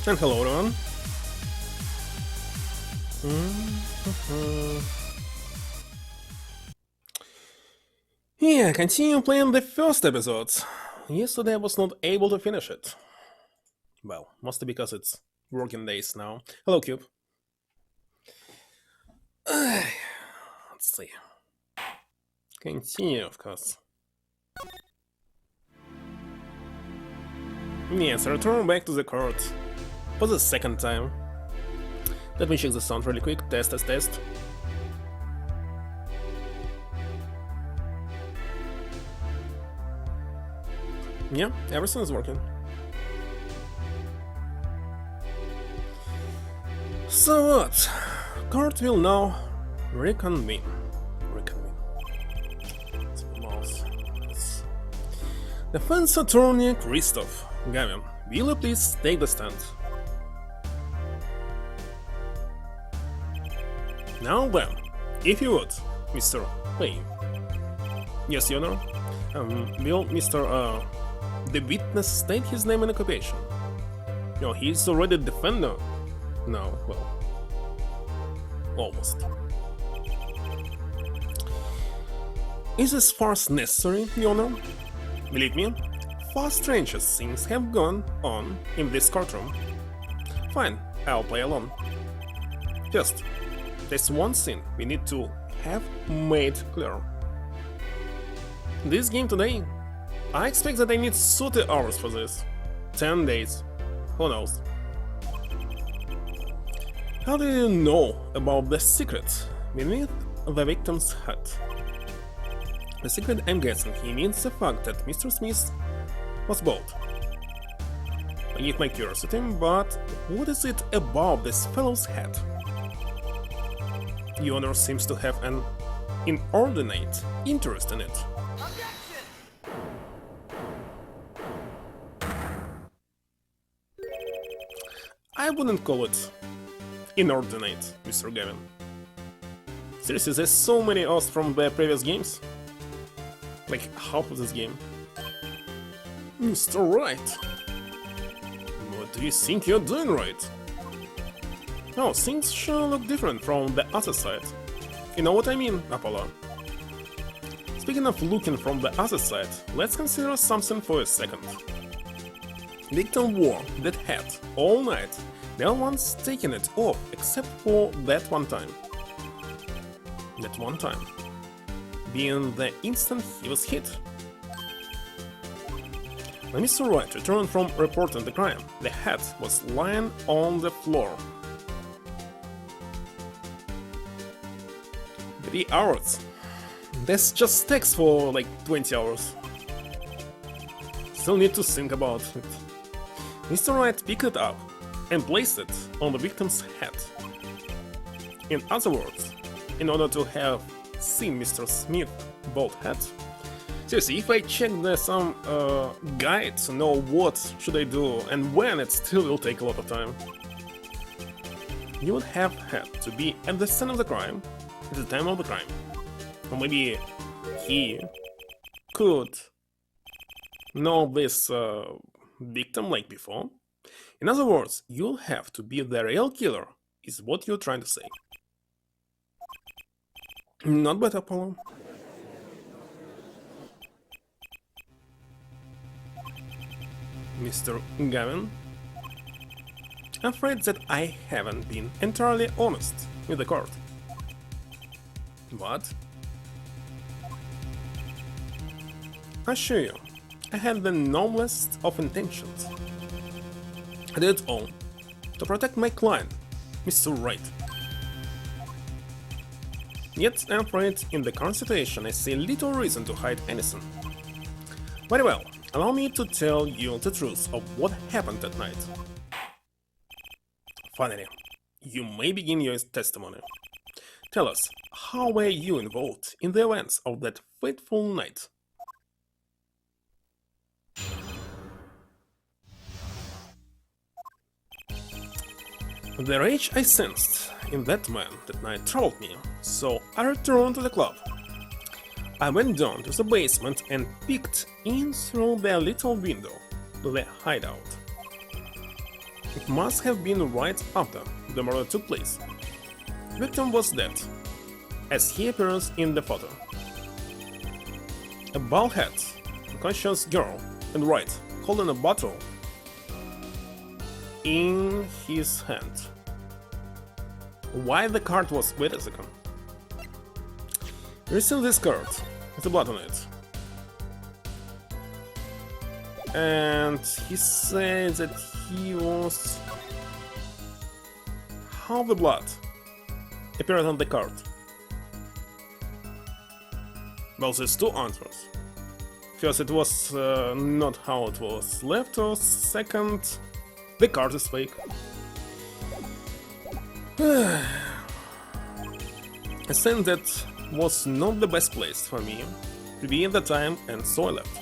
And hello everyone. Yeah, continue playing the first episode. Yesterday I was not able to finish it. Well, mostly because it's working days now. Hello, Cube. Let's see. Continue, of course. Yes, return back to the court. For the second time. Let me check the sound really quick. Test, test, test. Yeah, everything is working. So what? Court will now reconvene. Mouse. Defense attorney Christoph Gavin, will you please take the stand? Now then, if you would, Mr. Payne. Yes, Your Honor. Will Mr. The witness state his name and occupation? No, he's already a defender. No, well, almost. Is this farce necessary, Your Honor? Believe me, far stranger things have gone on in this courtroom. Fine, I'll play along. Just, there's one thing we need to have made clear. This game today, I expect that I need 30 hours for this. 10 days. Who knows? How do you know about the secret beneath the victim's head? The secret, I'm guessing, he means the fact that Mr. Smith was bald. I get my curiosity, but what is it about this fellow's head? Your Honor seems to have an inordinate interest in it. I wouldn't call it inordinate, Mr. Gavin. Seriously, there's so many O's from the previous games. Like half of this game. Mr. Right. What do you think you're doing right? Oh, things sure look different from the other side. You know what I mean, Apollo? Speaking of looking from the other side, let's consider something for a second. Victim wore that hat all night, never once taking it off except for that one time. That one time being the instant he was hit. When Mr. Wright returned from reporting the crime, the hat was lying on the floor. 3 hours. That's just text for like 20 hours. Still need to think about it. Mr. Wright picked it up and placed it on the victim's head. In other words, in order to have seen Mr. Smith's bald head. Seriously, if I check some guide to know what should I do and when, it still will take a lot of time. You would have had to be at the scene of the crime, at the time of the crime. Or maybe he could know this victim like before. In other words, you'll have to be the real killer, is what you're trying to say. Not bad, Apollo. Mr. Gavin? I'm afraid that I haven't been entirely honest with the court. What? I assure you, I had the noblest of intentions. I did it all to protect my client, Mr. Wright. Yet, I'm afraid in the current situation I see little reason to hide anything. Very well, allow me to tell you the truth of what happened that night. Finally, you may begin your testimony. Tell us, how were you involved in the events of that fateful night? The rage I sensed in that man that night troubled me, so I returned to the club. I went down to the basement and peeked in through the little window to the hideout. It must have been right after the murder took place. The victim was dead, as he appears in the photo. A bald head, unconscious girl, and right, holding a bottle in his hand. Why the card was... wait a second. Receive this card with a blood on it. And he said that he was... how the blood appeared on the card? Well, there's two answers. First, it was not how it was left, or second, the card is fake. A scene that was not the best place for me to be at the time, and so I left.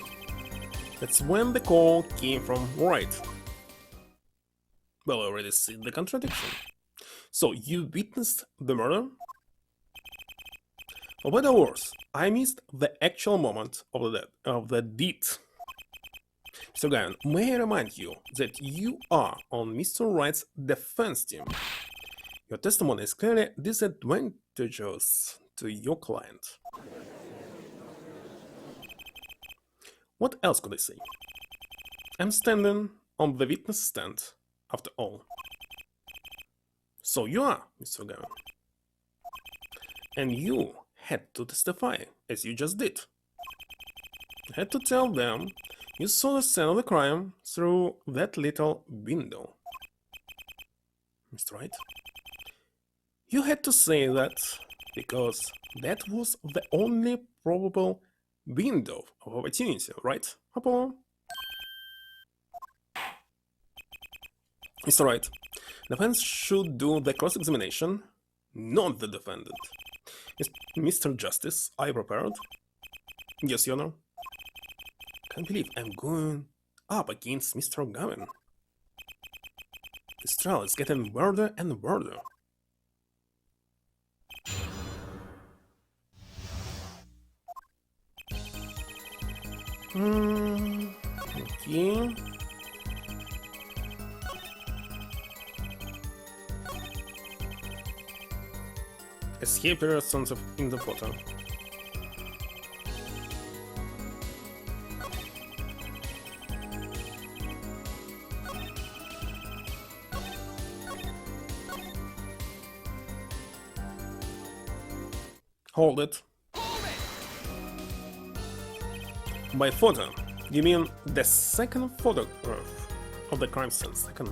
That's when the call came from right. Well, I already see the contradiction. So, you witnessed the murder? For better or worse, I missed the actual moment of the deed. So Gavin, may I remind you that you are on Mr. Wright's defense team. Your testimony is clearly disadvantageous to your client. What else could I say? I'm standing on the witness stand, after all. So you are, Mr. Gavin. And you had to testify, as you just did. You had to tell them you saw the scene of the crime through that little window. Mr. Wright? You had to say that because that was the only probable window of opportunity, right, Apollo? Mr. Wright, the defense should do the cross-examination, not the defendant. Mr. Justice, are you prepared? Yes, Your Honor. Can't believe I'm going up against Mr. Gavin. This trial is getting weirder and weirder. Okay. As he appears in the photo. Hold it. By photo, you mean the second photograph of the crime scene? Second.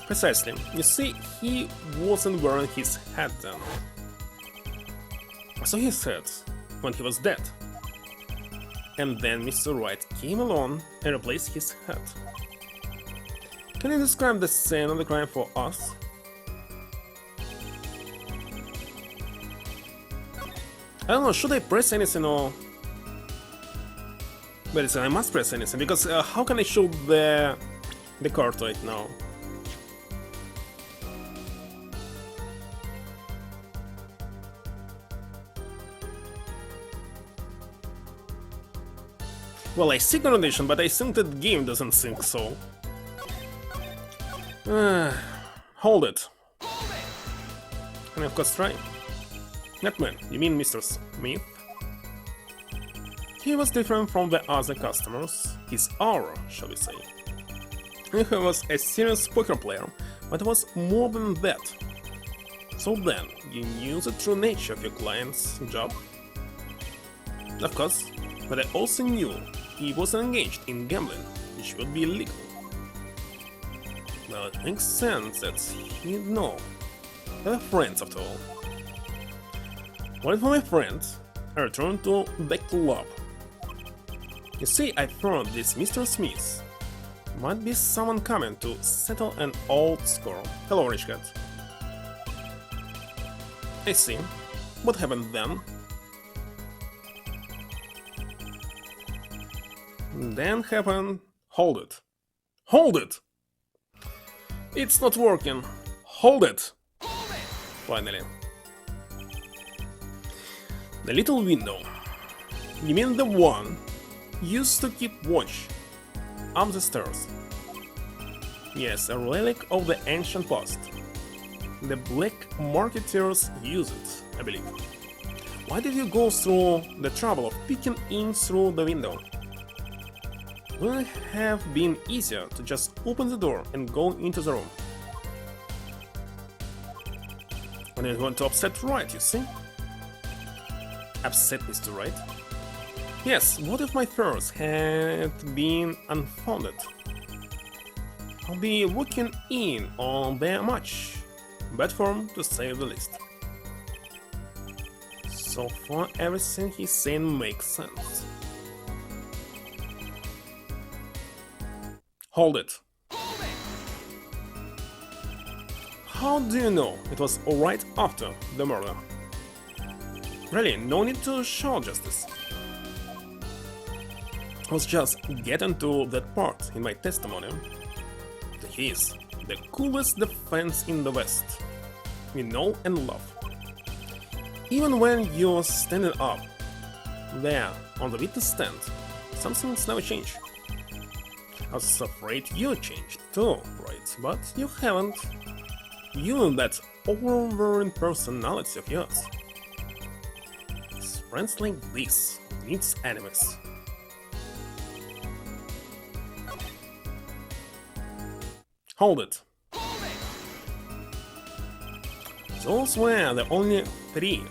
Precisely. You see, he wasn't wearing his hat then. So he said when he was dead. And then Mr. Wright came along and replaced his hat. Can you describe the scene of the crime for us? I don't know, should I press anything or... But I must press anything, because how can I show the card right now? Well, I see condition, but I think that game doesn't think so. Hold it. Can I of course try? That man, you mean Mr. Smith? He was different from the other customers, his aura, shall we say. He was a serious poker player, but was more than that. So then, you knew the true nature of your client's job? Of course, but I also knew he was engaged in gambling, which would be illegal. Now it makes sense that he'd know. They're friends after all. Waiting for my friends, I returned to the club. You see, I thought this Mr. Smith might be someone coming to settle an old score. Hello, Rich Cat. I see. What happened then? Then happened... Hold it. Hold it! It's not working. Hold it! Finally. The little window. You mean the one used to keep watch up the stairs? Yes, a relic of the ancient past. The black marketeers use it, I believe. Why did you go through the trouble of peeking in through the window? Wouldn't it have been easier to just open the door and go into the room? I didn't want to upset Wright, you see? Upset Mr. Wright? Yes, what if my fears had been unfounded? I'll be walking in on their much bad form, to say the least. So far, everything he's saying makes sense. Hold it! How do you know it was right after the murder? Really, no need to show justice. I was just getting to that part in my testimony. He is the coolest defense in the West. We know and love. Even when you're standing up there on the witness stand, some things never change. I was afraid you changed too, right? But you haven't. You and that overbearing personality of yours. It's friends like this needs enemies. Hold it. Those were the only 3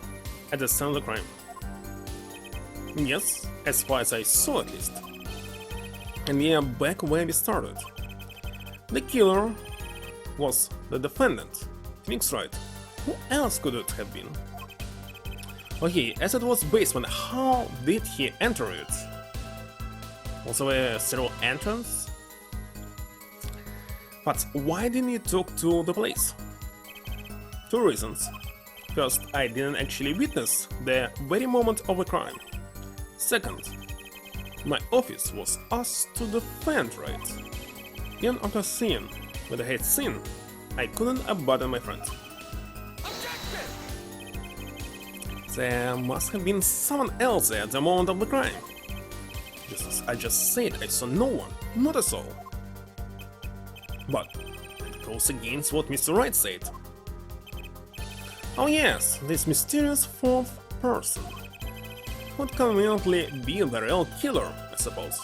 at the scene of the crime. Yes, as far as I saw at least. And we are back where we started. The killer was the defendant, Phoenix Wright. Who else could it have been? Okay, as it was basement, how did he enter it? Also a serial entrance? But why didn't you talk to the police? 2 reasons. First, I didn't actually witness the very moment of the crime. Second, my office was asked to defend Wright. Even after seeing what I had seen, I couldn't abandon my friend. There must have been someone else there at the moment of the crime. Just as I just said, I saw no one, not a soul. But it goes against what Mr. Wright said. Oh yes, this mysterious 4th person would conveniently be the real killer, I suppose.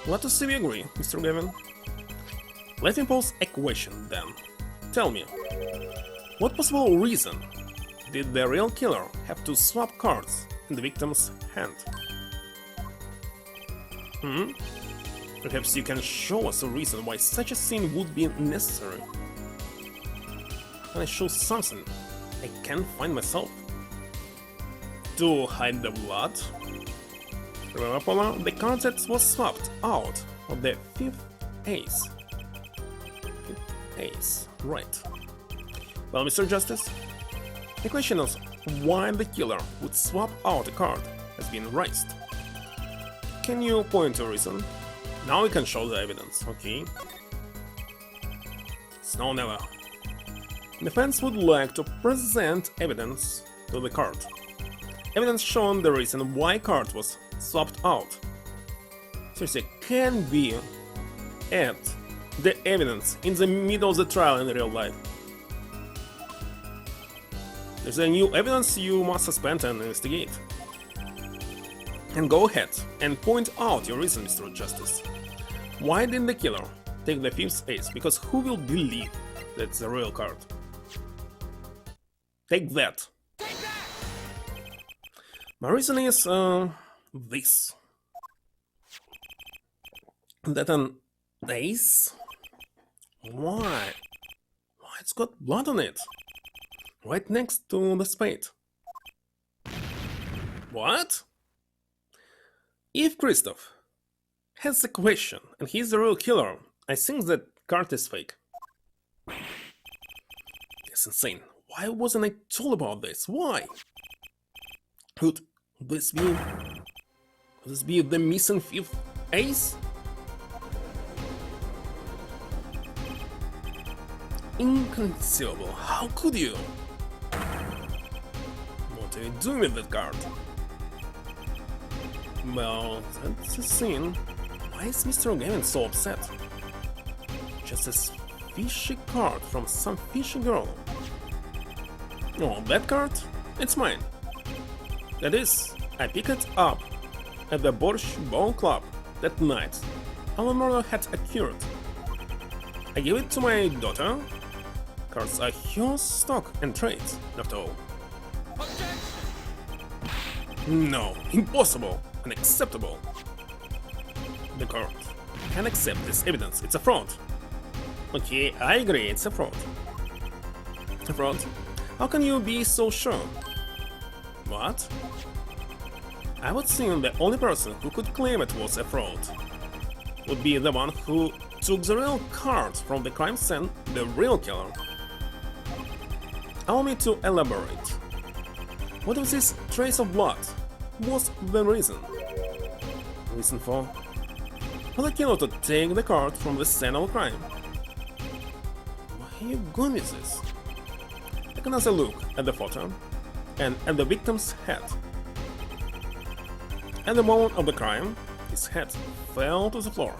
Let us see if we agree, Mr. Gavin. Let me pose a question then. Tell me, what possible reason did the real killer have to swap cards in the victim's hand? Perhaps you can show us a reason why such a scene would be necessary. Can I show something I can't find myself? To hide the blood? Remember, Paula, the card that was swapped out of the 5th ace. 5th ace, right. Well, Mr. Justice, the question is why the killer would swap out a card has been raised. Can you point to a reason? Now we can show the evidence, okay? It's now or never. Defense would like to present evidence to the court. Evidence showing the reason why card was swapped out. Seriously, can we add the evidence in the middle of the trial in real life? There's a new evidence you must suspend and investigate. And go ahead and point out your reason, Mr. Justice. Why didn't the killer take the 5th ace? Because who will believe that's the real card? Take that! My reason is, this. That an ace? Why? Why it's got blood on it? Right next to the spade. What? If Christoph has a question and he's the real killer, I think that card is fake. It's insane. Why wasn't I told about this? Why? Could this be the missing 5th ace? Inconceivable. How could you? What are you doing with that card? Well, that's the scene. Why is Mr. Gavin so upset? Just this fishy card from some fishy girl. Oh, that card? It's mine. That is, I picked it up at the Borscht Ball Club that night our murder had occurred. I gave it to my daughter. Cards are her stock and trade, after all. No, impossible, unacceptable. The court can't accept this evidence, it's a fraud. Okay, I agree, it's a fraud. A fraud? How can you be so sure? What? I would assume the only person who could claim it was a fraud would be the one who took the real card from the crime scene, the real killer. Allow me to elaborate. What was this trace of blood? Was the reason? Reason for the killer to take the card from the scene of crime. Where are you going with this? Take another look at the photo and at the victim's head. At the moment of the crime, his head fell to the floor,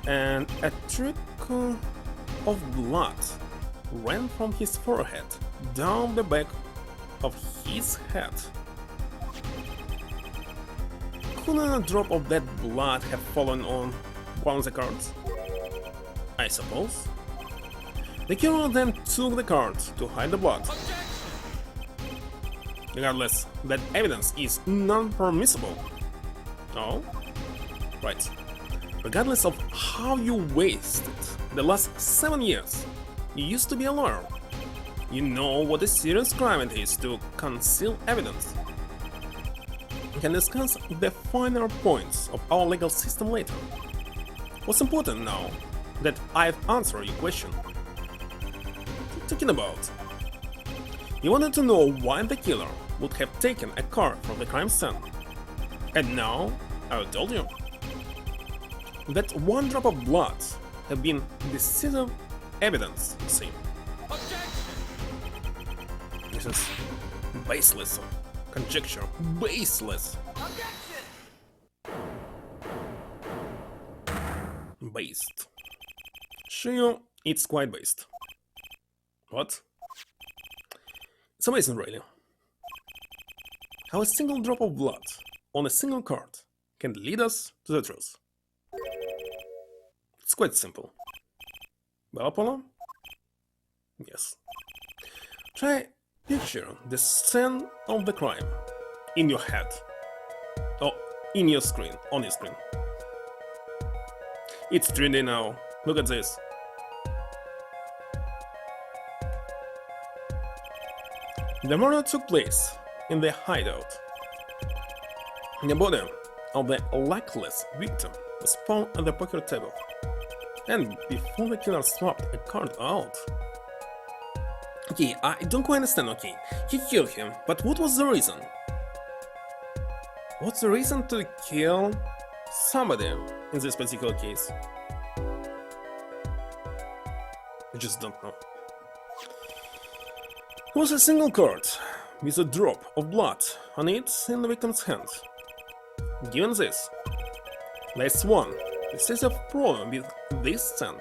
and a trickle of blood ran from his forehead down the back of his head. Couldn't a drop of that blood have fallen on one of the cards? I suppose. The killer then took the card to hide the blood. Regardless, that evidence is non-permissible. Oh? Right. Regardless of how you wasted the last 7 years, you used to be a lawyer. You know what a serious crime it is to conceal evidence. We can discuss the finer points of our legal system later. What's important now that I've answered your question. Talking about, you wanted to know why the killer would have taken a card from the crime scene. And now, I told you. That one drop of blood have been decisive evidence, you see. This is baseless conjecture. Baseless. Based. Sure, it's quite based. What? It's amazing, really. How a single drop of blood on a single card can lead us to the truth. It's quite simple. Well, Apollo? Yes. Try picture the scene of the crime in your head. Or in your screen, on your screen. It's 3D now. Look at this. The murder took place in the hideout. The body of the luckless victim was found at the poker table. And before the killer swapped a card out... Okay, I don't quite understand, okay. He killed him, but what was the reason? What's the reason to kill somebody in this particular case? I just don't know. It was a single card with a drop of blood on it in the victim's hand. Given this, last one, this is a problem with this scene.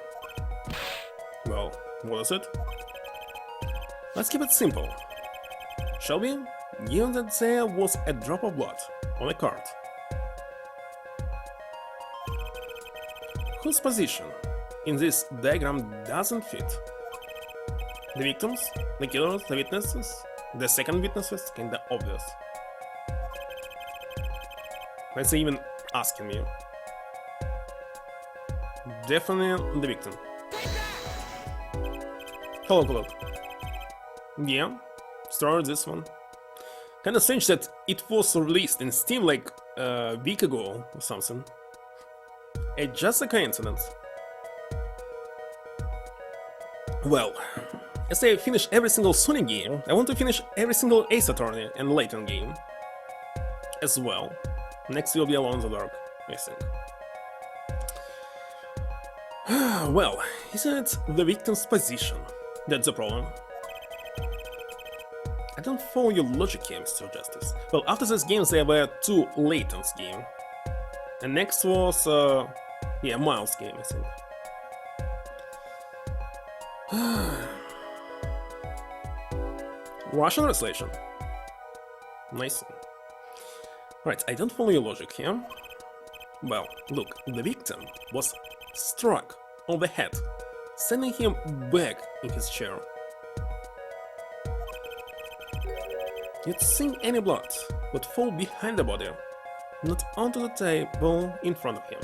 Well, what is it? Let's keep it simple, shall we? Given that there was a drop of blood on a card, whose position in this diagram doesn't fit? The victims, the killers, the witnesses, the second witnesses, kinda obvious. Let's even asking me. Definitely the victim. Hello. Yeah, started this one. Kinda strange that it was released in Steam like a week ago or something. It's just a coincidence. Well, as I finish every single Sonic game, I want to finish every single Ace Attorney and Layton game as well. Next will be Alone in the Dark, I think. Well, isn't it the victim's position that's the problem? I don't follow your logic here, Mr. Justice. Well, after this game there were two Layton's game. And next was, yeah, Miles' game, I think. Russian translation. Nice. Right, I don't follow your logic here. Well, look, the victim was struck on the head, sending him back in his chair. You'd seen any blood would fall behind the body, not onto the table in front of him.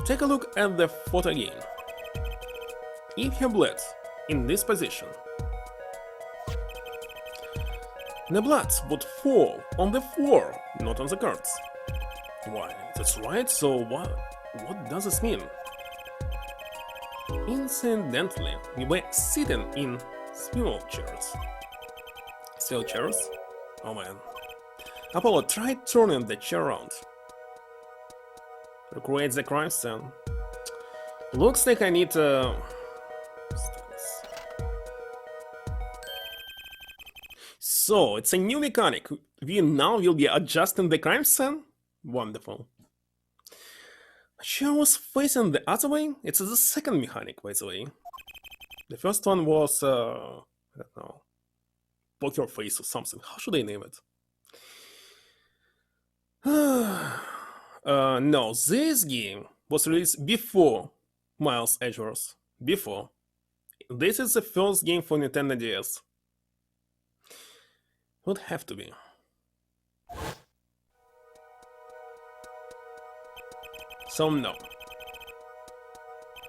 Take a look at the photo again. If he bled in this position, the blood would fall on the floor, not on the cards. Why, that's right, so what does this mean? Incidentally, we were sitting in swivel chairs. Swivel chairs? Oh man. Apollo tried turning the chair around. Recreate the crime scene. Looks like I need to... So, it's a new mechanic. We now will be adjusting the crime scene? Wonderful. The chair was facing the other way? It's the second mechanic, by the way. The first one was, I don't know, poker face or something. How should I name it? No, this game was released before Miles Edgeworth. Before. This is the first game for Nintendo DS. Would have to be. So no.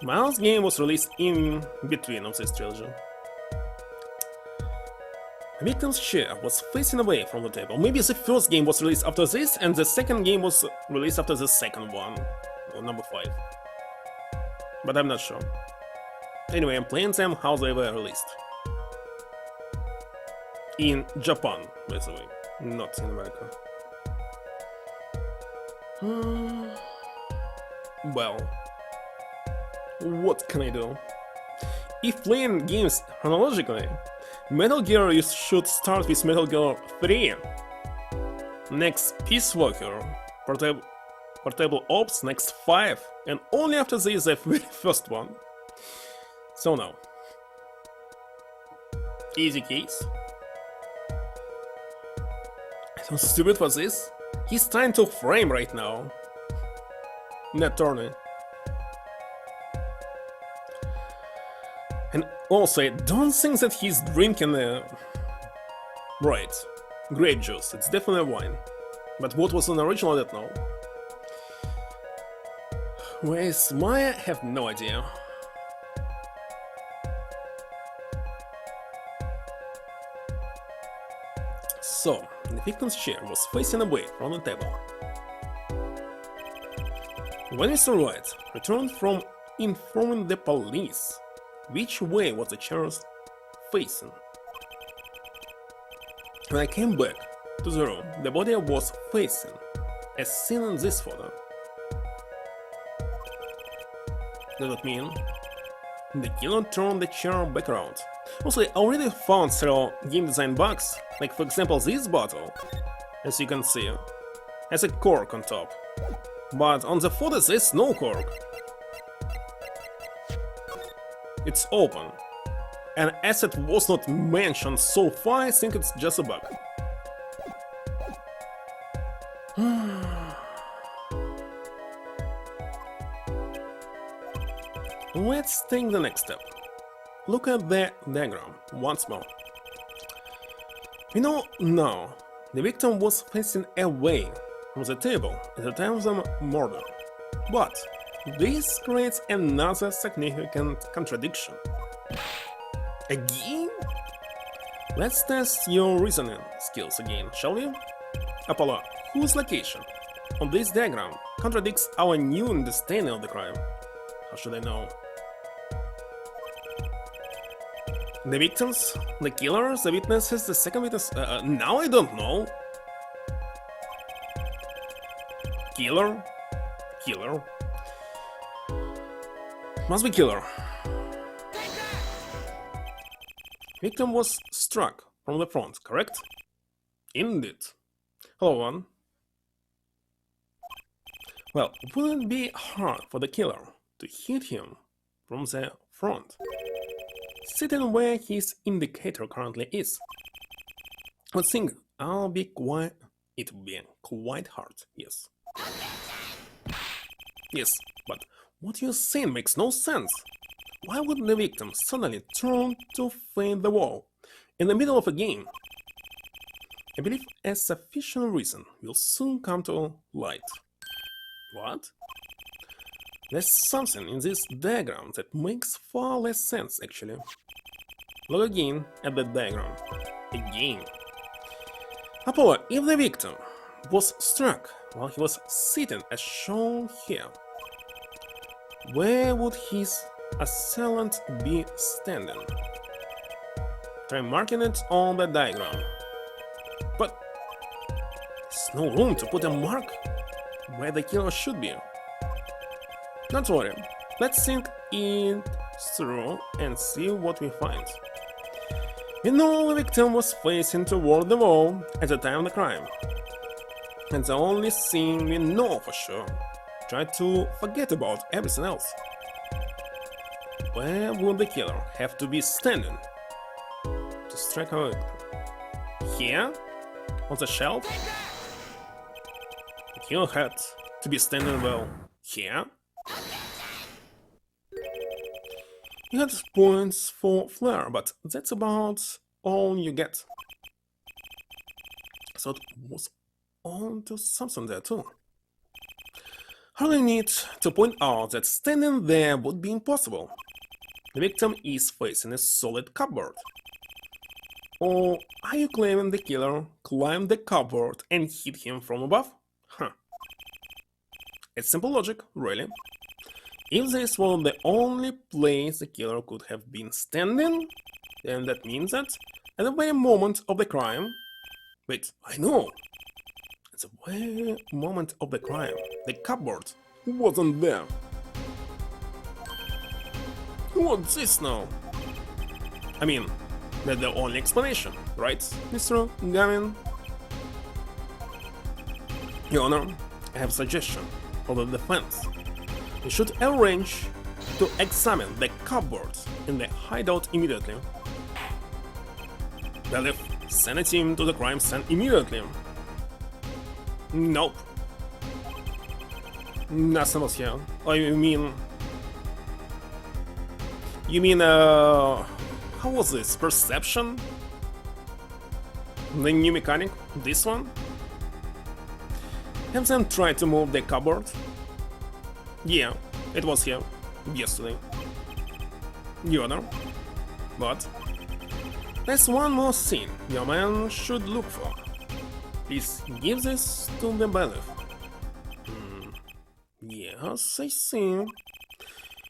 Miles' game was released in between of this trilogy. The victim's chair was facing away from the table. Maybe the first game was released after this, and the second game was released after the second one, or number 5. But I'm not sure. Anyway, I'm playing them how they were released. In Japan, by the way, not in America. Well, what can I do? If playing games chronologically, Metal Gear you should start with Metal Gear 3. Next Peace Walker, Portable Ops, next 5, and only after this the very first one. So now. Easy case. I'm stupid for this. He's trying to frame right now. Net turning. And also, I don't think that he's drinking right, grape juice. It's definitely wine. But what was in the original, I don't know. Where is Maya? I have no idea. So, the victim's chair was facing away from the table. When Mr. Wright returned from informing the police, which way was the chair facing? When I came back to the room, the body was facing, as seen in this photo. Does that mean the killer turned the chair back around? Also, I already found several game design bugs, like for example this bottle, as you can see, has a cork on top, but on the photos there's no cork. It's open, and as it was not mentioned so far, I think it's just a bug. Let's take the next step. Look at the diagram once more. We know now the victim was facing away from the table at the time of the murder, but this creates another significant contradiction. Again? Let's test your reasoning skills again, shall we? Apollo, whose location on this diagram contradicts our new understanding of the crime? How should I know? The victims, the killers, the witnesses, the second witness... now I don't know. Killer? Killer? Must be killer. Victim was struck from the front, correct? Indeed. Hello, one. Well, wouldn't it be hard for the killer to hit him from the front, sitting where his indicator currently is? I think it will be quite hard, yes. Yes, but what you're saying makes no sense. Why would the victim suddenly turn to face the wall in the middle of a game? I believe a sufficient reason will soon come to light. What? There's something in this diagram that makes far less sense, actually. Look again at the diagram. Again. Apollo, if the victim was struck while he was sitting as shown here, where would his assailant be standing? Try marking it on the diagram. But there's no room to put a mark where the killer should be. Don't worry, let's think it through and see what we find. We know the victim was facing toward the wall at the time of the crime. And the only thing we know for sure, try to forget about everything else. Where would the killer have to be standing to strike our victim? Here? On the shelf? The killer had to be standing, well, here? You had points for flair, but that's about all you get. So it was on to something there too. Hardly need to point out that standing there would be impossible. The victim is facing a solid cupboard. Or are you claiming the killer climbed the cupboard and hit him from above? Huh. It's simple logic, really. If this was the only place the killer could have been standing, then that means that at the very moment of the crime... Wait, I know! At the very moment of the crime, the cupboard wasn't there. What's this now? I mean, that's the only explanation, right, Mr. Gamin? Your Honor, I have a suggestion for the defense. We should arrange to examine the cupboard in the hideout immediately. Well, send a team to the crime scene immediately. Nope. Nothing was here. Oh, you mean... how was this? Perception? The new mechanic? This one? Have them tried to move the cupboard? Yeah, it was here. Yesterday. Your Honor. But... there's one more thing your man should look for. Please give this to the bailiff. Yes, I see.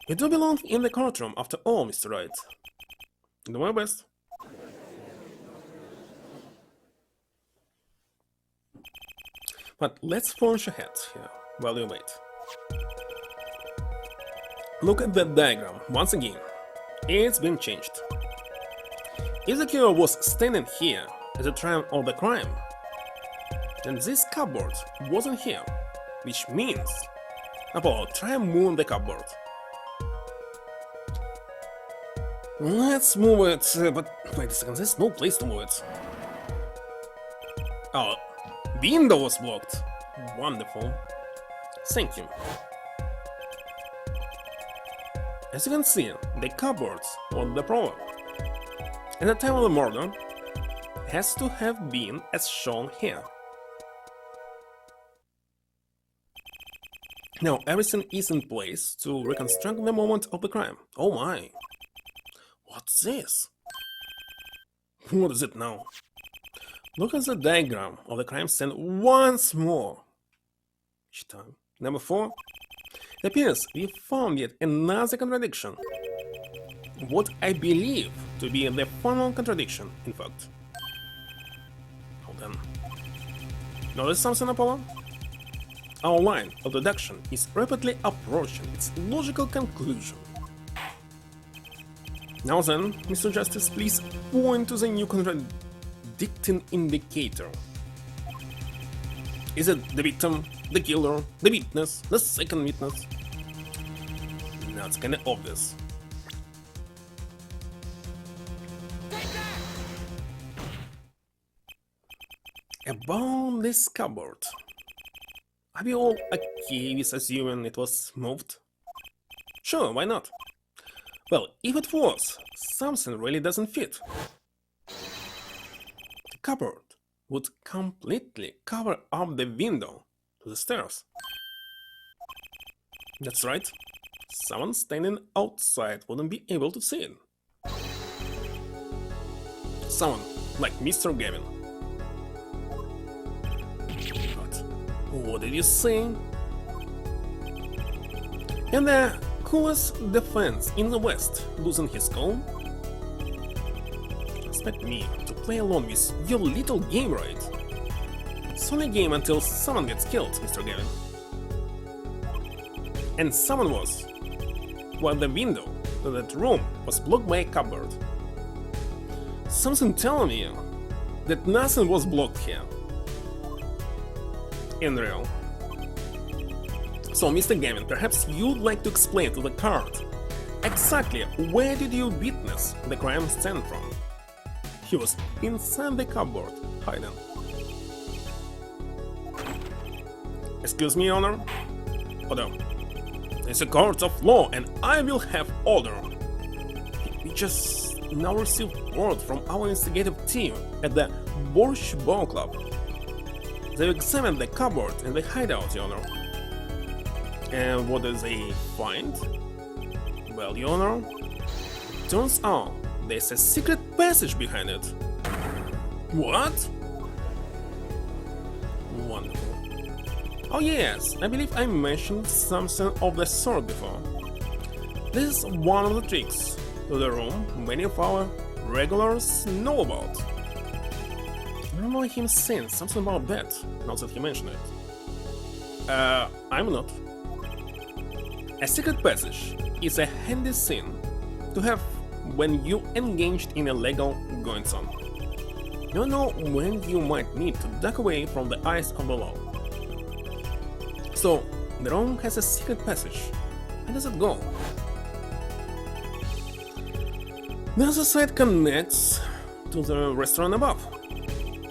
You do belong in the courtroom after all, Mr. Wright. Do my best. But let's forge ahead here while we wait. Look at that diagram once again. It's been changed. If the killer was standing here at the time of the crime, then this cupboard wasn't here, which means... Apollo, try and move the cupboard. Let's move it, but wait a second, there's no place to move it. Oh, window was blocked. Wonderful. Thank you. As you can see, the cupboard was the problem. At the time of the murder, it has to have been as shown here. Now everything is in place to reconstruct the moment of the crime. Oh my! What's this? What is it now? Look at the diagram of the crime scene once more. Each time. Number 4. It appears we found yet another contradiction. What I believe to be the final contradiction, in fact. Hold on. Notice something, Apollo? Our line of deduction is rapidly approaching its logical conclusion. Now then, Mr. Justice, please point to the new contradicting indicator. Is it the victim, the killer, the witness, the second witness? That's kinda obvious. About this cupboard. Are we all okay with assuming it was moved? Sure, why not? Well, if it was, something really doesn't fit. The cupboard would completely cover up the window to the stairs. That's right. Someone standing outside wouldn't be able to see it. Someone like Mr. Gavin. But what did you say? And the coolest defense in the West losing his cool? Expect me to play along with your little game, right? It's only a game until someone gets killed, Mr. Gavin. And someone was, while the window to that room was blocked by a cupboard. Something telling me that nothing was blocked here. In real. So, Mr. Gavin, perhaps you'd like to explain to the court exactly where did you witness the crime stem from? He was inside the cupboard, hiding. Excuse me, Honor? Order. It's a court of law and I will have order. We just now received word from our investigative team at the Borscht Ball Club. They examined the cupboard and the hideout, Your Honor. And what did they find? Well, Your Honor, turns out there's a secret passage behind it. What? Wonderful. Oh yes, I believe I mentioned something of the sort before. This is one of the tricks to the room many of our regulars know about. I remember him saying something about that, now that he mentioned it. I'm not. A secret passage is a handy thing to have when you engaged in illegal goings-on. You don't know when you might need to duck away from the eyes of the law. So, the room has a secret passage. Where does it go? The other side connects to the restaurant above.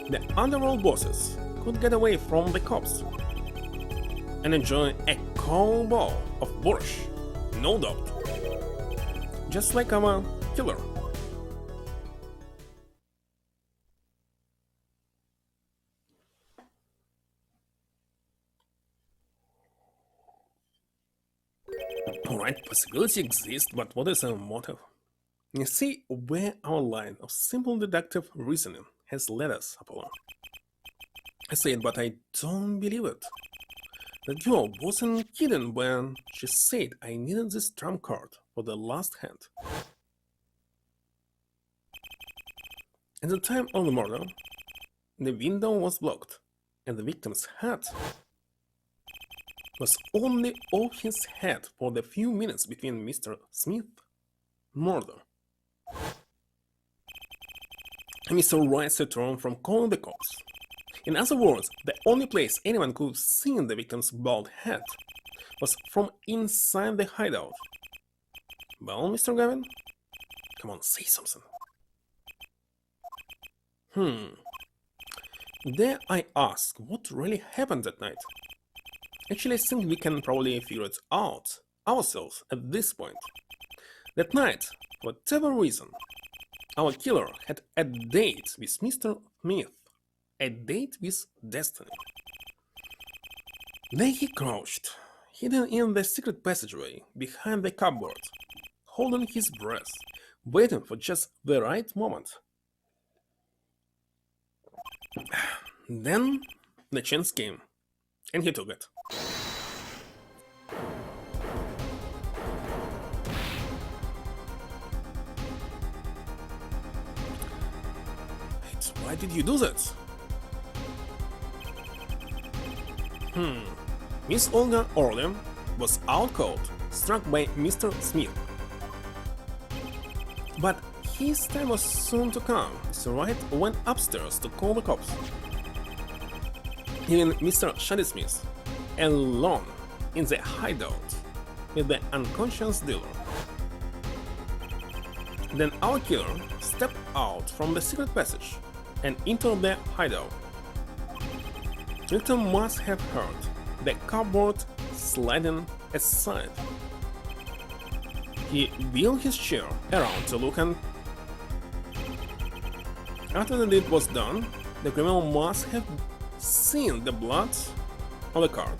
The underworld bosses could get away from the cops and enjoy a cold bowl of borscht, no doubt. Just like our killer. Alright, possibility exists, but what is our motive? You see where our line of simple deductive reasoning has led us, Apollo. I say it, but I don't believe it. That girl wasn't kidding when she said I needed this trump card for the last hand. At the time of the murder, the window was blocked, and the victim's head was only off his head for the few minutes between Mr. Smith's murder. Mr. Wright's return from calling the cops. In other words, the only place anyone could have seen the victim's bald head was from inside the hideout. Well, Mr. Gavin? Come on, say something. Dare I ask what really happened that night? Actually, I think we can probably figure it out ourselves at this point. That night, for whatever reason, our killer had a date with Mr. Smith. A date with destiny. There he crouched, hidden in the secret passageway behind the cupboard, holding his breath, waiting for just the right moment. Then the chance came, and he took it. Wait, why did you do that? Miss Olga Orlem was out cold, struck by Mr. Smith. But his time was soon to come. Mr. Wright went upstairs to call the cops. Even Mr. Shady Smith, alone in the hideout with the unconscious dealer. Then our killer stepped out from the secret passage and into the hideout. Victor must have heard the cupboard sliding aside. He wheeled his chair around to look, and after the deed was done, the criminal must have seen the blood on the card.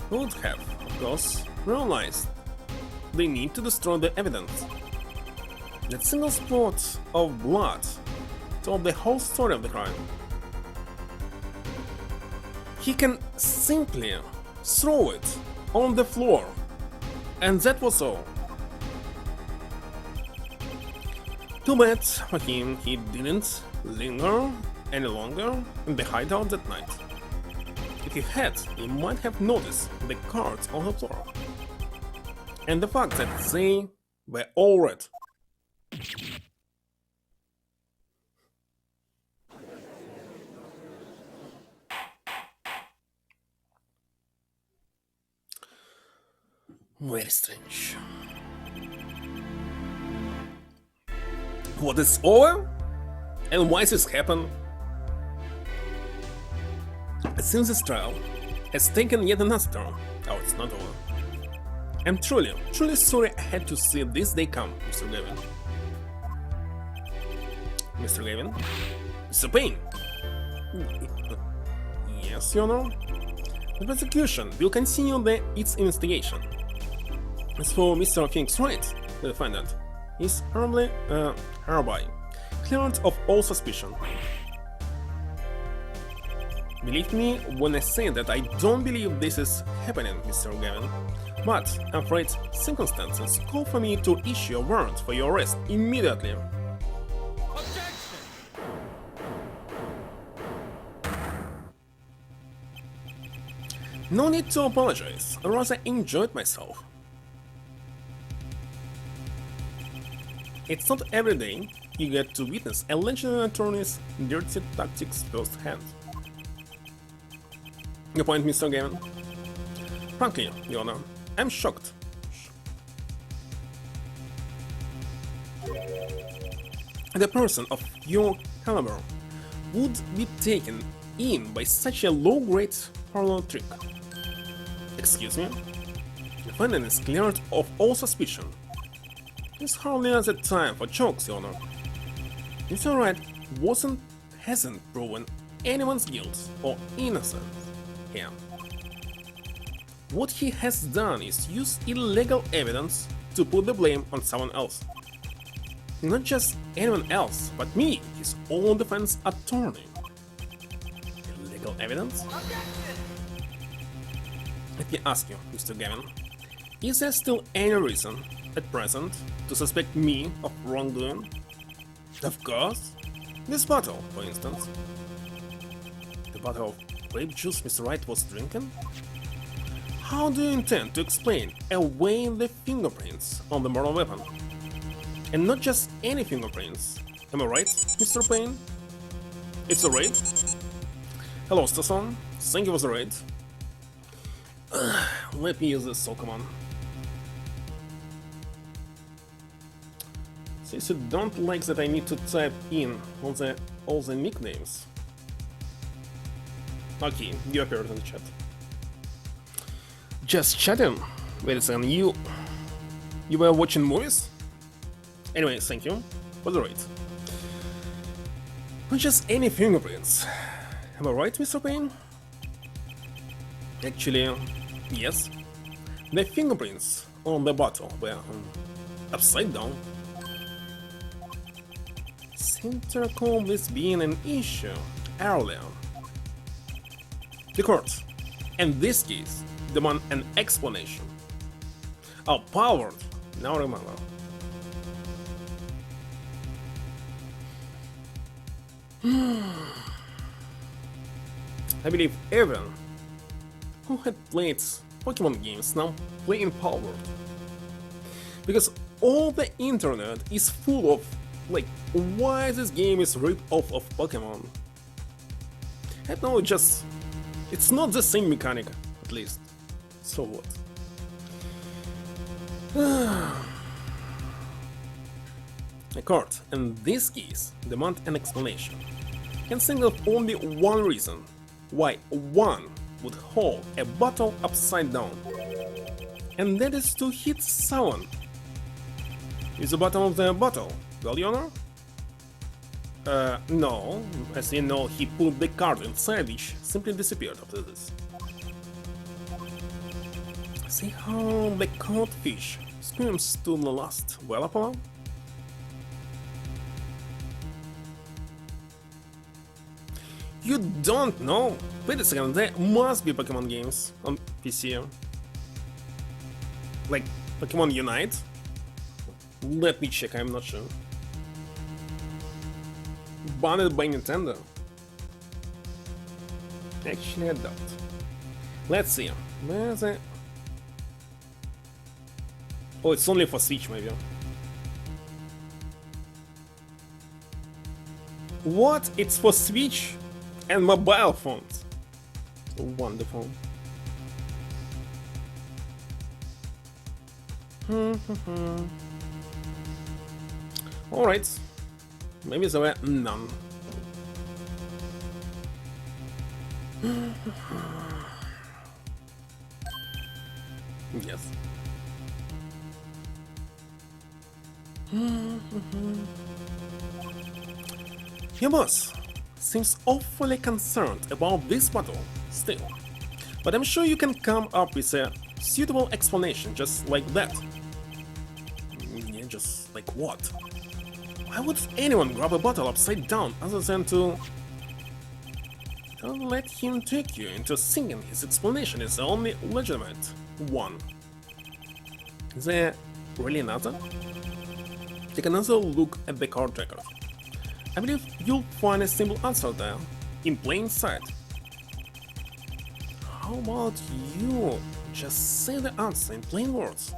He would have, of course, realized they need to destroy the evidence. That single spot of blood told the whole story of the crime. He can simply throw it on the floor, and that was all. Too bad for him he didn't linger any longer in the hideout that night. If he had, he might have noticed the cards on the floor, and the fact that they were all red. Very strange. What is over? And why does this happen? It seems this trial has taken yet another turn. Oh, it's not over. I'm truly sorry I had to see this day come, Mr. Gavin. Mr. Gavin? Mr. Payne? Yes, Your Honor. The prosecution will continue its investigation. As for Mr. Phoenix Wright, the defendant, is hereby cleared of all suspicion. Believe me when I say that I don't believe this is happening, Mr. Gavin, but I'm afraid circumstances call for me to issue a warrant for your arrest immediately. Objection! No need to apologize, I rather enjoyed myself. It's not every day you get to witness a legendary attorney's dirty tactics firsthand. Your point, Mr. Gavin? Frankly, Your Honor, I'm shocked. The person of your caliber would be taken in by such a low-grade parlor trick. Excuse me? The defendant is cleared of all suspicion. It's hardly the time for jokes, Your Honor. Mr. Wright hasn't proven anyone's guilt or innocence here. What he has done is use illegal evidence to put the blame on someone else. Not just anyone else, but me, his own defense attorney. Illegal evidence? Let me ask you, Mr. Gavin, is there still any reason at present to suspect me of wrongdoing? Of course. This bottle, for instance. The bottle of grape juice Mr. Wright was drinking? How do you intend to explain away the fingerprints on the murder weapon? And not just any fingerprints. Am I right, Mr. Payne? It's a raid? Hello, Stasson. Thank you for the raid. Let me use this soul command. Since you don't like that I need to type in all the nicknames. Okay, you appeared in the chat. Just chatting? Wait a second, you were watching movies? Anyway, thank you for the raid. Not just any fingerprints. Am I right, Mr. Payne? Actually, yes. The fingerprints on the bottle were upside down. Seem to recall this being an issue earlier. The court, in this case, demand an explanation. Oh, Powered! Now remember. I believe everyone who had played Pokemon games now play in Powered. Because all the internet is full of, like, why this game is ripped off of Pokemon. I know, it's not the same mechanic, at least. So what? A court, in this case, demand an explanation. Can think of only one reason why one would hold a bottle upside down, and that is to hit someone. Is the bottom of the bottle well, Your Honor? No. As you know, he put the card inside, which simply disappeared after this. See how the codfish swims to the last Wellapalm? You don't know? Wait a second, there must be Pokemon games on PC. Like Pokemon Unite? Let me check, I'm not sure. Banned by Nintendo? Actually, I doubt. Let's see. Where's it? Oh, it's only for Switch, maybe. What? It's for Switch and mobile phones. Wonderful. Alright. Maybe there were none. Yes. Your boss seems awfully concerned about this battle still, but I'm sure you can come up with a suitable explanation just like that. Yeah, just like what? Why would anyone grab a bottle upside down other than to... Don't let him trick you into thinking his explanation is the only legitimate one. Is there really another? Take another look at the card record. I believe you'll find a simple answer there, in plain sight. How about you just say the answer in plain words?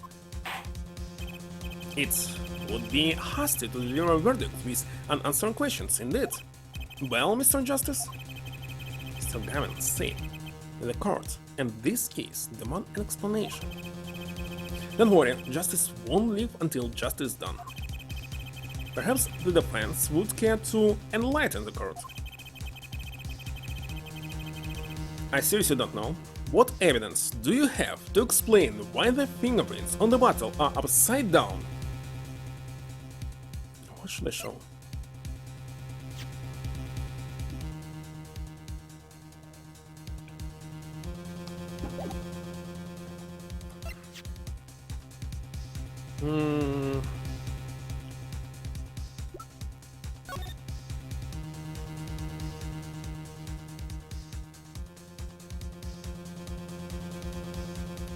It would be hasty to deliver a verdict with unanswered questions, indeed. Well, Mr. Justice? Mr. Gavin said, the court, in this case, demand an explanation. Don't worry, justice won't leave until justice is done. Perhaps the defense would care to enlighten the court. I seriously don't know. What evidence do you have to explain why the fingerprints on the bottle are upside down? What should I show?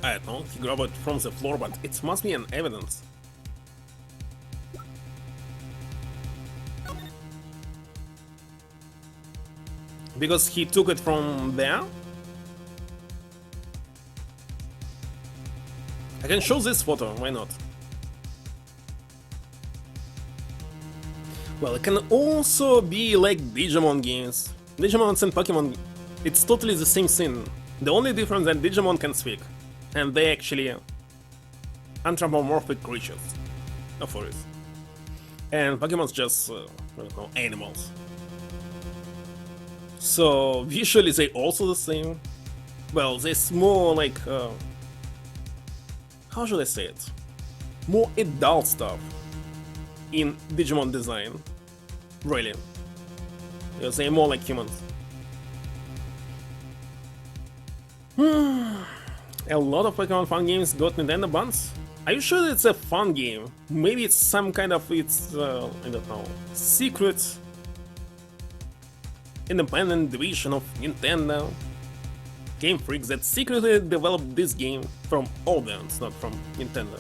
I don't know, he grabbed it from the floor, but it must be an evidence. Because he took it from there? I can show this photo, why not? Well, it can also be like Digimon games. Digimon and Pokemon, it's totally the same thing. The only difference is that Digimon can speak. And they actually anthropomorphic creatures, of course. And Pokemon's just, I don't know, animals. So visually they also the same. Well, there's more like, how should I say it? More adult stuff in Digimon design, really. Because they're more like humans. A lot of Pokemon fun games got Nintendo bans. Are you sure it's a fun game? Maybe it's some kind of I don't know, secret independent division of Nintendo. Game Freaks that secretly developed this game from audience, not from Nintendo.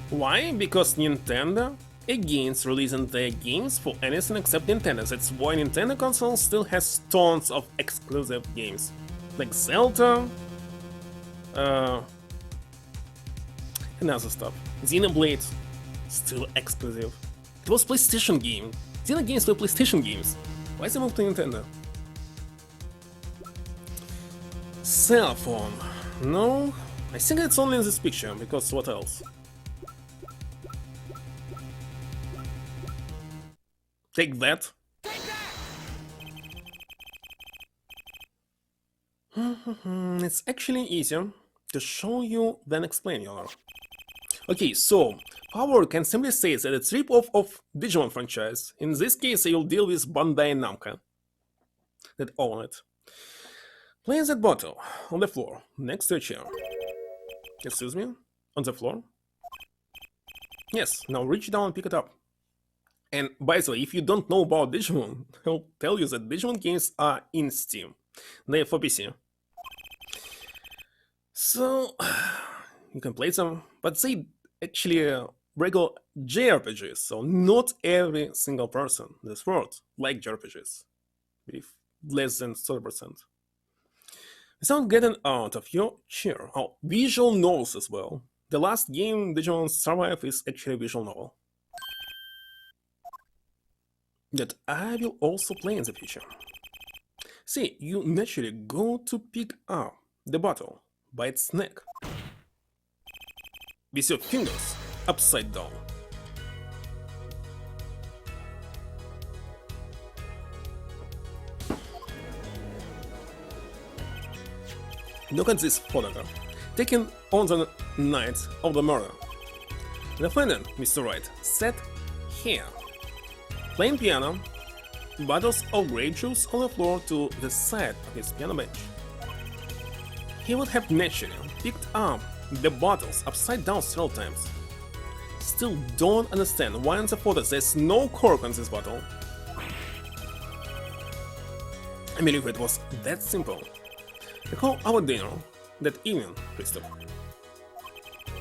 Why? Because Nintendo against releasing their games for anything except Nintendo. That's why Nintendo console still has tons of exclusive games like Zelda, and other stuff. Xenoblade, still exclusive. It was PlayStation game. Xeno games were PlayStation games. Why is it moved to Nintendo? Cell phone. No, I think it's only in this picture, because what else? Take that. It's actually easier to show you than explain you. Okay, so Power can simply say that it's rip-off of Digimon franchise. In this case, you'll deal with Bandai Namco that own it. Place that bottle on the floor next to a chair. Excuse me? On the floor? Yes, now reach down and pick it up. And by the way, if you don't know about Digimon, I'll tell you that Digimon games are in Steam. They're for PC. So, you can play them, but they actually regular JRPGs, so not every single person in this world like JRPGs, with less than 30%. Without getting out of your chair, visual novels as well. The last game, Digimon Survive, is actually a visual novel that I will also play in the future. See, you naturally go to pick up the bottle by its neck with your fingers upside down. Look at this photograph, taken on the night of the murder. The defendant, Mr. Wright, sat here, playing piano, bottles of grape juice on the floor to the side of his piano bench. He would have naturally picked up the bottles upside down several times. Still don't understand why in the photo there's no cork on this bottle. I believe it was that simple. Recall our dinner that evening, Christopher.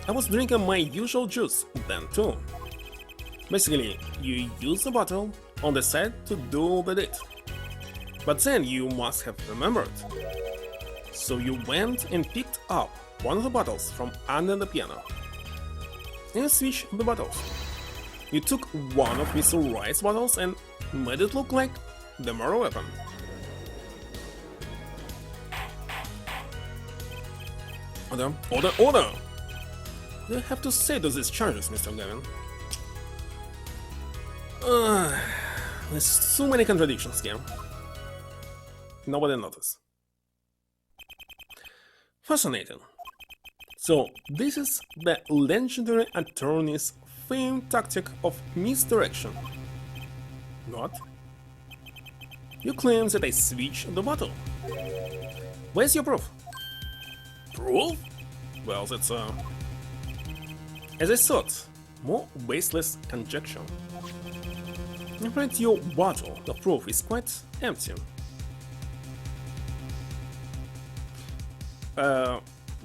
I was drinking my usual juice then too. Basically, you use the bottle on the side to do the deed. But then you must have remembered. So you went and picked up one of the bottles from under the piano. And you switched the bottles. You took one of Mr. Wright's bottles and made it look like the murder weapon. Order, order, order! What do you have to say to these charges, Mr. Gavin? There's so many contradictions here. Nobody noticed. Fascinating. So, this is the legendary attorney's famed tactic of misdirection. What? You claim that I switched the bottle. Where's your proof? Proof? Well, that's as I thought, more baseless conjecture. I'm afraid your bottle of proof is quite empty.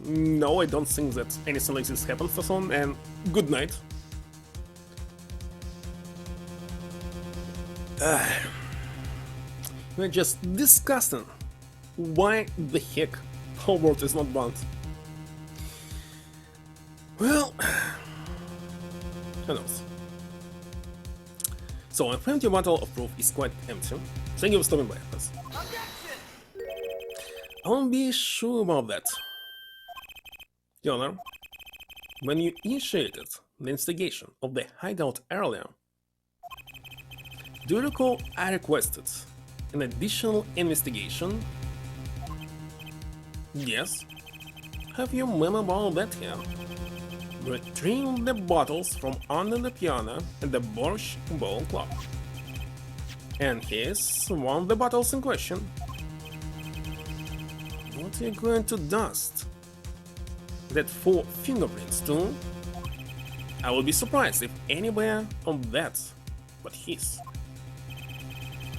No, I don't think that anything like this happened for someone, and good night. We're just discussing why the heck Hogwarts is not banned. Well, who knows? So, I find your bottle of proof is quite empty. Thank you for stopping by, please. I won't be sure about that. Your Honor, when you initiated the investigation of the hideout earlier, do you recall I requested an additional investigation? Yes. Have you memo about that here? Retrieve the bottles from under the piano at the Borscht Ball Club. And here's one of the bottles in question. What are you going to dust? That 4 fingerprints too? I would be surprised if anywhere on that but his.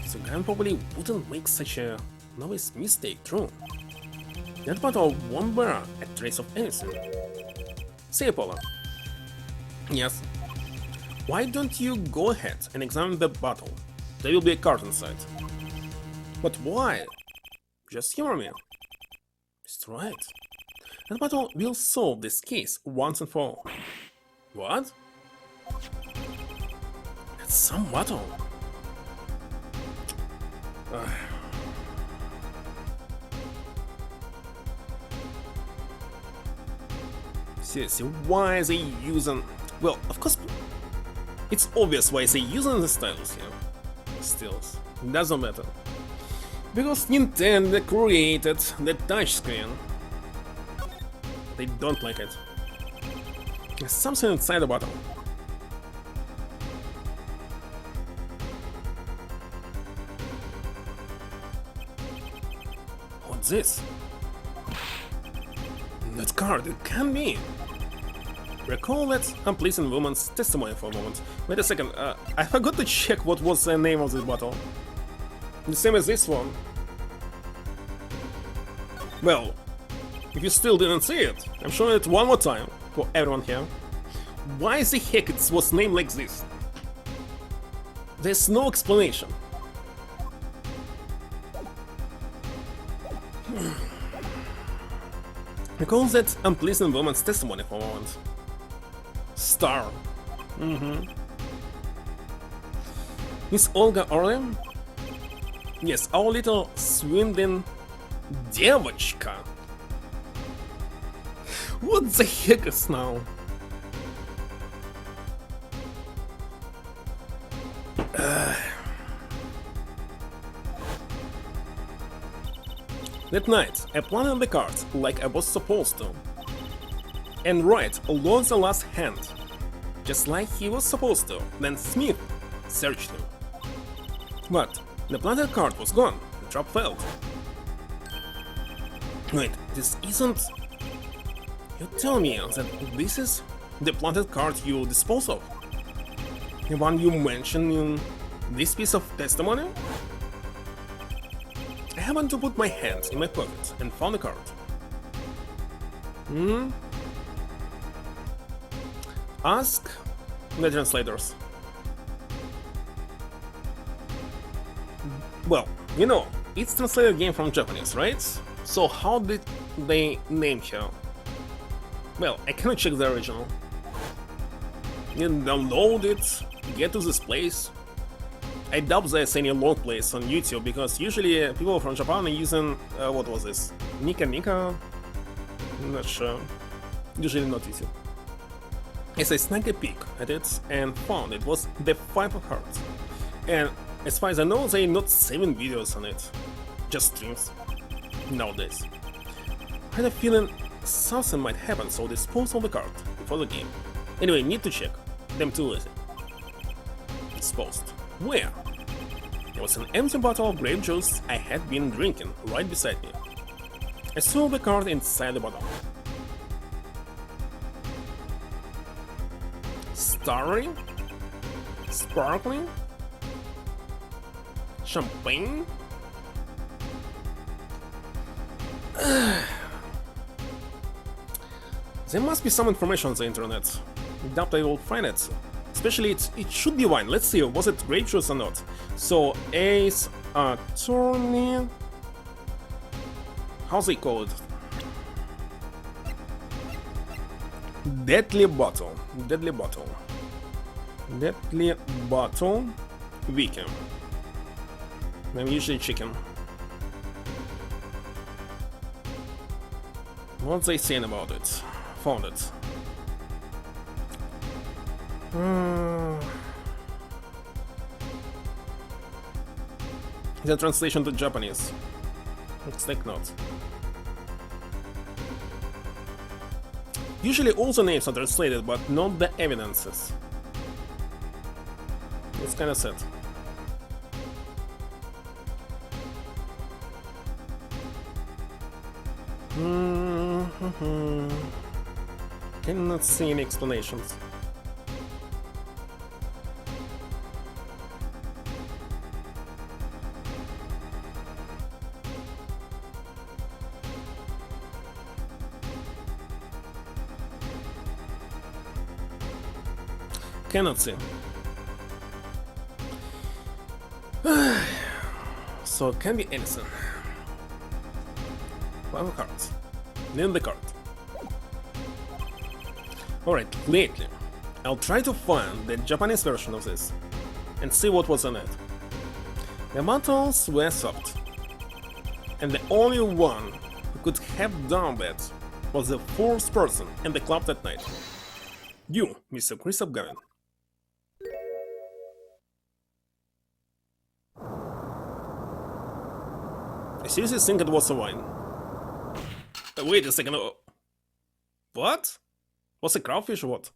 So Gun probably wouldn't make such a novice mistake, true. That bottle won't bear a trace of anything. Say, Apollo. Yes. Why don't you go ahead and examine the bottle? There will be a card inside. But why? Just humor me. That's right. That battle will solve this case once and for all. What? That's some battle. Seriously, why are they using... Well, of course, it's obvious why they're using the styles here. Stills. Doesn't matter. Because Nintendo created the touchscreen. They don't like it. There's something inside the bottle. What's this? That card, it can be. Recall that unpleasant woman's testimony for a moment. Wait a second, I forgot to check what was the name of this bottle. The same as this one. Well, if you still didn't see it, I'm showing it one more time for everyone here. Why the heck it was named like this? There's no explanation. Recall that unpleasant woman's testimony for a moment. Star. Miss Olga Orlem? Yes, our little Swindon девочка. What the heck is now? That night, I planted the cards like I was supposed to. And Wright lost the last hand, just like he was supposed to. Then Smith searched him. But the planted card was gone. The trap failed. Wait, this isn't... You tell me that this is the planted card you dispose of? The one you mentioned in this piece of testimony? I happened to put my hands in my pocket and found the card. Ask the translators. Well, you know, it's translated game from Japanese, right? So how did they name her? Well, I cannot check the original. You download it, get to this place. I doubt there's any long plays on YouTube because usually people from Japan are using, what was this? Nika Nika? I'm not sure. Usually not YouTube. Yes, I snagged a peek at it and found it was the 5 of Hearts. And as far as I know, they're not saving videos on it. Just streams. Nowadays. I had a feeling something might happen, so dispose of the card before the game. Anyway, need to check. Them too easy. Disposed. Where? There was an empty bottle of grape juice I had been drinking right beside me. I saw the card inside the bottle. Starry? Sparkling? Champagne? There must be some information on the internet. Doubt I will find it. Especially it should be wine. Let's see, was it grape juice or not? So, Ace Attorney... How's they call it? Deadly Bottle. Deadly Bottle. Deadly Bottle Wiki. I'm usually checking. What's they saying about it? Found it. The translation to Japanese. Looks like not. Usually all the names are translated, but not the evidences. It's kinda sad. Cannot see any explanations. Cannot see. So it can be anything. 5 cards. in the card. Alright, lately, I'll try to find the Japanese version of this and see what was on it. The buttons were soft, and the only one who could have done that was the fourth person in the club that night. You, Mr. Christoph Gavin. I seriously think it was a wine. Wait a second. What? Was it crawfish or what?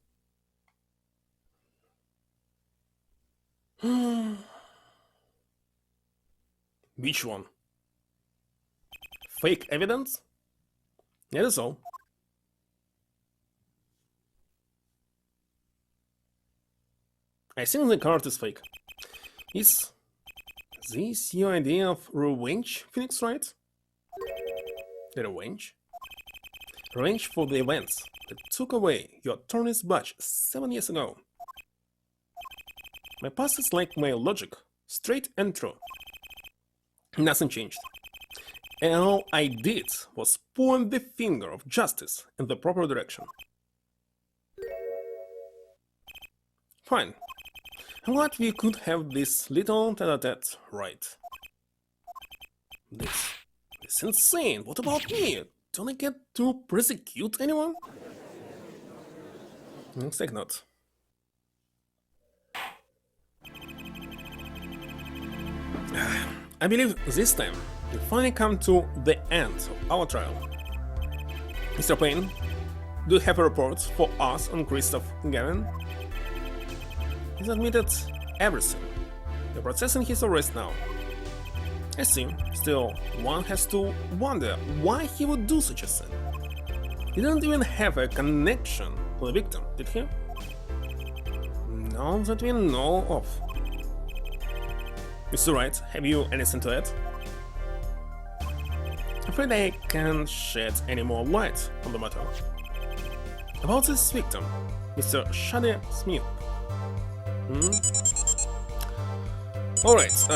Which one? Fake evidence? Yeah, that's all. I think the card is fake. Is this your idea of revenge, Phoenix, right? The revenge? Revenge for the events that took away your attorney's badge 7 years ago. My past is like my logic, straight and true. Nothing changed. And all I did was point the finger of justice in the proper direction. Fine. I'm glad we could have this little tete-a-tete right. This is insane. What about me? Don't I get to prosecute anyone? Looks like not. I believe this time we finally come to the end of our trial. Mr. Payne, do you have a report for us on Christoph Gavin? He's admitted everything. You're processing his arrest now. I see. Still, one has to wonder why he would do such a thing. He didn't even have a connection to the victim, did he? None that we know of. Mr. Wright, have you anything to add? I'm afraid I can't shed any more light on the matter. About this victim, Mr. Shade Smith. Alright,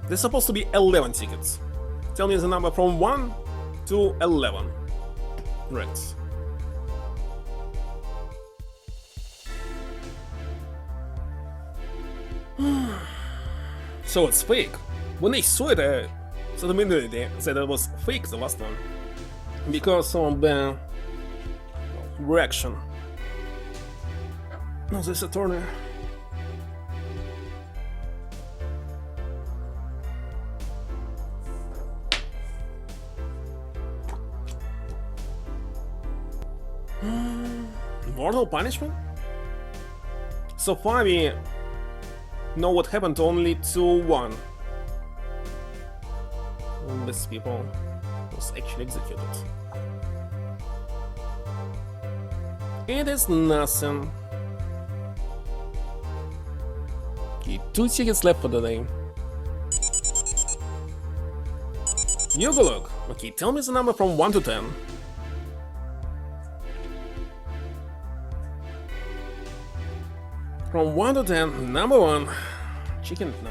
there's supposed to be 11 tickets. Tell me the number from 1 to 11. Right. So it's fake. When I saw it, I said immediately that it was fake, the last one. Because of the reaction of this attorney. Mortal punishment? So far we know what happened to only to one. These people was actually executed. It is nothing. Okay, 2 tickets left for the day. You go look. Okay, tell me the number from 1 to 10. From 1 to 10, number 1, chicken, no.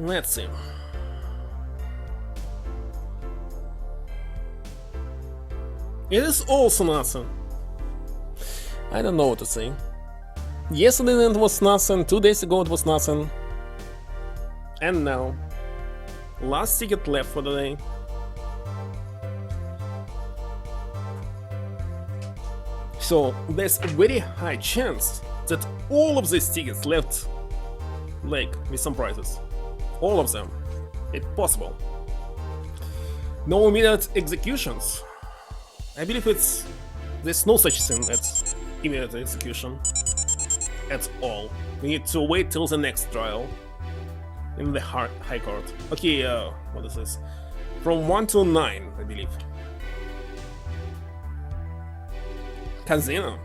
Let's see. It is also nothing. I don't know what to say. Yesterday it was nothing, 2 days ago it was nothing. And now. Last ticket left for the day. So there's a very high chance that all of these tickets left, like, with some prizes. All of them. It's possible. No immediate executions. I believe there's no such thing as immediate execution at all. We need to wait till the next trial. In the High Court. Okay, what is this? From 1 to 9, I believe. Casino.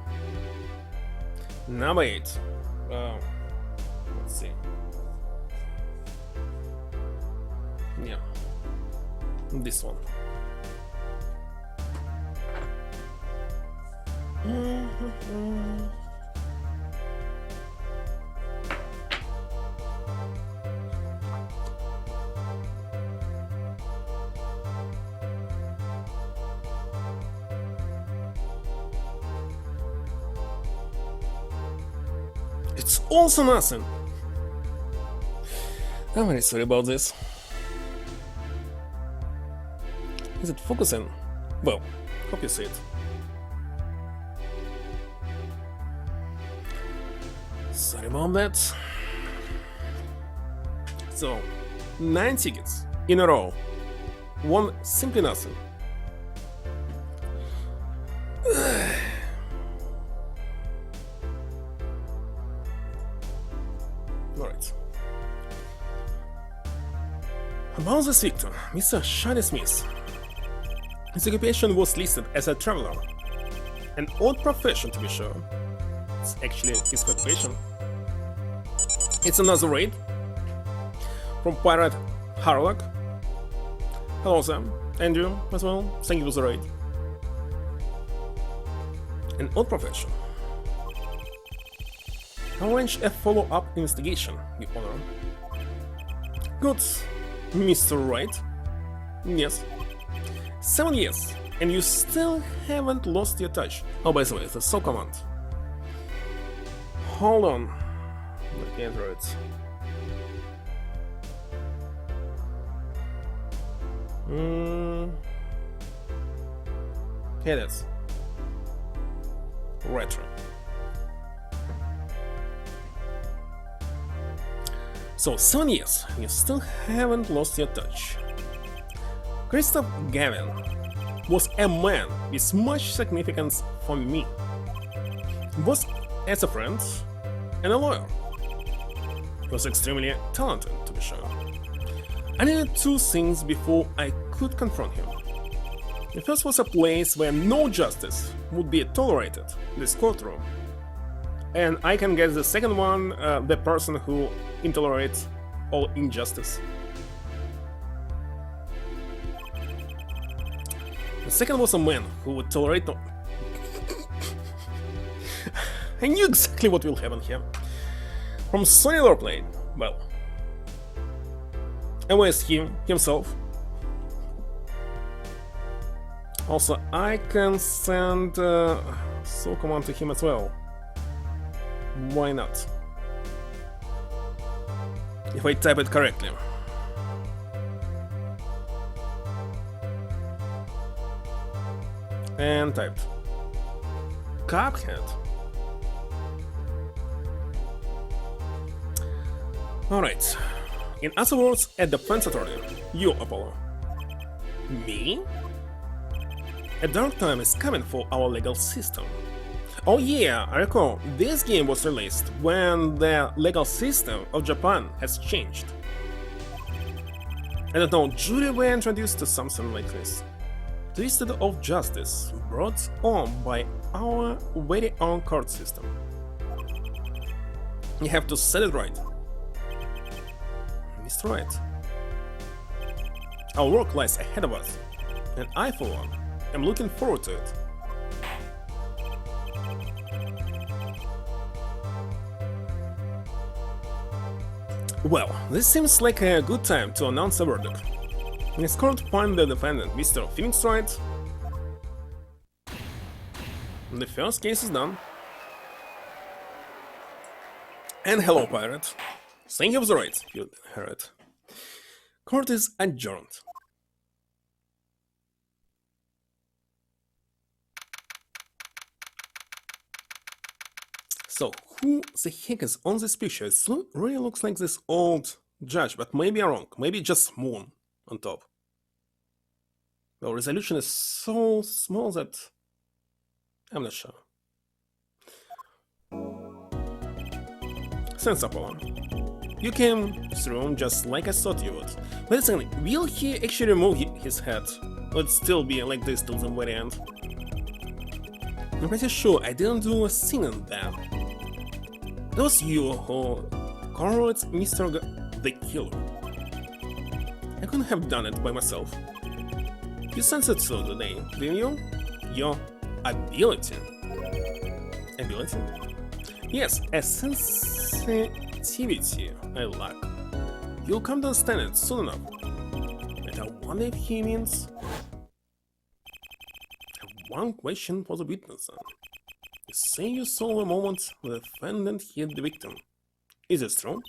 Number 8. Let's see. Yeah. This one. It's also nothing. I'm very sorry about this. Is it focusing? Well, hope you see it. Sorry about that. So, 9 tickets in a row. Won simply nothing. Alright. About this victim, Mr. Shady Smith. His occupation was listed as a traveler. An odd profession, to be sure. It's actually his occupation. It's another raid from Pirate Harlock. Hello Sam, and you as well. Thank you for the raid. An odd profession. Arrange a follow-up investigation, Your Honor. Good, Mr. Wright. Yes. 7 years, and you still haven't lost your touch. Oh, by the way, the SO command. Hold on. Let me enter it. Here it is. Retro. So, 7 years, you still haven't lost your touch. Christoph Gavin was a man with much significance for me, both as a friend and a lawyer. He was extremely talented, to be sure. I needed 2 things before I could confront him. The first was a place where no justice would be tolerated, this courtroom. And I can guess the second one, the person who intolerates all injustice. The second was a man who would tolerate no... I knew exactly what will happen here. From Sony Lorplay, well... And where's him, himself? Also, I can send SO command to him as well. Why not? If I type it correctly. And typed. Cuphead. Alright. In other words, a defense attorney. You, Apollo. Me? A dark time is coming for our legal system. Oh yeah, I recall, this game was released when the legal system of Japan has changed. I don't know, jury were introduced to something like this. Twisted of justice, brought on by our very own court system. You have to set it right. Mr. Right. Our work lies ahead of us, and I, for one, am looking forward to it. Well, this seems like a good time to announce a verdict. Let's court find the defendant, Mr. Phoenix Wright. The first case is done. And hello, pirate. Thank you for the right, you heard it. Court is adjourned. So, who the heck is on this picture? It really looks like this old judge, but maybe I'm wrong. Maybe just moon on top. Well, resolution is so small that I'm not sure. Thanks, Apollo. You came through just like I thought you would. Wait a second, will he actually remove his head? Or it still be like this till the very end? I'm pretty sure I didn't do a thing in there. It was you who correlates Mr. the Killer. I couldn't have done it by myself. You sensed it so today, didn't you? Your ability. Ability? Yes, a sensitivity I lack. You'll come to understand it soon enough. And I wonder if he means... I have one question for the witness. You say you saw the moment the defendant hit the victim. Is it true?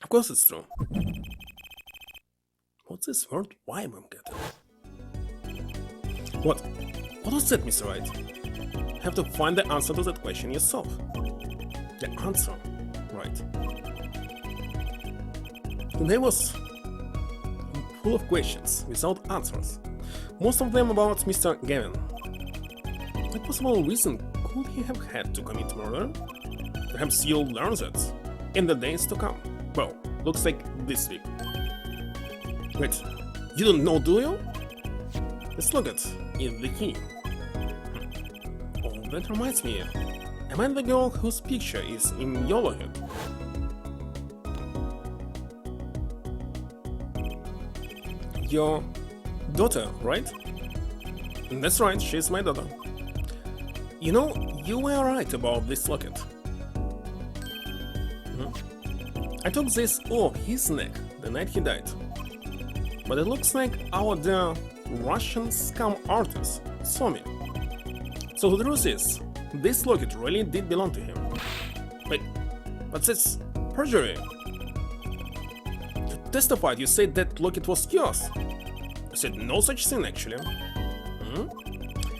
Of course it's true. What's this word vibe I'm getting? What? What was that, Mr. Wright? You have to find the answer to that question yourself. The answer, right. Today was full of questions without answers. Most of them about Mr. Gavin. What possible reason could he have had to commit murder? Perhaps you'll learn that in the days to come. Well, looks like this week. Wait, you don't know, do you? Let's look at in the key. Oh, that reminds me. Am I the girl whose picture is in your locket? Your daughter, right? That's right, she's my daughter. You know, you were right about this locket. I took this off his neck the night he died. But it looks like our dear Russian scam artist saw me. So the truth is, this locket really did belong to him. Wait, but that's perjury. You testified, you said that locket was yours. You said no such thing actually.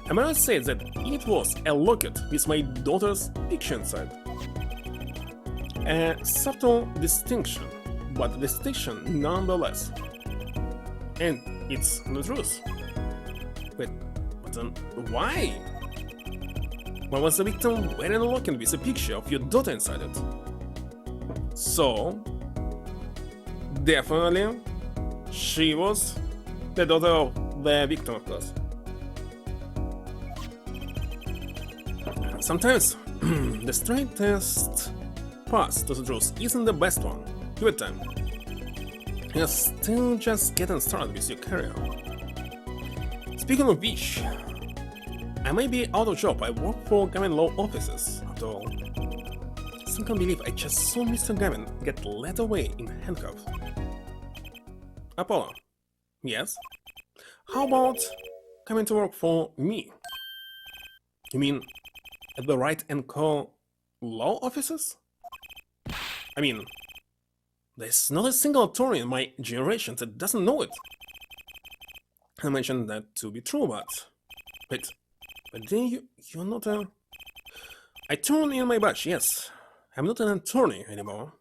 Am I right to say that it was a locket with my daughter's picture inside? A subtle distinction, but a distinction nonetheless. And it's the truth. Wait, but then why? Why was the victim wearing a locket with a picture of your daughter inside it? So, definitely, she was the daughter of the victim, of course. Sometimes, the straightest path to the truth isn't the best one. Give it time. You're still just getting started with your career. Speaking of which, I may be out of job. I work for Gavin Law Offices, after all. I still can't believe I just saw Mr. Gavin get led away in handcuffs. Apollo. Yes? How about coming to work for me? You mean at the Right & Co. Law Offices? I mean, there's not a single attorney in my generation that doesn't know it. I mentioned that to be true, but... Wait, but then you're not a... I turned in my badge, yes. I'm not an attorney anymore.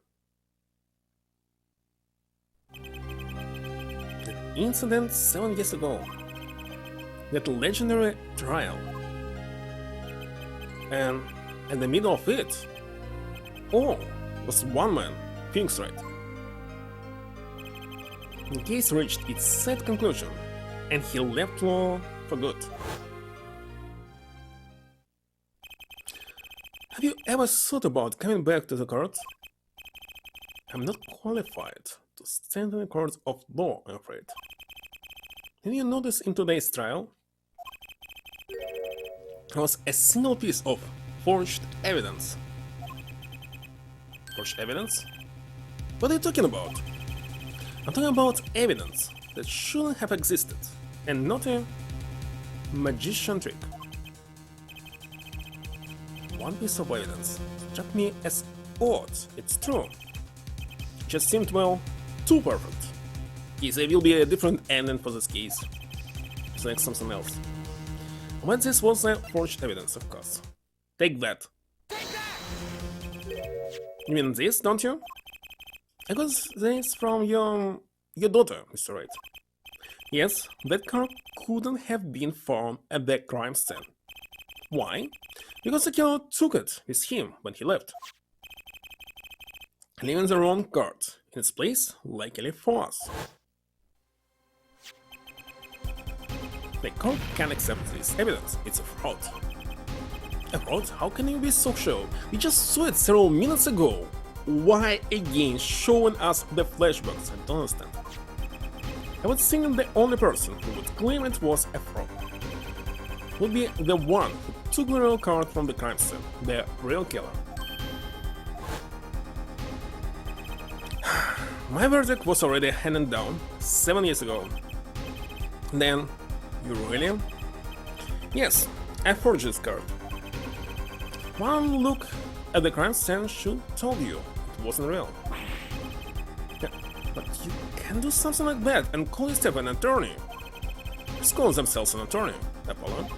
That incident 7 years ago. That legendary trial. And in the middle of it, was one man, Pink's right. The case reached its sad conclusion, and he left law for good. Have you ever thought about coming back to the court? I'm not qualified to stand in the court of law, I'm afraid. Did you notice in today's trial? There was a single piece of forged evidence. Forged evidence? What are you talking about? I'm talking about evidence that shouldn't have existed, and not a magician trick. One piece of evidence struck me as odd, it's true. It just seemed, well, too perfect. Yes, there will be a different ending for this case. It's like something else. But this was a forged evidence, of course. Take that. You mean this, don't you? I got this from your daughter, Mr. Wright. Yes, that car couldn't have been found at the crime scene. Why? Because the killer took it with him when he left, leaving the wrong card in its place, luckily for us. The court can't accept this evidence, it's a fraud. A fraud? How can you be so sure? We just saw it several minutes ago. Why again showing us the flashbacks? I don't understand. I would think the only person who would claim it was a fraud would be the one who took the real card from the crime scene, the real killer. My verdict was already handed down 7 years ago. Then, you really? Yes, I forged this card. One look at the crime scene should told you it wasn't real. Yeah, but you can do something like that and call yourself an attorney. Who's calling themselves an attorney, Apollo?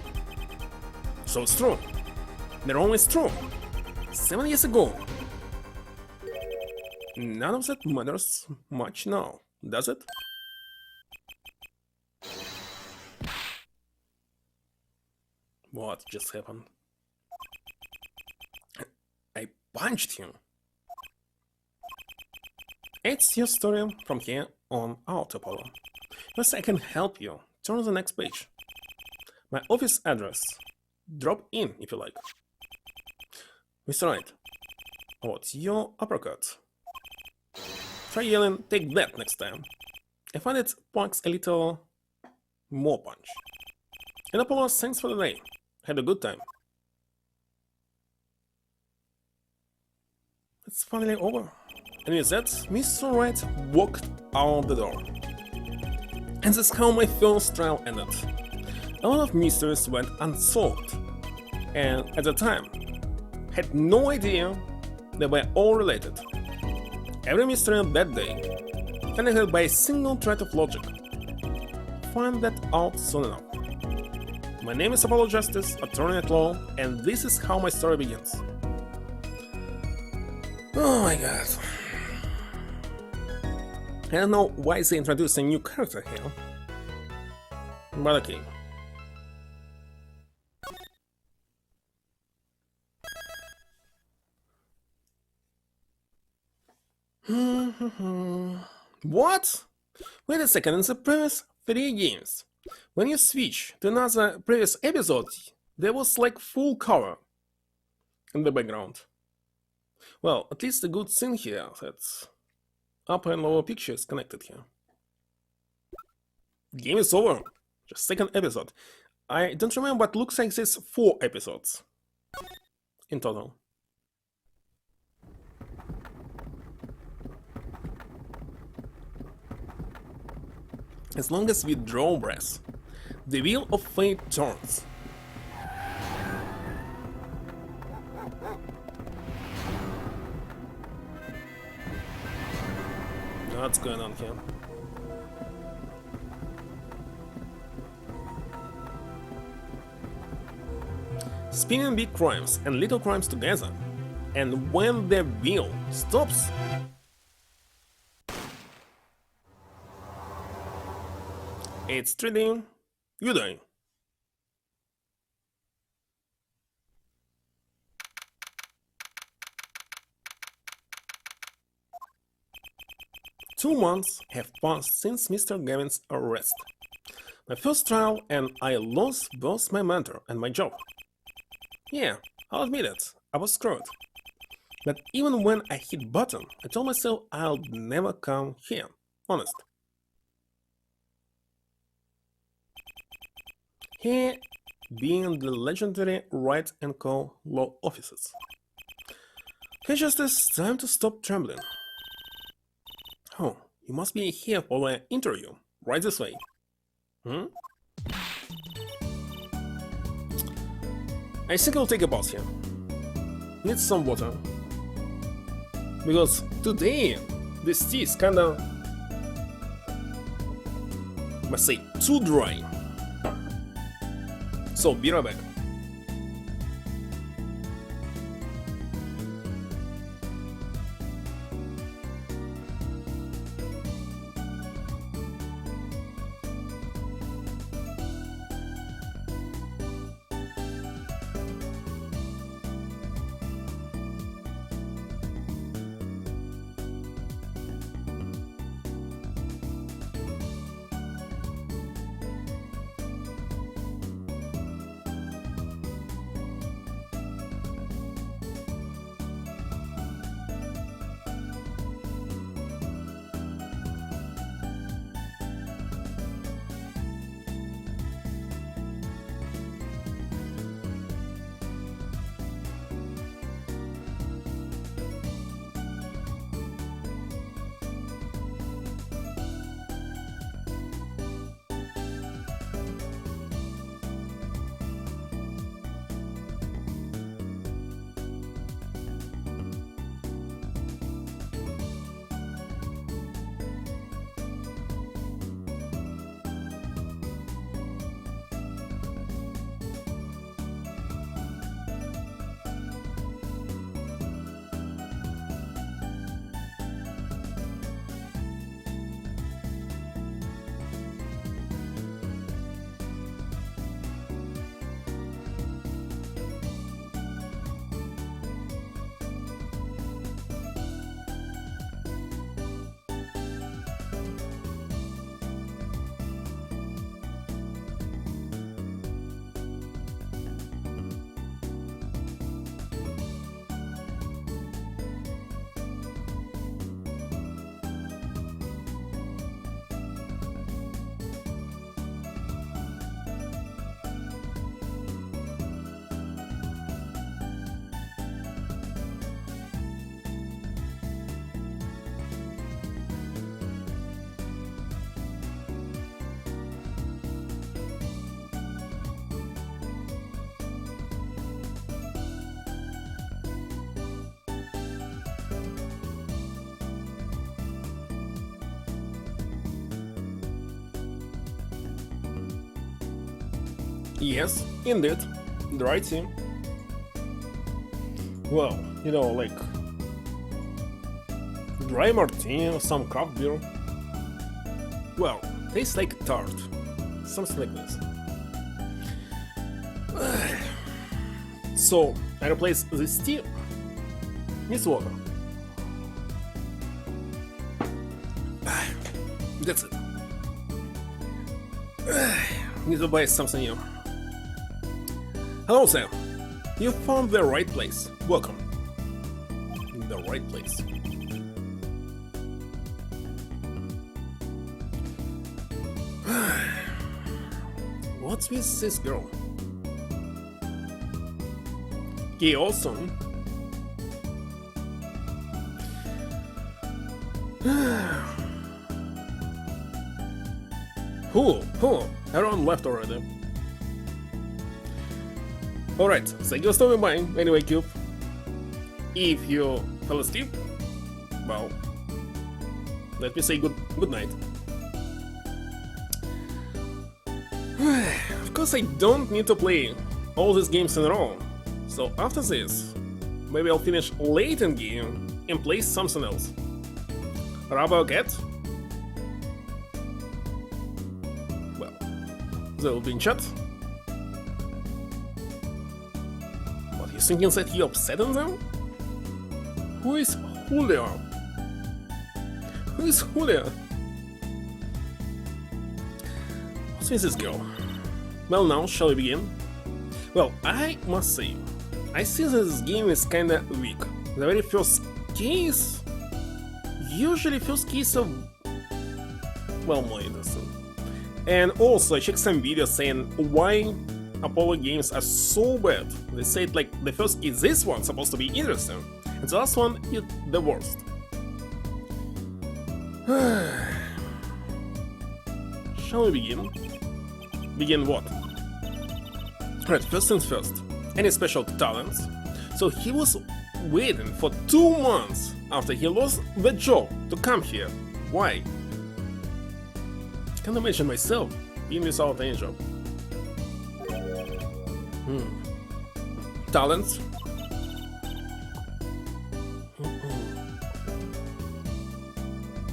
So it's true. They're always true. 7 years ago. None of that matters much now, does it? What just happened? I punched him. It's your story from here on out, Apollo. Yes, I can help you. Turn to the next page. My office address. Drop in if you like. Mr. Wright, what's your uppercut? Try yelling, take that next time. I find it packs a little more punch. And Apollo, thanks for the day. Had a good time. It's finally over. And with that, Mr. Wright walked out the door. And that's how my first trial ended. A lot of mysteries went unsolved, and at the time, had no idea they were all related. Every mystery that day, connected by a single thread of logic. Find that out soon enough. My name is Apollo Justice, attorney at law, and this is how my story begins. Oh my god. I don't know why they introduced a new character here, but okay. What? Wait a second, in the previous 3 games, when you switch to another previous episode, there was like full cover in the background. Well, at least the good thing here that upper and lower picture is connected here. Game is over. Just second episode. I don't remember, but looks like there's 4 episodes in total. As long as we draw breath, the wheel of fate turns. What's going on here? Spinning big crimes and little crimes together, and when the wheel stops, it's 3D, you die. Two months have passed since Mr. Gavin's arrest. My first trial, and I lost both my mentor and my job. Yeah, I'll admit it, I was screwed. But even when I hit bottom, I told myself I'll never come here, honest. Here being the legendary Wright & Co. law offices. Hey Justice, time to stop trembling. Oh, you must be here for the interview. Right this way. I think I'll take a pause here. Need some water. Because today, this tea is kinda, must say, too dry. So, be right back. Yes, indeed, the right team. Well, you know, like dry martini or some craft beer. Well, tastes like tart, something like this. So I replace this tea with water. That's it. Need to buy something new. Hello, Sam. You found the right place. Welcome. The right place. What's with this girl? Kay Olson. Who? Everyone left already. Alright, thank you for stopping by. Anyway, Cube. If you fell asleep, well, let me say good night. Of course, I don't need to play all these games in a row. So after this, maybe I'll finish late in game and play something else. Rubber Cat? Well, they will be in chat. What, you thinking that you upsetting them? Who is Julio? Who is Julio? What's with this girl? Well, now, shall we begin? Well, I must say, I see that this game is kinda weak. The very first case... Usually first case of... well, more interesting. And also, I checked some videos saying why Apollo games are so bad. They said like the first case, this one's supposed to be interesting, and the last one is the worst. Shall we begin? Begin what? Right, first things first. Any special talents? So he was waiting for 2 months after he lost the job to come here. Why? Can't imagine myself being without any job. Talents?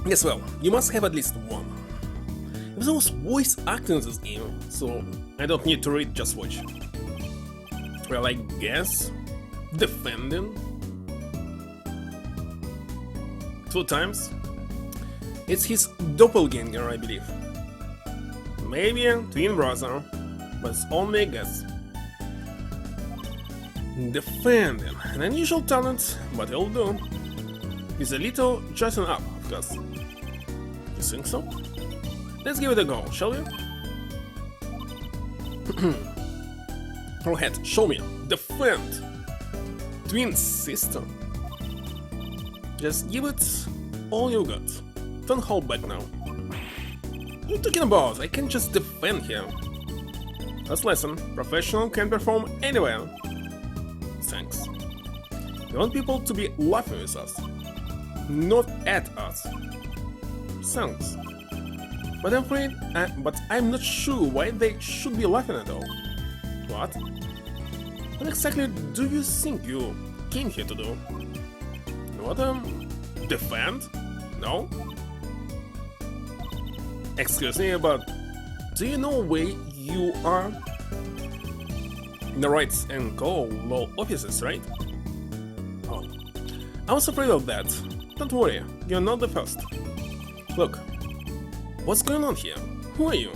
Yes, well, you must have at least one. There was voice acting in this game, so I don't need to read, just watch. Well, I guess defending 2 times. It's his doppelganger, I believe. Maybe a twin brother, but it's only a guess. Defending, an unusual talent, but it'll do. With a little dressing up, of course. You think so? Let's give it a go, shall we? Go ahead, show me. Defend. Twin sister. Just give it all you got. Don't hold back now. What are you talking about? I can just defend here. First lesson. Professional can perform anywhere. Thanks. We want people to be laughing with us, not at us. Thanks. But I'm not sure why they should be laughing at all. What? What exactly do you think you came here to do? What, defend? No? Excuse me, but do you know where you are? In the Rights and Co. law offices, right? Oh. I was afraid of that. Don't worry, you're not the first. Look. What's going on here? Who are you?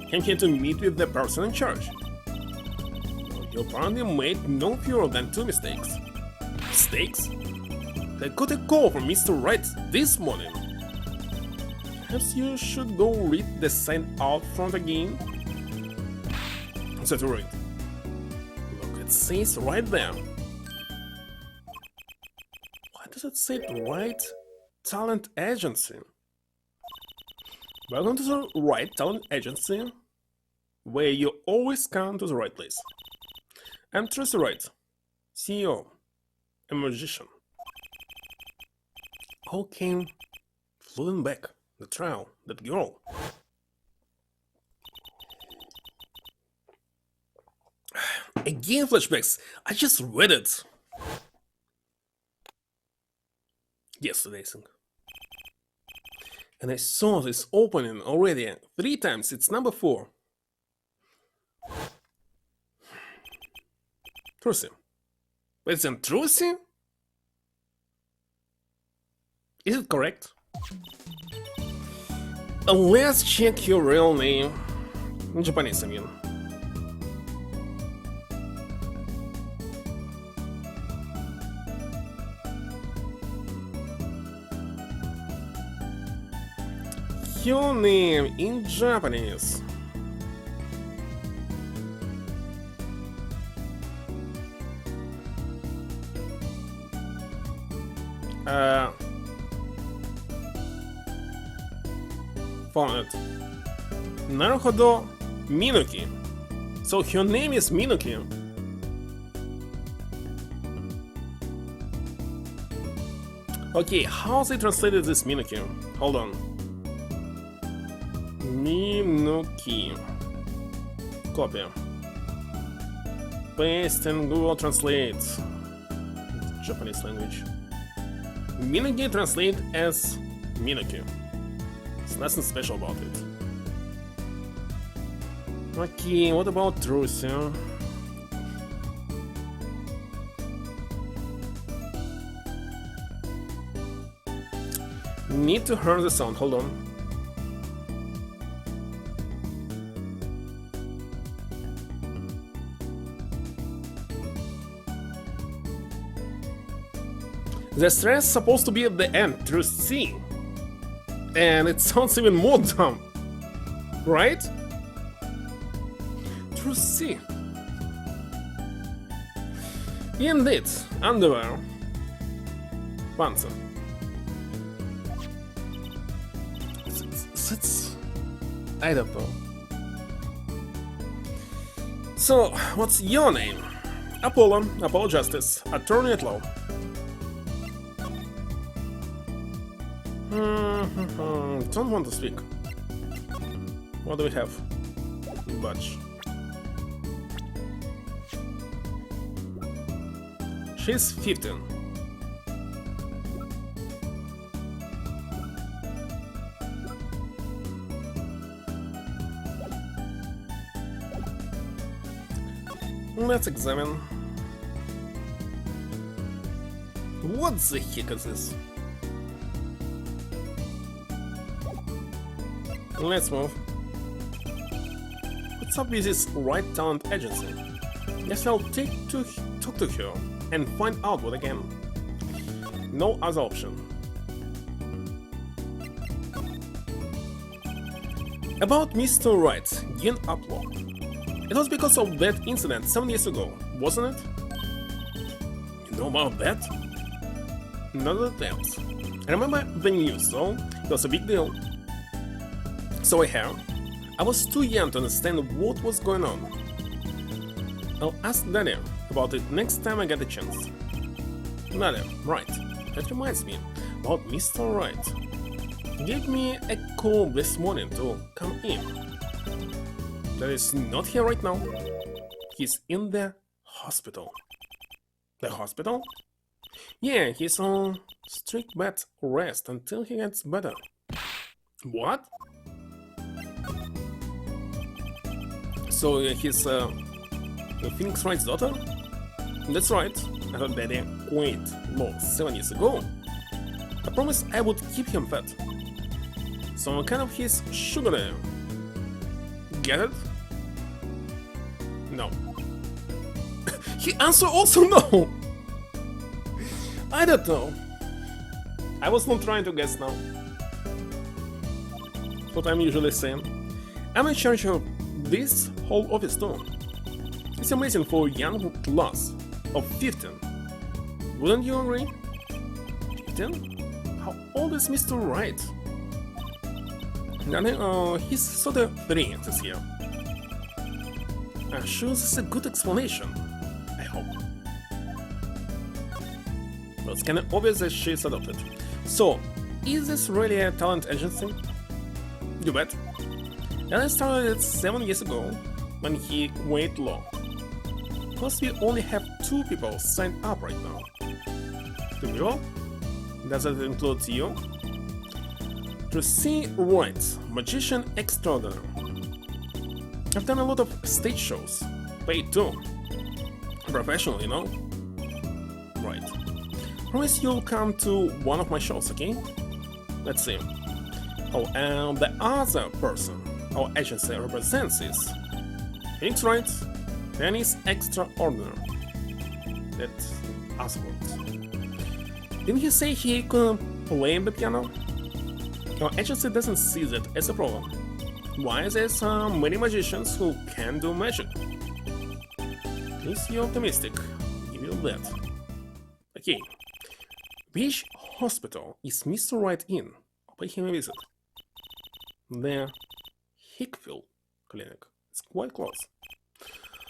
Came here to meet with the person in charge. You apparently made no fewer than 2 mistakes. Mistakes? I got a call from Mr. Wright this morning. Perhaps you should go read the sign out front again? That's right. Look, it says right there. Why does it say Right Talent Agency? Welcome to the Right Talent Agency, where you always come to the right place. I'm Tracy Wright, CEO, a musician. How came floating back, the trial, that girl? Again flashbacks. I just read it. Yesterday, I think. And I saw this opening already 3 times. It's number 4. Trucy. It's in Trucy? Is it correct? Let's check your real name. In Japanese, I mean. Your name in Japanese. Found it. Naruhodo Minuki. So her name is Minuki. Okay, how they translated this Minuki? Hold on. Minuki. Copy. Paste in Google Translate. Japanese language. Minuki translate as Minuki. There's nothing special about it. Okay, what about Trucy? Need to hear the sound, hold on. The stress supposed to be at the end, Trucy. And it sounds even more dumb. Right? Trucy. Indeed, underwear. Panzer. It's... I don't know. So, what's your name? Apollo, Apollo Justice, attorney at law. Don't want to speak. What do we have? Badge. She's 15. Let's examine. What the heck is this? Let's move. What's up with this right talent agency? Guess I'll talk to her and find out what I can. No other option. About Mr. Wright, Yin Upload. It was because of that incident 7 years ago, wasn't it? You know about that? No details. I remember the news, so it was a big deal. So I heard. I was too young to understand what was going on. I'll ask Daddy about it next time I get a chance. Daddy, right. That reminds me about Mr. Wright. He gave me a call this morning to come in. Daddy is not here right now. He's in the hospital. The hospital? Yeah, he's on strict bed rest until he gets better. What? So he's Phoenix Wright's daughter? That's right. I heard Daddy quit law 7 years ago. I promised I would keep him fed. So I'm kind of his sugar daddy. Get it? No. He answered also no! I don't know. I was not trying to guess now. What I'm usually saying. I'm in charge of this whole office too. It's amazing for a young class of 15. Wouldn't you agree? 15? How old is Mr. Wright? He's sort of 3 this year. I'm sure this is a good explanation. I hope. Well, it's kinda obvious that she's adopted. So, is this really a talent agency? You bet. And I started it 7 years ago when he quit law. because we only have 2 people signed up right now. 2 people? Does that include you? Tracy Wright, magician extraordinaire. I've done a lot of stage shows, paid too. Professional, you know? Right. Promise you'll come to one of my shows, okay? Let's see. Oh, and the other person our agency represents is Phoenix Wright, Penny's extraordinary. That's awesome. Didn't he say he could play the piano? Our agency doesn't see that as a problem. Why there are many magicians who can do magic? Is you optimistic? Give you that. Okay. Which hospital is Mr. Wright in? I'll pay him a visit. The Hickville Clinic. It's quite close.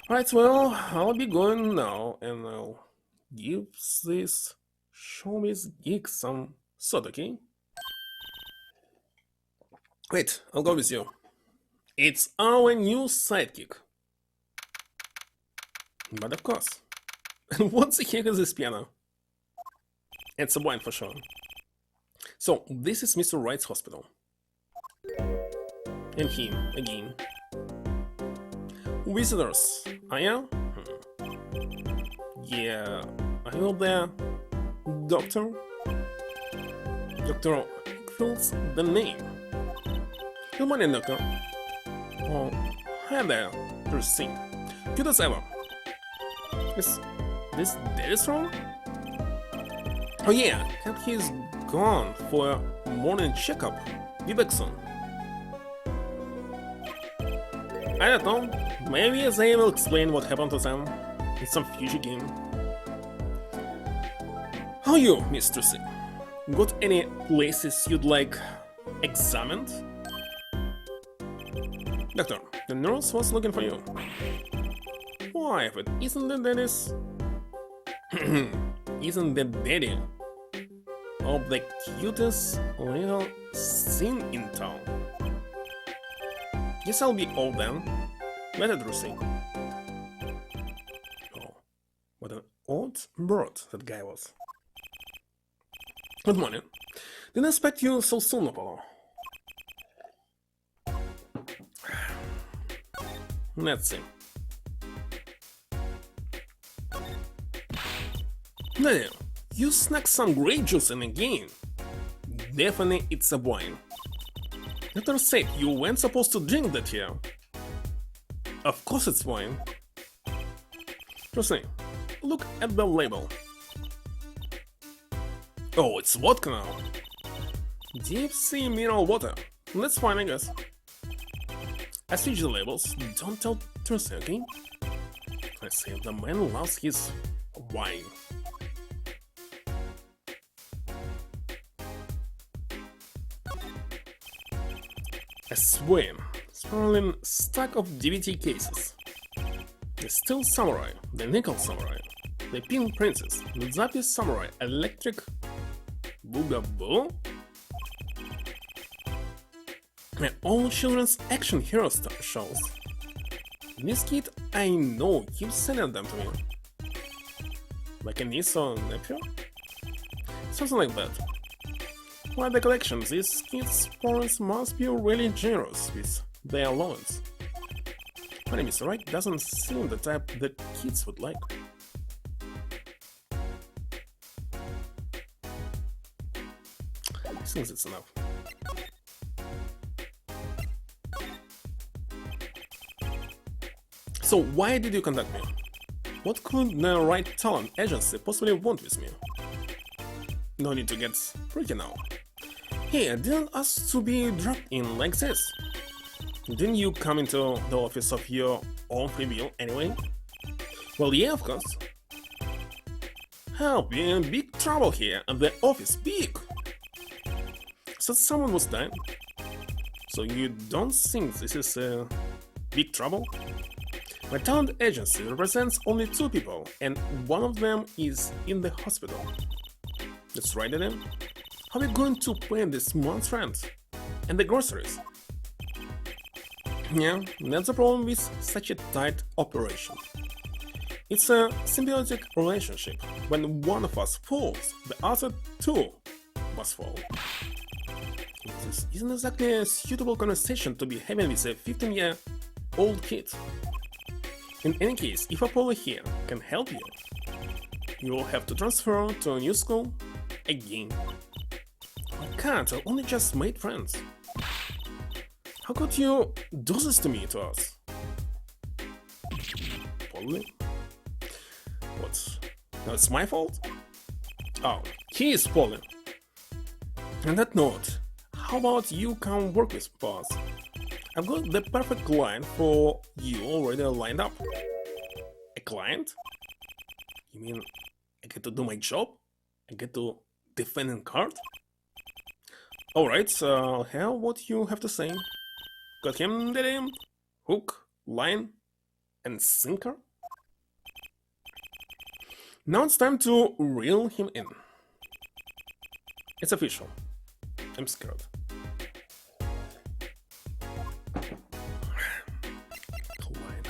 Right, well, I'll be going now and I'll give this showbiz geek some thought, okay? Wait, I'll go with you. It's our new sidekick. But of course. What the heck is this piano? It's a wine for sure. So, this is Mr. Wright's hospital. And him, again. Visitors, are you? Yeah, are you there, Doctor? Dr. Hickfield's the name. Good morning, Doctor. Oh, hi there, Tracy. Good as ever. Is this Daddy's room? Oh yeah, and he's gone for a morning checkup. Be back soon. I don't know, maybe they will explain what happened to them in some future game. How are you, Miss Tracy? Got any places you'd like examined? Doctor, the nurse was looking for you. Why, but isn't the daddy's... isn't the daddy of the cutest little thing in town? Guess I'll be old then. Better Tracy. Oh, what an odd bird that guy was. Good morning. Didn't expect you so soon, Apollo. Let's see. Daniel, you snagged some grape juice in a game. Definitely it's a wine. Doctor said you weren't supposed to drink that here. Of course it's wine. Proceed. Look at the label. Oh, it's vodka now. Deep sea mineral water. That's fine, I guess. I switch the labels. Don't tell Tracy, okay? I say the man loves his wine. A swirling stack of DVD cases. The Steel Samurai, the Nickel Samurai, the Pink Princess, the Zappy Samurai, Electric Boogaboo, and all children's action hero shows. This kid I know keeps sending them to me. Like a niece or nephew? Something like that. While the collection, these kids' parents must be really generous with their loans. Funny, Mr. Wright doesn't seem the type that kids would like. Seems it's enough. So why did you contact me? What could the Right Talent Agency possibly want with me? No need to get freaky now. Hey, I didn't ask to be dropped in like this. Didn't you come into the office of your own free will anyway? Well, yeah, of course. Help, we're in big trouble here, and the office big. So someone was dying. So you don't think this is big trouble? My talent agency represents only 2 people, and one of them is in the hospital. That's right, Adam. How are we going to pay this month's rent? And the groceries? Yeah, that's the problem with such a tight operation. It's a symbiotic relationship. When one of us falls, the other two must fall. This isn't exactly a suitable conversation to be having with a 15-year-old kid. In any case, if Apollo here can help you, you will have to transfer to a new school again. I can't, I only just made friends. How could you do this to me, to us? Polly? What? Now it's my fault? Oh, he is Polly. On that note, how about you come work with us? I've got the perfect client for you already lined up. A client? You mean I get to do my job? I get to defend in court? Alright, I'll hear what you have to say. Got him, did him? Hook, line, and sinker? Now it's time to reel him in. It's official. I'm scared. Client.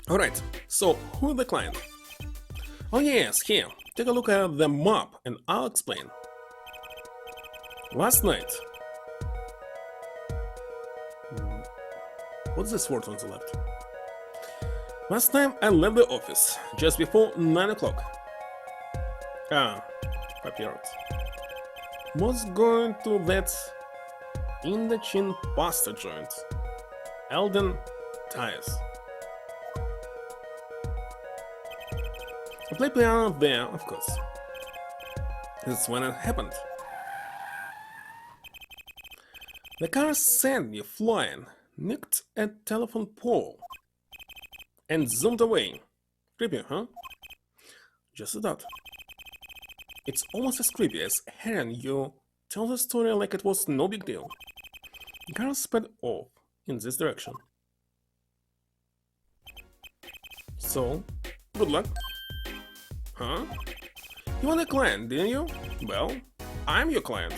Alright, so who's the client? Oh yes, here. Take a look at the map and I'll explain. Last night... What's this word on the left? Last time I left the office, just before 9 o'clock. Ah, appearance. Was going to that in-the-chin pasta joint. Elden Tires. I play piano there, of course. That's when it happened. The car sent me flying, nicked a telephone pole, and zoomed away. Creepy, huh? Just that. It's almost as creepy as hearing you tell the story like it was no big deal. The car sped off in this direction. So, good luck. Huh? You want a client, didn't you? Well, I'm your client.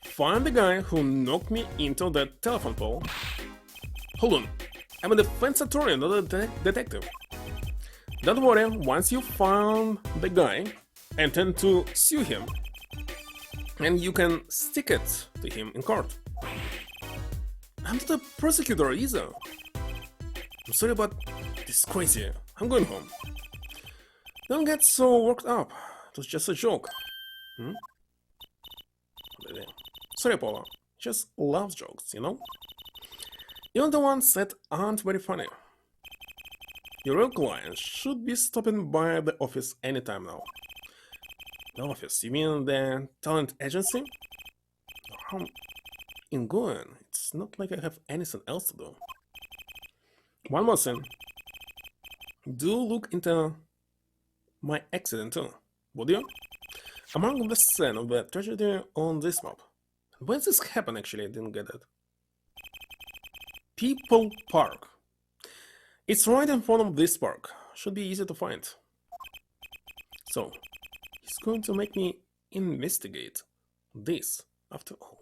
Find the guy who knocked me into that telephone pole. Hold on, I'm a defense attorney, not a detective. Don't worry, once you find the guy, I intend to sue him. And you can stick it to him in court. I'm not a prosecutor either. I'm sorry, but this is crazy. I'm going home. Don't get so worked up. It was just a joke. Hmm? Sorry, Paula. Just loves jokes, you know? Even the ones that aren't very funny. Your real client should be stopping by the office anytime now. The office? You mean the talent agency? I'm in going. It's not like I have anything else to do. One more thing. Do look into my accident too, would you? Among the scene of the tragedy on this map. When did this happen actually? I didn't get it. People Park. It's right in front of this park. Should be easy to find. So, he's going to make me investigate this after all.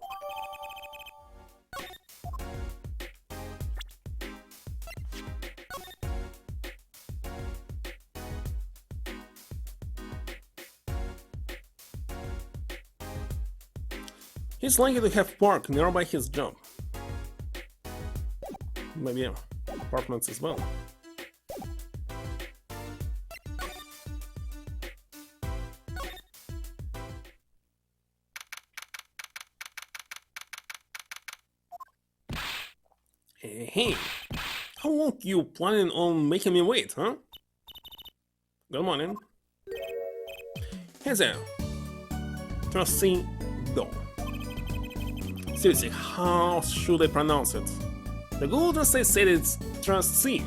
He's likely to have park nearby his job. Maybe apartments as well. Hey, how long you planning on making me wait, huh? Good morning. Hey there. Trustee Do. Seriously, how should I pronounce it? The Google Translate said it's trustee.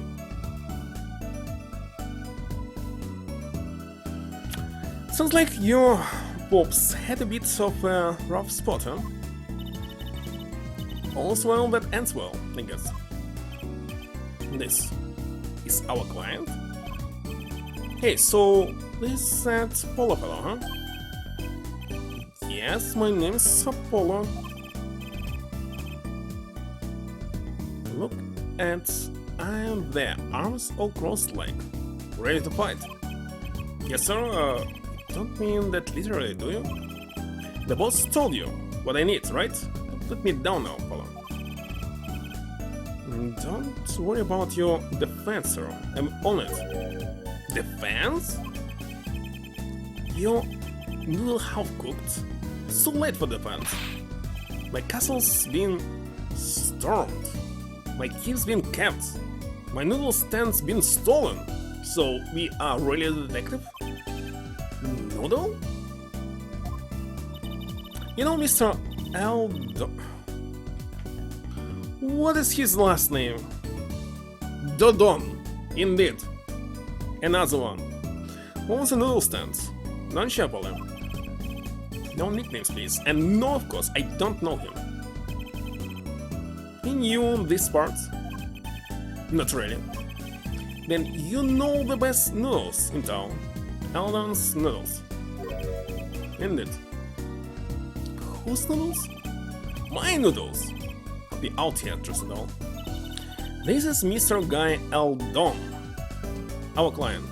Sounds like your pops had a bit of a rough spot, huh? All's well that ends well, I guess. This is our client? Hey, so this is that Apollo fellow, huh? Yes, my name is Apollo. Look at I'm there, arms all crossed like, ready to fight. Yes, sir, don't mean that literally, do you? The boss told you what I need, right? Don't let me down now, fella. Don't worry about your defense, sir. I'm on it. Defense? Your noodle half-cooked? It's too late for defense. My castle's been stormed. My key's been kept. My noodle stand's been stolen. So we are really a detective? Noodle? You know, Mr. Eldon. What is his last name? Dodon. Indeed. Another one. What was the noodle stand? Non-Chapel. No nicknames, please. And no, of course, I don't know him. He knew this part? Not really. Then you know the best noodles in town. Eldon's noodles. Indeed. Whose noodles? My noodles! I'll be out here, Trusadol. This is Mr. Guy Eldon. Our client.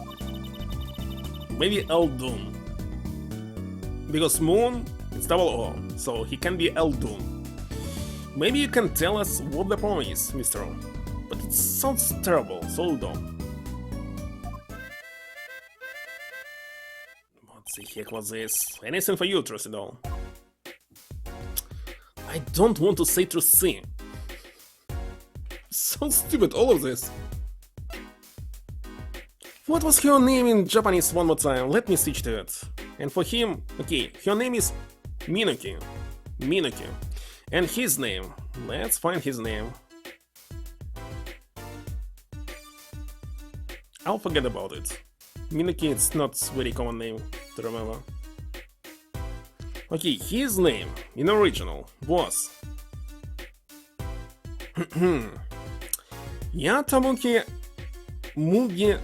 Maybe Eldon. Because Moon is double O, so he can be Eldon. Maybe you can tell us what the problem is, Mr. O. But it sounds terrible, so dumb. What the heck was this? Anything for you, Trusadol? I don't want to say Trucy. So stupid, all of this. What was her name in Japanese one more time? Let me switch to it. And for him, okay, her name is Minuki. Minuki. And his name, let's find his name. I'll forget about it. Minuki, it's not a very common name to remember. Okay, his name, in original, was... Yatabuki Mugi...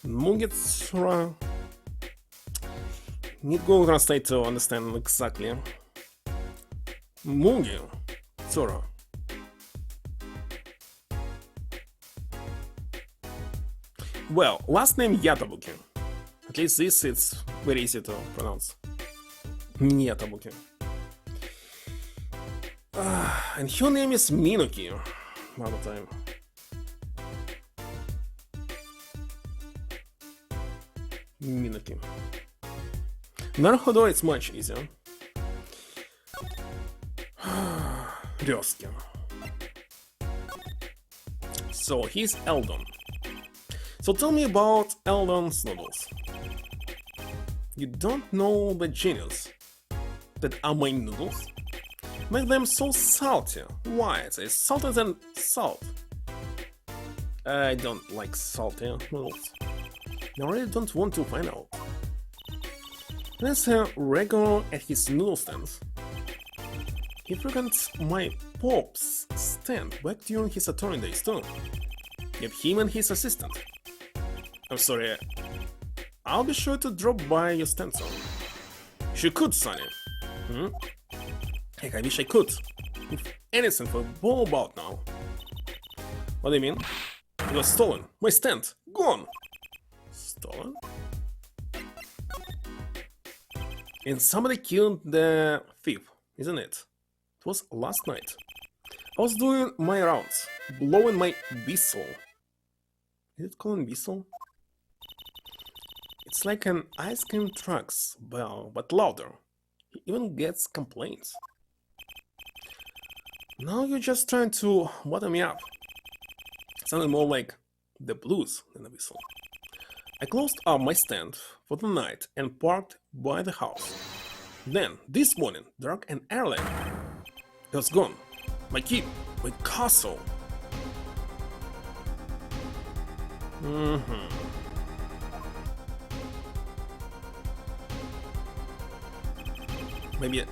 Mugitsura... Need Google Translate to understand exactly. Mugi Tsura. Well, last name Yatabuki. At least this it's very easy to pronounce. Yatabuki. And her name is Minuki. One more time. Minuki. Naruhodo, it's much easier. Ryosuke. So he's Eldon. So tell me about Eldon's noodles. You don't know the genius that are my noodles? Make them so salty. Why? It's saltier than salt. I don't like salty noodles. I really don't want to find out. There's a regular at his noodle stands. He frequents my pop's stand back during his attorney days too. Kept him and his assistant. I'm sorry, I'll be sure to drop by your stand soon. She could, Sonny. Heck, I wish I could. If anything for a ball about now. What do you mean? It was stolen. My stand. Gone. Stolen? And somebody killed the thief, isn't it? It was last night. I was doing my rounds, blowing my whistle. Is it called whistle? It's like an ice cream truck's bell, but louder. He even gets complaints. Now you're just trying to bottom me up. Sounding more like the blues than a whistle. I closed up my stand for the night and parked by the house. Then, this morning, dark and early, it was gone. My key, my castle. Maybe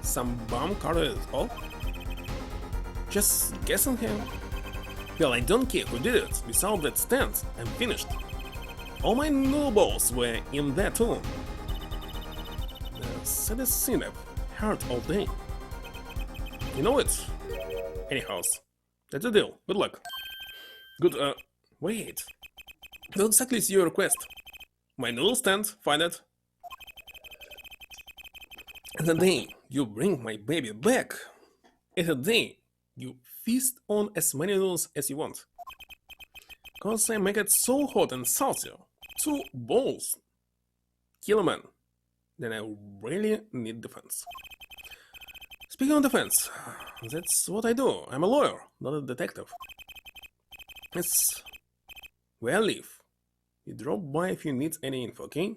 some bomb carted it off? Just guessing here? Well, I don't care who did it. We solved that stand and finished. All my noodle balls were in there too. The saddest scene I've heard all day. You know it? Anyhow, That's the deal. Good luck. Good, wait. What exactly is your request? My noodle stand, find it. And the day you bring my baby back, and the day you feast on as many noodles as you want. Cause I make it so hot and salty. 2 bowls. Kill a man. Then I really need defense. Speaking of defense, that's what I do. I'm a lawyer, not a detective. It's where I live. You drop by if you need any info, okay?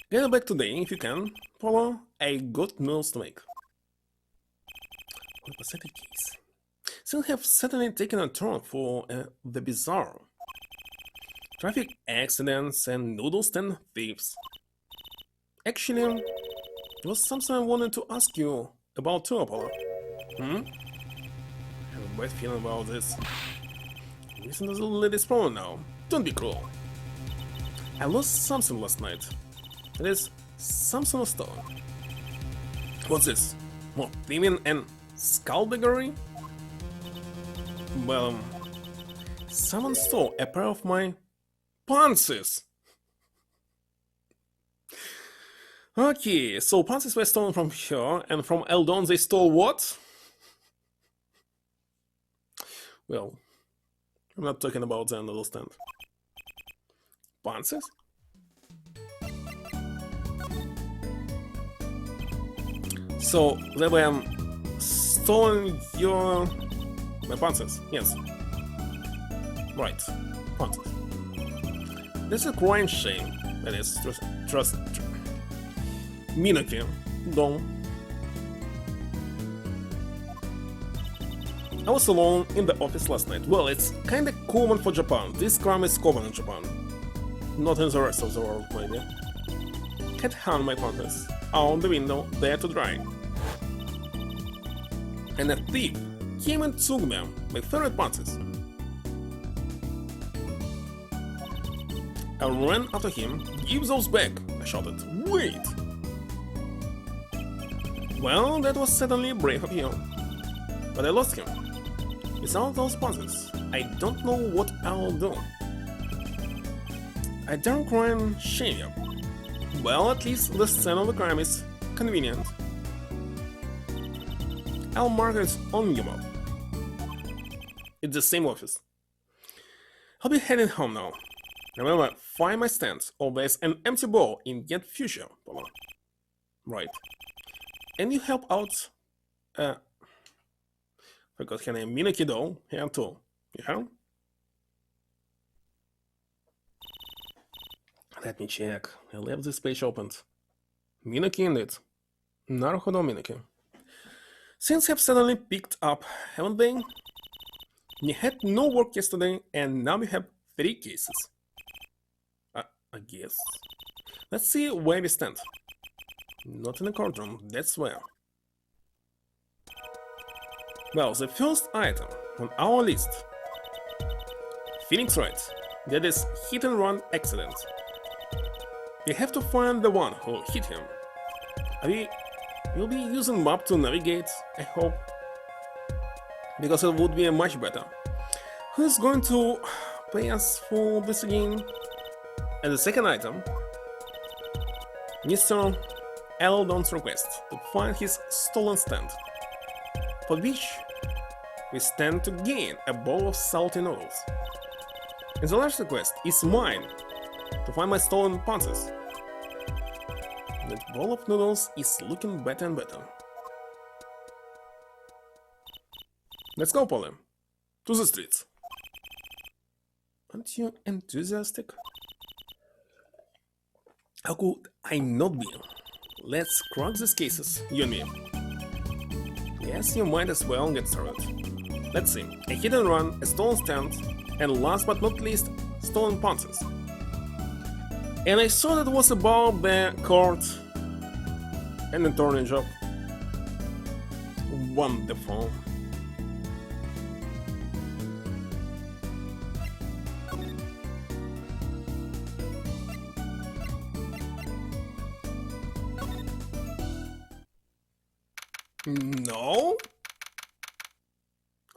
Get back today if you can, Polo. I got noodles to make. What pathetic case. Things have certainly taken a turn for the bizarre. Traffic accidents and noodle stand thieves. Actually, there was something I wanted to ask you about too, Apollo. I have a bad feeling about this. Listen to the lady's problem now. Don't be cruel. I lost something last night. That is, something was stolen. What's this? More thieving and skullduggery? Well, someone stole a pair of my pantses. Okay, so pantses were stolen from her, and from Eldon they stole what? Well, I'm not talking about the noodle stand. Pantses? So they were stolen my pantses, yes. Right, pantses. This is a crying shame. That is trust. Minaki, Don. I was alone in the office last night. Well, it's kinda common for Japan. This crime is common in Japan. Not in the rest of the world, maybe. Cat hung my pantses out the window, there to dry. And a thief came and took me, my favorite pantses. I ran after him. Give those back, I shouted. Wait! Well, that was certainly brave of you. But I lost him. Without those pantses, I don't know what I'll do. I don't cry and shame you. Well, at least the scene of the crime is convenient. I'll mark it on your map. It's the same office. I'll be heading home now. Remember, find my stand, always an empty bowl in yet future, Polo. Right. And you help out, forgot her name, Minaki doll, here too. You have? Let me check. I left this page opened. Minaki indeed. Naruhodo Minaki. Things have suddenly picked up, haven't they? You had no work yesterday, and now we have 3 cases. I guess. Let's see where we stand. Not in the courtroom, that's where. Well, the first item on our list. Phoenix Wright. That is hit and run accident. We have to find the one who hit him. We'll be using map to navigate, I hope. Because it would be much better. Who's going to pay us for this again? And the second item, Mr. Eldon's request to find his stolen stand, for which we stand to gain a bowl of salty noodles. And the last request is mine, to find my stolen pantses. That bowl of noodles is looking better and better. Let's go, Polly. To the streets. Aren't you enthusiastic? How could I not be? Let's crack these cases, you and me. Yes, you might as well get started. Let's see. A hit and run, a stolen stand, and last but not least, stolen pantses. And I saw that was about the court and attorney job. Wonderful.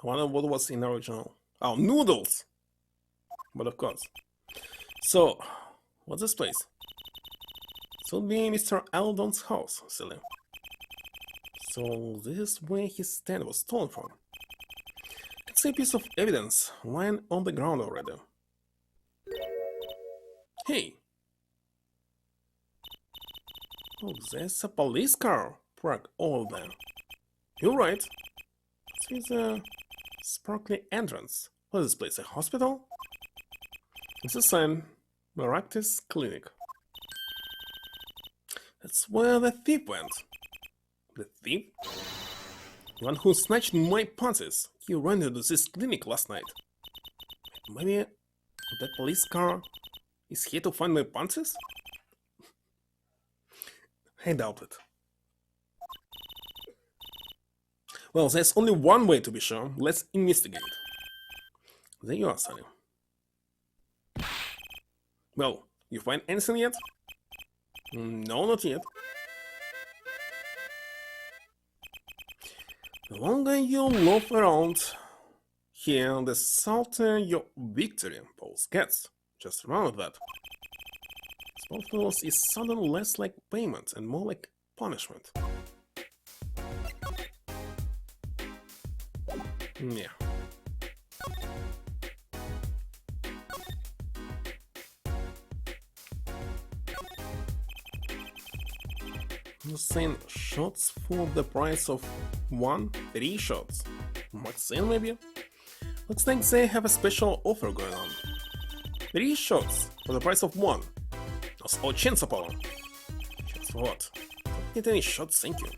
I wonder what was in the original. Oh, noodles! But of course. So, what's this place? This will be Mr. Eldon's house, silly. So, this is where his stand was stolen from. It's a piece of evidence lying on the ground already. Hey! Oh, there's a police car parked over there. You're right. It's a sparkly entrance. What is this place, a hospital? It's a sign, Maractus Clinic. That's where the thief went. The thief? The one who snatched my panties. He ran into this clinic last night. Maybe that police car is here to find my panties? I doubt it. Well, there's only one way to be sure. Let's investigate. There you are, Sonny. Well, you find anything yet? No, not yet. The longer you loaf around here, the saltier your victory pulse gets. Just remember that. Small pulse is suddenly less like payment and more like punishment. Yeah. The same shots for the price of 3 shots. Maxine maybe? Looks like they have a special offer going on. 3 shots for the price of 1. Oh, chance Apollo. Chance for what? Don't need any shots, thank you.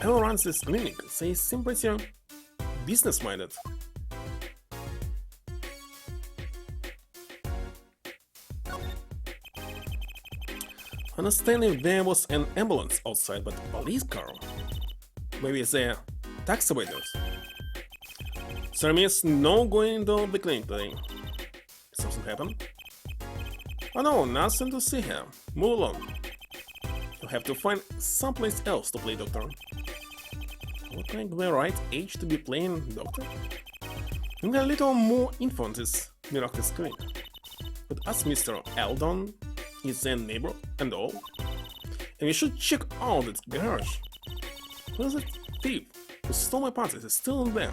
Whoever runs this clinic, they seem pretty business-minded. I understand if there was an ambulance outside, but a police car? Maybe they're tax evaders. So means no going to the clinic today. Something happened? Oh no, nothing to see here. Move along. You'll have to find someplace else to play doctor. Look like the right age to be playing doctor? You get a little more info on this miraculous clinic. But ask Mr. Eldon, is their neighbor and all. And we should check out its garage. Where's that thief who stole my parts? Is still in there?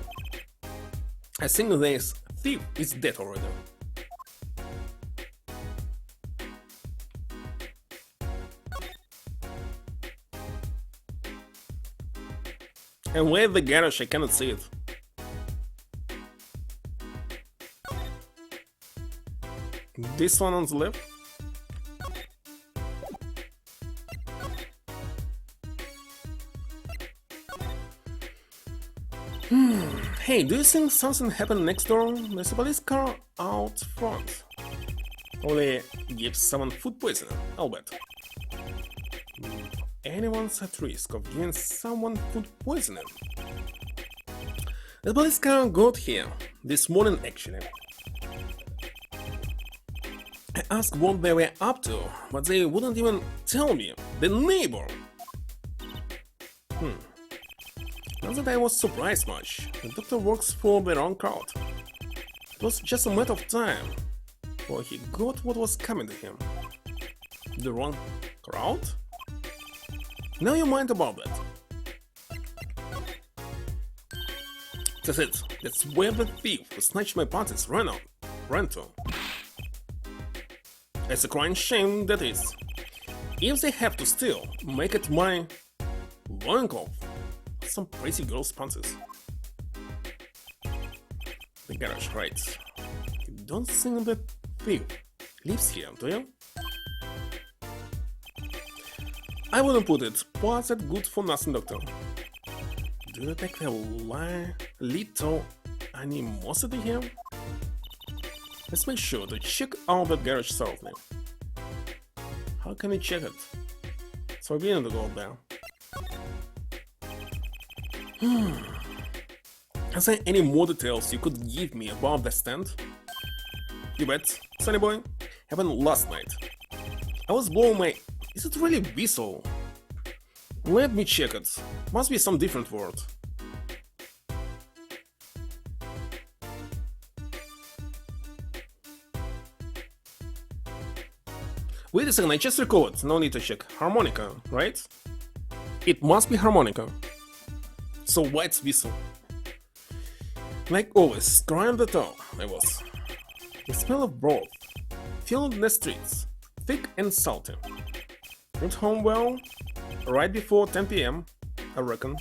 I think this thief is dead already. And where the garage? I cannot see it. This one on the left? Hey, do you think something happened next door? There's a police car out front. Only gives someone food poisoning, I'll bet. Anyone's at risk of giving someone food poisoning. The police car got here this morning actually. I asked what they were up to, but they wouldn't even tell me. The neighbor! Not that I was surprised much. The doctor works for the wrong crowd. It was just a matter of time before he got what was coming to him. The wrong crowd? Now you mind about that. That's it. That's where the thief who snatched my panties ran to. It's a crying shame, that is. If they have to steal, make it my loincloth. Some pretty girl's panties. The garage, right. You don't think that thief lives here, do you? I wouldn't put it past that good for nothing doctor. Do you detect a little animosity here? Let's make sure to check out that garage thoroughly. How can we check it? It's forbidden to go there. Are there any more details you could give me about the stand? You bet, Sonny boy. Happened last night. I was blowing my... Is it really whistle? Let me check it. Must be some different word. Wait a second, I just recalled. No need to check. Harmonica, right? It must be harmonica. So white's whistle. Like always, trying the top, I was. The smell of broth filled the streets, thick and salty. Went home well, right before 10 p.m., I reckon.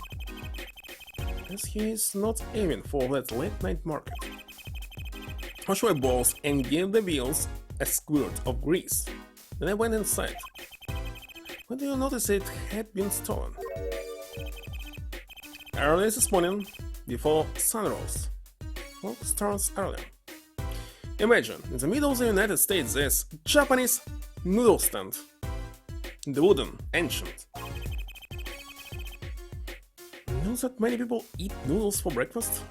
As he is not aiming for that late night market. Wash my balls and give the wheels a squirt of grease. Then I went inside. When do you notice it had been stolen? Early this morning, before sunrise. Well, starts early. Imagine, in the middle of the United States there's Japanese noodle stand. The wooden, ancient. You know that many people eat noodles for breakfast?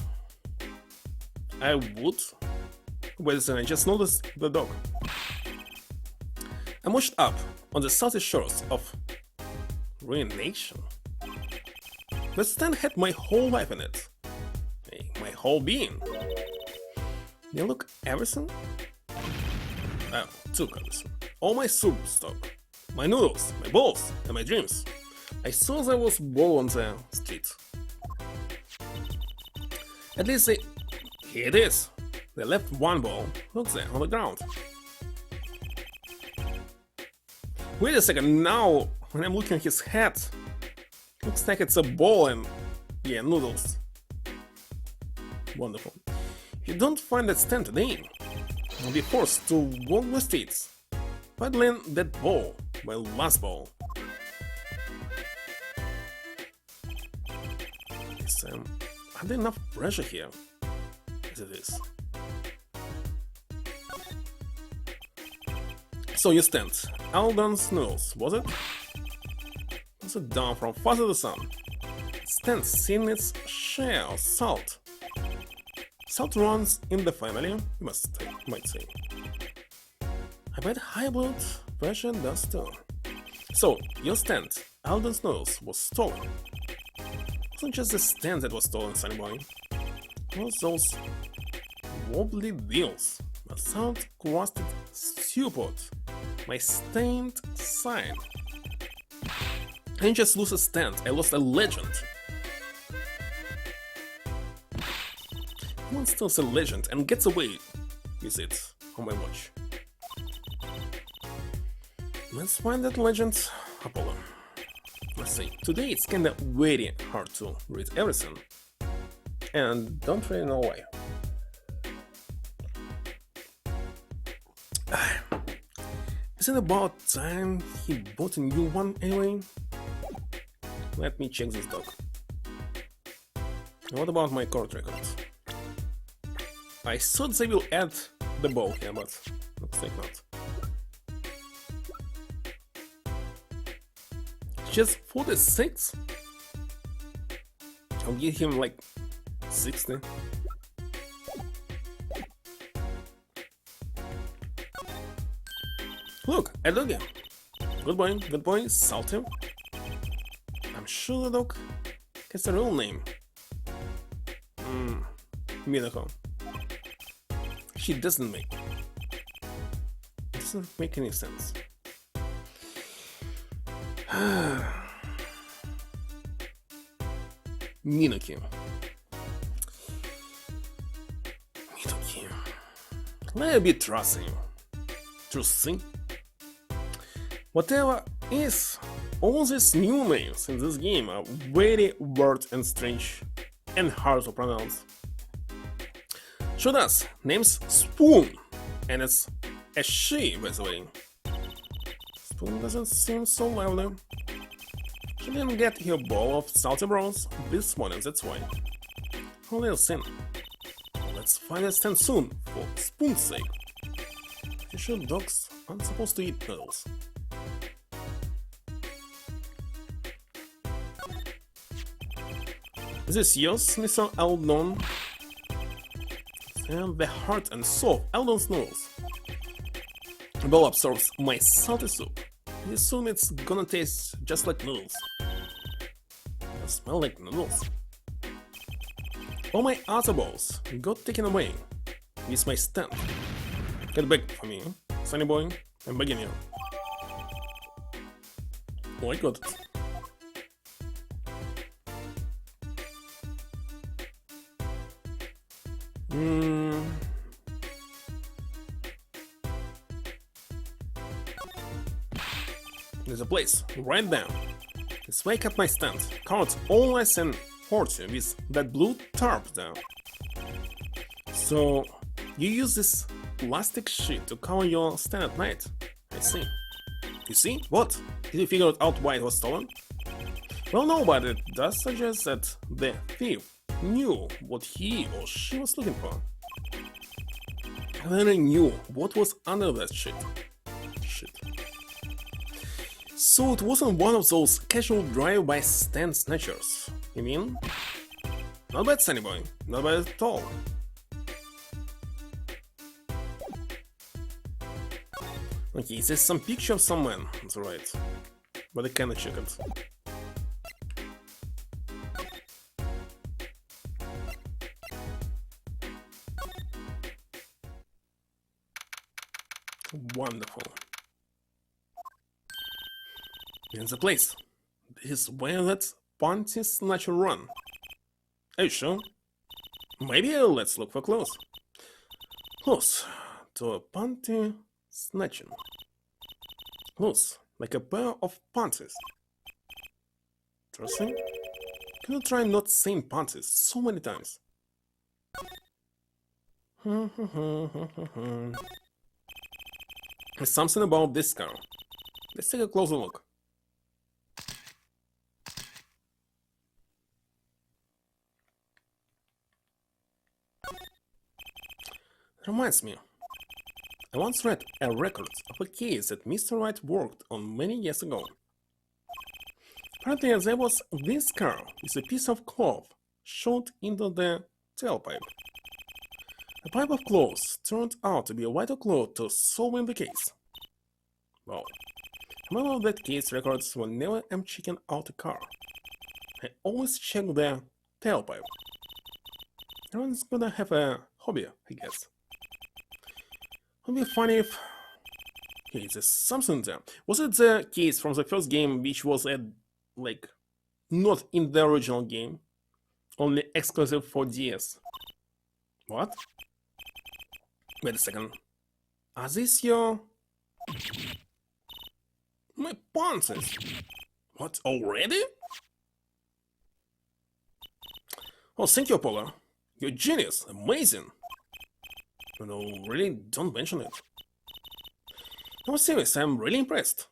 I would. Wait a second, I just noticed the dog. I washed up on the salty shores of ruination. The stand had my whole life in it. My whole being. You look everything? Oh, took everything. All my soup stock. My noodles, my balls, and my dreams. I saw there was ball on the street. At least here it is. They left one ball, look there, on the ground. Wait a second, now when I'm looking at his head, looks like it's a ball and, yeah, noodles. Wonderful. If you don't find that stand today, you'll be forced to walk the streets, paddling that ball, my last ball. Is there enough pressure here? As it is. So you stand, Alden's noodles, was it? Was it down from Father the Sun? It stands seeing its share of salt. Salt runs in the family, you might say. I bet high blood pressure does too. So, your stand, Alden's noodles, was stolen. It wasn't just the stand that was stolen, Sunny Boy. It was those wobbly wheels, my salt-crusted stew pot, my stained sign. I didn't just lose a stand, I lost a legend. One steals a legend and gets away with it on my watch. Let's find that legend, Apollo. Let's say, today it's kinda very hard to read everything, and don't really know why. Isn't it about time he bought a new one anyway? Let me check this dog. What about my court record? I thought they will add the ball here, but looks like not. Just 46? I'll give him like 60. Look, a doggy. Good boy, salty. I'm sure the dog has a real name. Minako. She doesn't make any sense. Minoki. Let me be trusting. Whatever is, all these new names in this game are very weird and strange and hard to pronounce. Show us name's Spoon, and it's a she, by the way. Spoon doesn't seem so lively. She didn't get her bowl of salty bros this morning, that's why. A little sin. Let's find a stand soon, for Spoon's sake. You sure dogs aren't supposed to eat noodles? Is this yours, Mr. Eldon? And the heart and soul of Eldon's noodles. The bowl absorbs my salty soup. I assume it's gonna taste just like noodles. They smell like noodles. All my other bowls got taken away with my stand. Get back for me, Sunny Boy, I'm begging you. Oh, I got it. There's a place right there. Let's wake up my stand. Covered all nice and horty with that blue tarp there. So you use this plastic sheet to cover your stand at night. I see. You see? What? Did you figure out why it was stolen? Well, no, but it does suggest that the thief knew what he or she was looking for. And then I knew what was under that sheet. So it wasn't one of those casual drive-by stand snatchers, you mean? Not bad, Sunny Boy. Not bad at all. Okay, there's some picture of some man, that's right. But I cannot check it. Wonderful. Here's the place. This is where that panty snatcher run. Are you sure? Maybe let's look for clues. Clues to a panty snatching. Clues like a pair of panties. Interesting. Can you try not saying panties so many times? There's something about this car. Let's take a closer look. Reminds me, I once read a record of a case that Mr. Wright worked on many years ago. Apparently there was this car with a piece of cloth shot into the tailpipe. A pipe of cloth turned out to be a vital clue to solving the case. Well, remember that case records whenever I'm checking out a car. I always check the tailpipe. Everyone's gonna have a hobby, I guess. Would be funny if... Okay, there's something there. Was it the case from the first game which was like, not in the original game? Only exclusive for DS? What? Wait a second. Are these your... My panties? What, already? Oh, thank you, Apollo. You're a genius. Amazing. No, really, don't mention it. No, serious, I'm really impressed.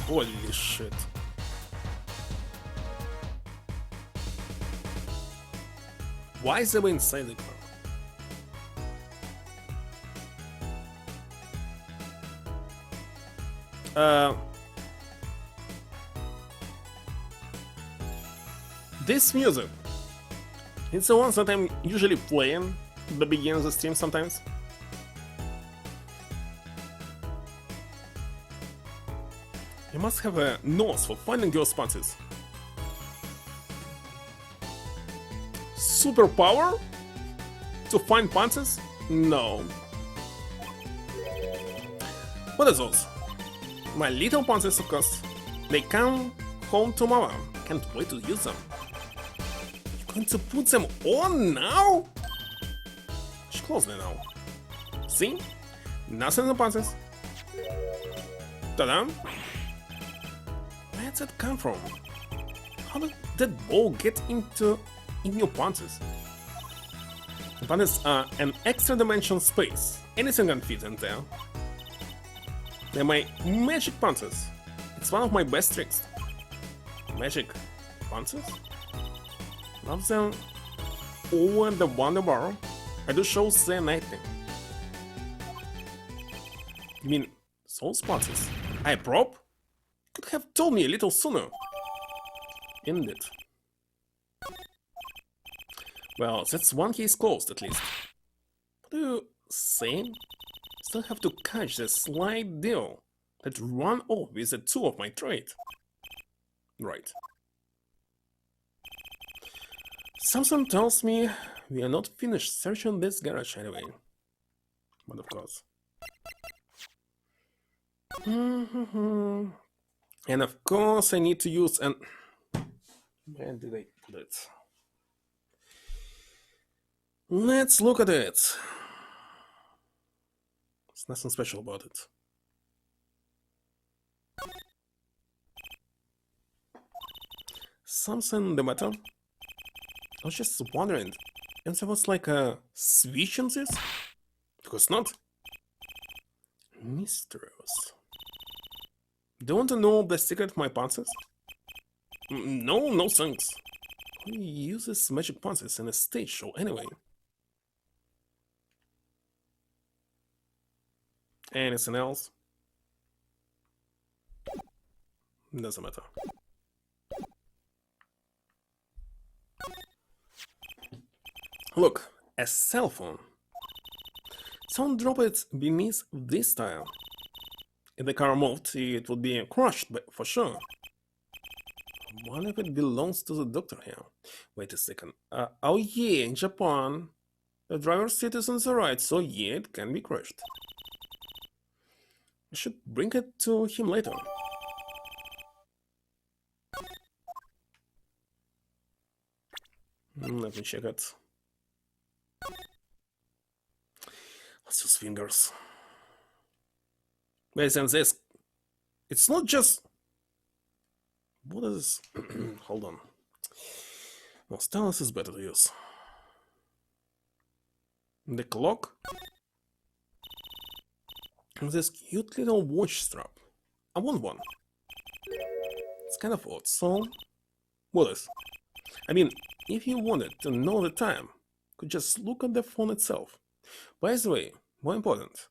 Holy shit. Why is there inside the car? This music, it's the ones that I'm usually playing at the beginning of the stream sometimes. You must have a nose for finding your sponsors. Superpower? To find panties? No. What are those? My little panties, of course. They come home tomorrow. Can't wait to use them. You're going to put them on now? Much closer now. See? Nothing in the panties. Ta-da! Where did that come from? How did that ball get in your panties? The panties are an extra dimensional space. Anything can fit in there. They're my magic panties. It's one of my best tricks. Magic panties? Love them over the Wonder Bar. I do shows there nightly. You mean those panties? I prop? Could have told me a little sooner. Indeed. Well, that's one case closed at least. What are you saying? Still have to catch the slight deal that run off with the two of my trade. Right. Something tells me we are not finished searching this garage anyway. But of course. And of course, I need to use an. Where did I put it? Let's look at it. There's nothing special about it. Something the matter? I was just wondering, and there was like a switch in this? Because not. Mysterious. Do you want to know the secret of my pantsers? No, no thanks. Who uses magic pantsers in a stage show anyway? Anything else? Doesn't matter. Look, a cell phone. Someone dropped it beneath this tire. If the car moved, it would be crushed, for sure. What if it belongs to the doctor here? Wait a second. Oh yeah, in Japan, the driver's seat is on the right, so yeah, it can be crushed. I should bring it to him later. Let me check it. Let's use fingers. Wait, and this. It's not just. What is this? Hold on. No, stylus is better to use. The clock. And this cute little watch strap. I want one. It's kind of odd, so. What is? I mean, if you wanted to know the time, you could just look at the phone itself. By the way, more important.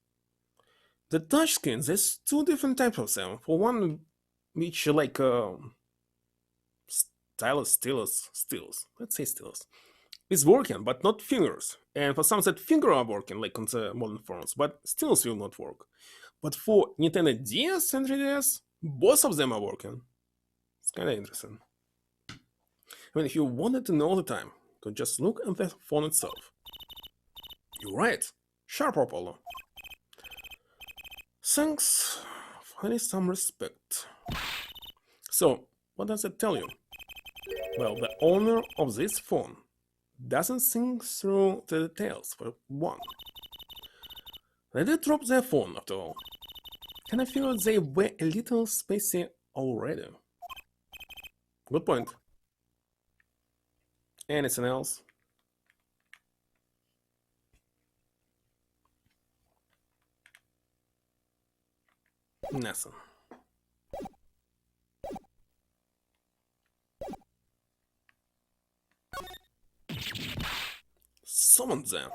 The touchscreen, there's two different types of them. For one, which like stylus, let's say stylus, is working, but not fingers. And for some that finger are working, like on the modern phones, but stylus will not work. But for Nintendo DS and 3DS, both of them are working. It's kind of interesting. I mean, if you wanted to know the time, you could just look at the phone itself. You're right. Sharp, Apollo. Thanks. Finally, some respect. So, what does it tell you? Well, the owner of this phone doesn't think through the details, for one. They did drop their phone, after all. And I feel they were a little spacey already. Good point. Anything else? Nothing. Someone there.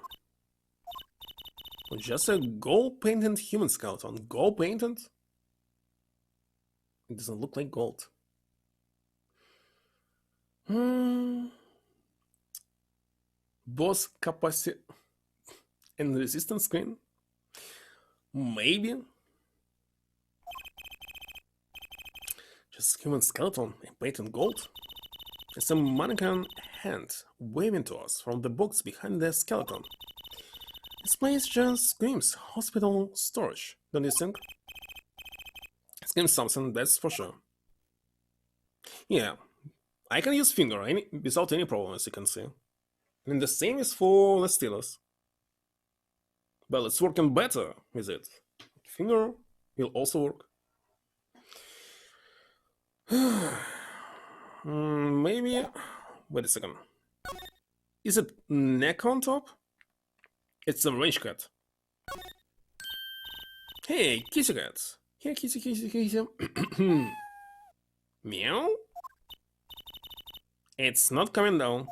Just a gold-painted human skeleton. Gold-painted? It doesn't look like gold. Boss capacity and resistance screen? Maybe? Just human skeleton and painted gold? There's a mannequin hand waving to us from the box behind the skeleton. This place just screams hospital storage, don't you think? It screams something, that's for sure. Yeah, I can use finger without any problem, as you can see. And the same is for the stylus. Well, it's working better with it. Finger will also work. Maybe. Wait a second. Is it neck on top? It's a range cat. Hey, kitty cat. Here, kitty, kitty, kitty. Meow? It's not coming down.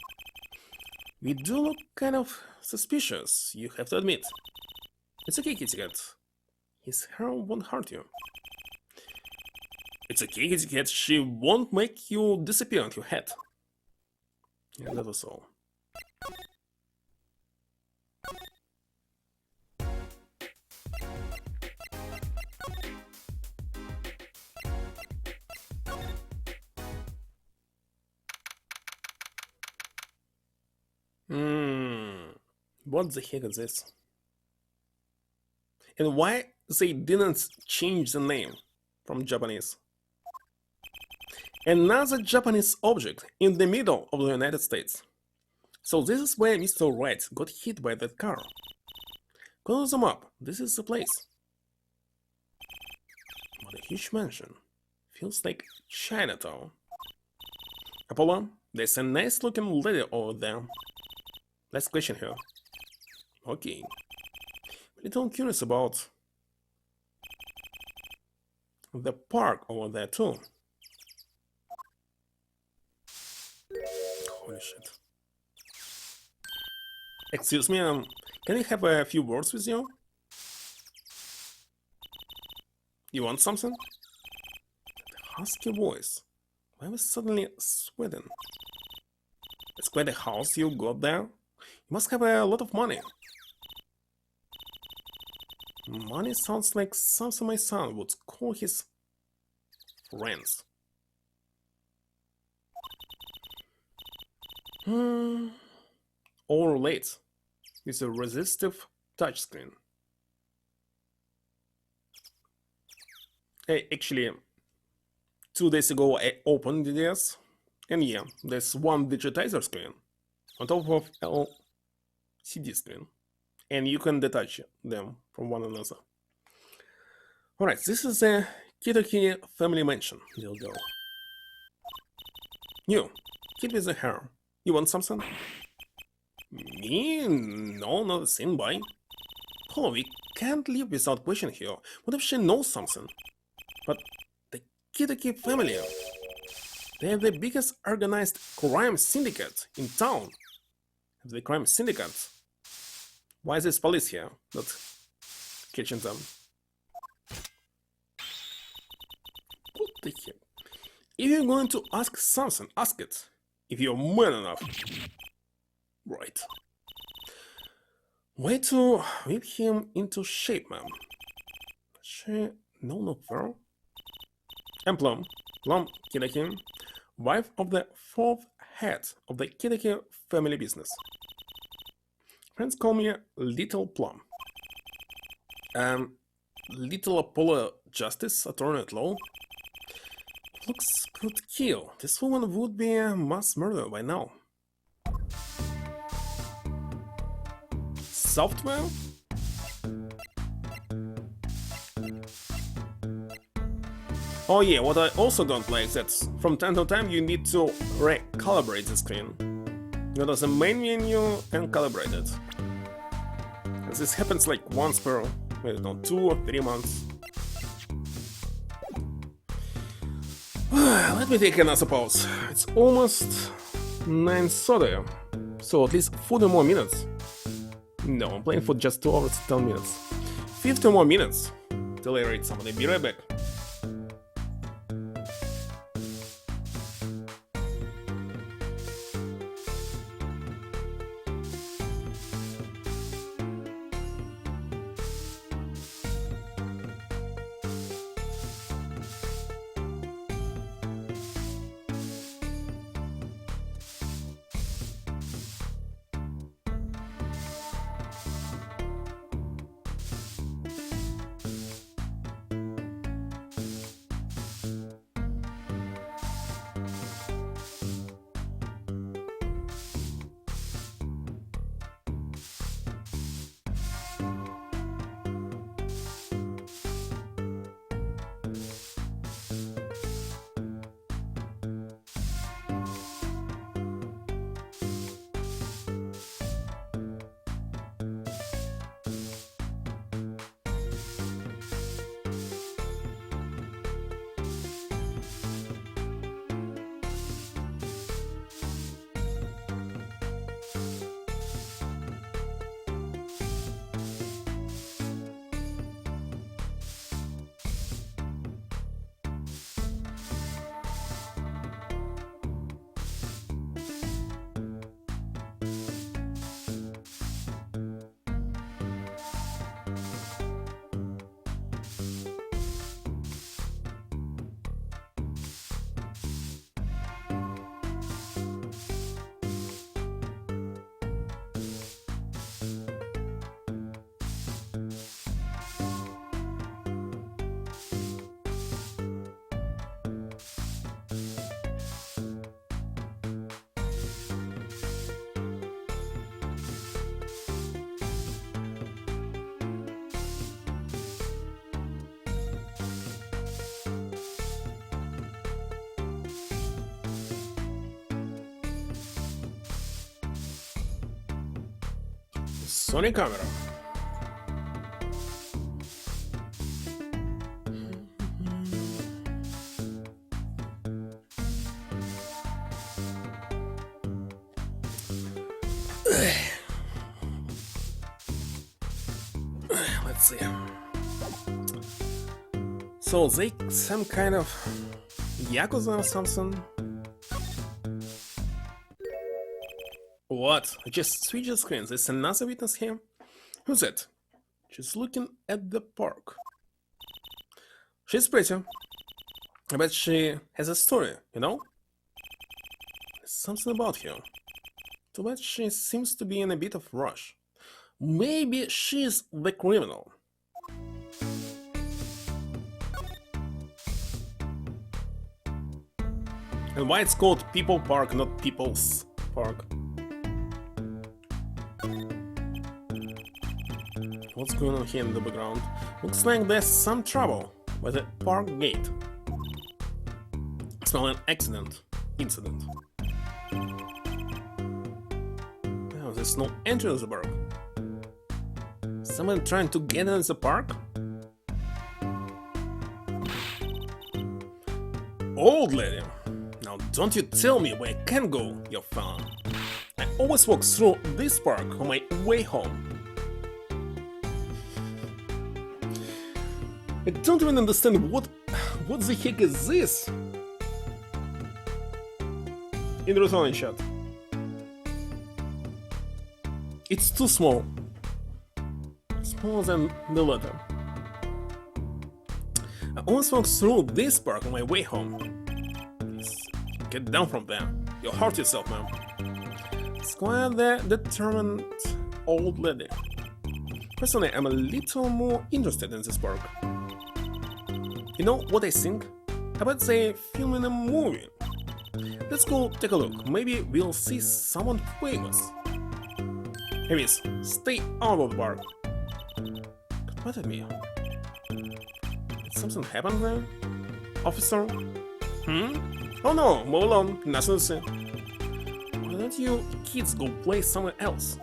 We do look kind of suspicious, you have to admit. It's okay, kitty cat. His hair won't hurt you. It's okay, kitty cat. She won't make you disappear on your head. Yeah, that was all. What the heck is this? And why they didn't change the name from Japanese? Another Japanese object in the middle of the United States. So this is where Mr. Wright got hit by that car. Go to the map, this is the place. What a huge mansion. Feels like Chinatown. Apollo, there's a nice looking lady over there. Let's question her. Okay. A little curious about the park over there too. Holy shit. Excuse me, can I have a few words with you? You want something? The husky voice. Why was suddenly Sweden? It's quite a house you got there. You must have a lot of money. Money sounds like something my son would call his friends. All late with a resistive touchscreen. Actually, 2 days ago I opened this, and yeah, there's one digitizer screen on top of LCD screen, and you can detach them from one another. Alright, this is a Kitty family mansion. We'll go. You, kid with the hair, you want something? Me? No, not a thing, boy. Paul, we can't live without question here. What if she knows something? But the Kitty family, they are the biggest organized crime syndicate in town. The crime syndicate. Why is this police here not catching them? What the heck? If you're going to ask something, ask it. If you're man enough. Right. Way to whip him into shape, ma'am. She no girl. And Plum Kidaki, wife of the 4th head of the Kidaki family business. Friends call me Little Plum. Little Apollo Justice, attorney at law. Looks good kill. This woman would be a mass murderer by now. Software? Oh yeah, what I also don't like is that from time to time you need to recalibrate the screen. Go to the main menu and calibrate it. And this happens like once per, I don't know, 2 or 3 months. Let me take another pause. It's almost 9:30, so at least 40 more minutes. No, I'm playing for just 2 hours 10 minutes. 50 more minutes till I rate somebody. Be right back. Sony camera. Let's see. So they some kind of Yakuza or something? What? I just switched the screens. There's another witness here? Who's that? She's looking at the park. She's pretty. I bet she has a story, you know? There's something about her. Too bad she seems to be in a bit of rush. Maybe she's the criminal. And why it's called People Park, not People's Park? What's going on here in the background? Looks like there's some trouble by the park gate. Smell an incident. Oh, there's no entry to the park. Someone trying to get in the park? Old lady! Now don't you tell me where I can go, you fella. I always walk through this park on my way home. I don't even understand what the heck is this? In return shot. It's too small. Smaller than the letter. I always walk through this park on my way home. Please, get down from there. You'll hurt yourself, man. It's quite the determined old lady. Personally, I'm a little more interested in this park. You know what I think? How about they filming a movie? Let's go take a look. Maybe we'll see someone famous. Here it is. Stay out of the park. But what at me? Did something happen there? Officer? Oh no, move along. Nothing to see. Why don't you kids go play somewhere else?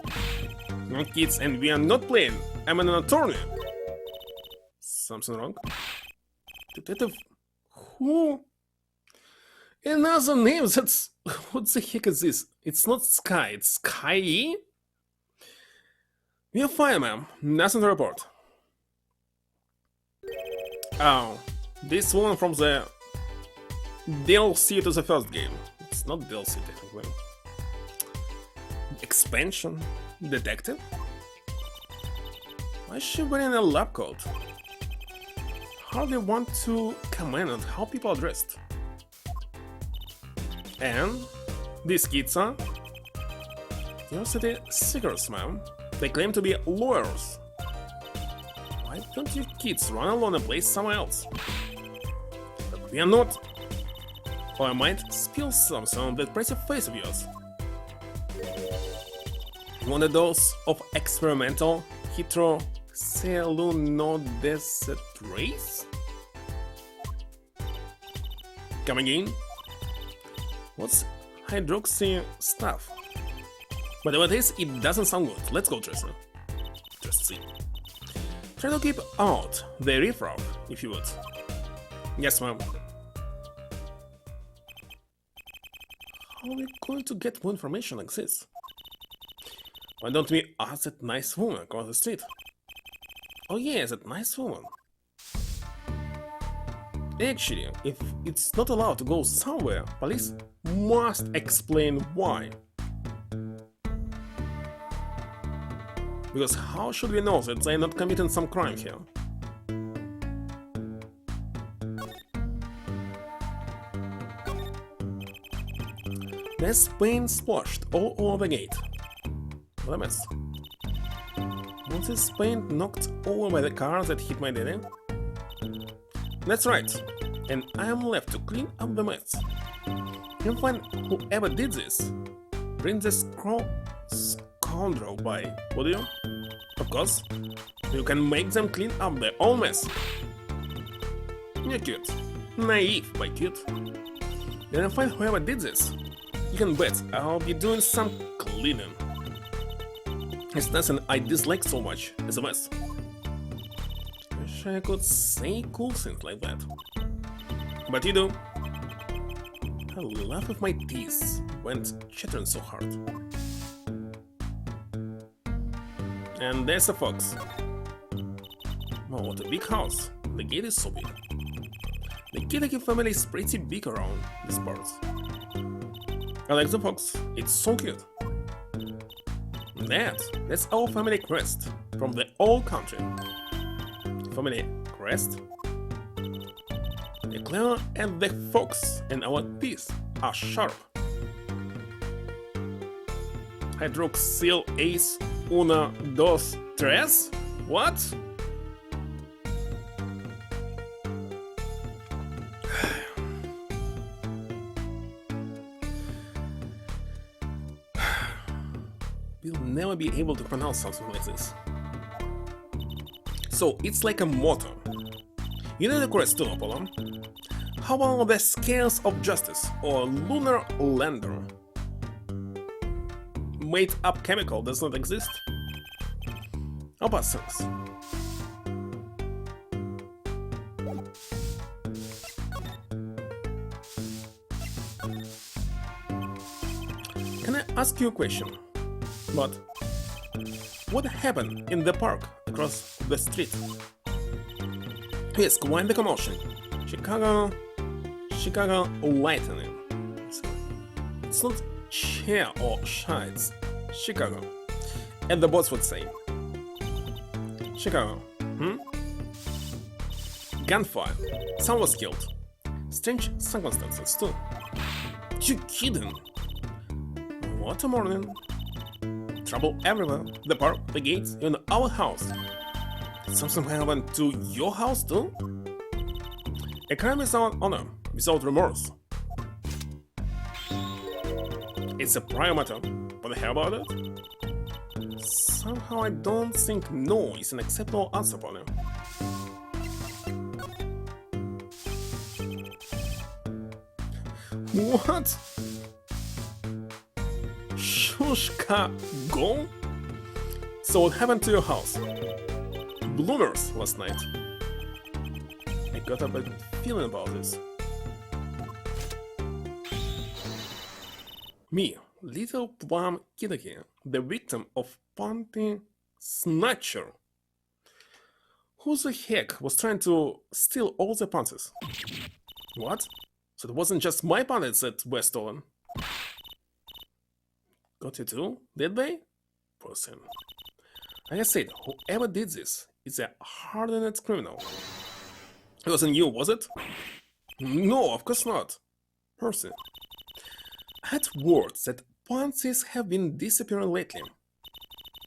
No kids, and we are not playing. I'm an attorney. Something wrong? Detective who? Another name, that's... What the heck is this? It's not Sky, it's Sky? We're fine, ma'am. Nothing to report. Oh, this one from the DLC to the first game. It's not DLC technically. Expansion? Detective? Why is she wearing a lab coat? How do you want to comment on how people are dressed? And these kids are university seekers, ma'am. They claim to be lawyers. Why don't you kids run alone and play somewhere else? But we are not. Or I might spill something on that pretty face of yours. One of those of experimental hydroxyluronidase? Come again? What's hydroxy stuff? Whatever it is, it doesn't sound good. Let's go, Tracer. Just see. Try to keep out the riffraff, if you would. Yes, ma'am. How are we going to get more information like this? Why don't we ask that nice woman across the street? Oh yeah, that nice woman. Actually, if it's not allowed to go somewhere, police must explain why. Because how should we know that they're not committing some crime here? There's paint splashed all over the gate. What a mess. Was this paint knocked over by the car that hit my daddy? That's right, and I am left to clean up the mess. You'll find whoever did this. Bring this scoundrel by, would you? Of course, you can make them clean up their own mess. You're cute. Naive, but cute. Then I'll find whoever did this. You can bet I'll be doing some cleaning. It's nothing I dislike so much as a mess. Wish I could say cool things like that. But you do. I laugh if my teeth went chattering so hard. And there's a fox. Oh, what a big house. The gate is so big. The Kitaki family is pretty big around these parts. I like the fox, it's so cute. That's our family crest from the old country. Family crest? The clown and the fox and our teeth are sharp. Hydroxyl ace uno dos tres? What? We'll never be able to pronounce something like this. So it's like a motto. You know the crest too, Apollon? How about the scales of justice or lunar lander? Made up chemical does not exist? How about things? Can I ask you a question? But what happened in the park across the street? Yes, quite the commotion. Chicago lightning. It's not chair or shines. Chicago. And the boss would say. Chicago. Gunfire. Someone was killed. Strange circumstances too. You kidding? What a morning. Trouble everywhere. The park, the gates, even our house. Did something happen to your house too? A crime without honor, without remorse. It's a prior matter, but how about it? Somehow I don't think no is an acceptable answer, Polly. What? Shushka go? So what happened to your house? Bloomers last night. I got a bad feeling about this. Me, little plum Kitaki, the victim of Panty Snatcher. Who the heck was trying to steal all the panties? What? So it wasn't just my panties that were stolen? Got it too, did they? Person. Like I said, whoever did this is a hardened criminal. It wasn't you, was it? No, of course not. Person. I had words that panties have been disappearing lately.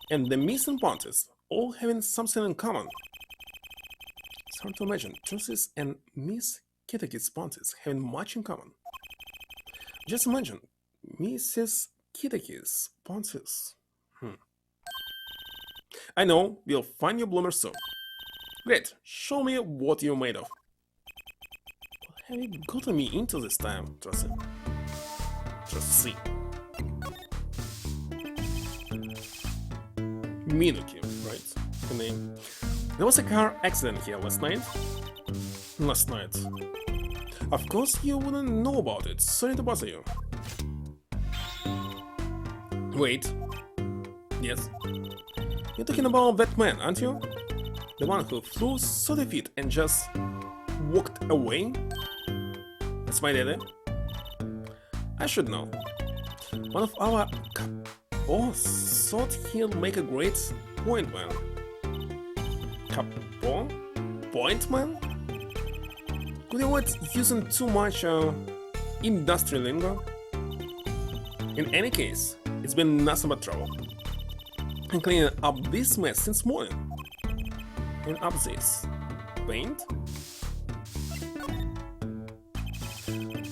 And the missing panties all having something in common. It's hard to imagine Trucy's and Miss Kitaki's panties having much in common. Just imagine Mrs. Kitaki's panties. I know, we'll find your bloomers soon. Great, show me what you're made of. What have you gotten me into this time, Trucy? Just see. Minuki, right? The name. There was a car accident here last night. Of course you wouldn't know about it, sorry to bother you. Wait. Yes? You're talking about that man, aren't you? The one who flew 30 feet and just walked away? That's my daddy. I should know. One of our boss thought he'll make a great point man. Point man? Could you avoid using too much industrial lingo? In any case, it's been nothing but trouble. I'm cleaning up this mess since morning. Clean up this paint.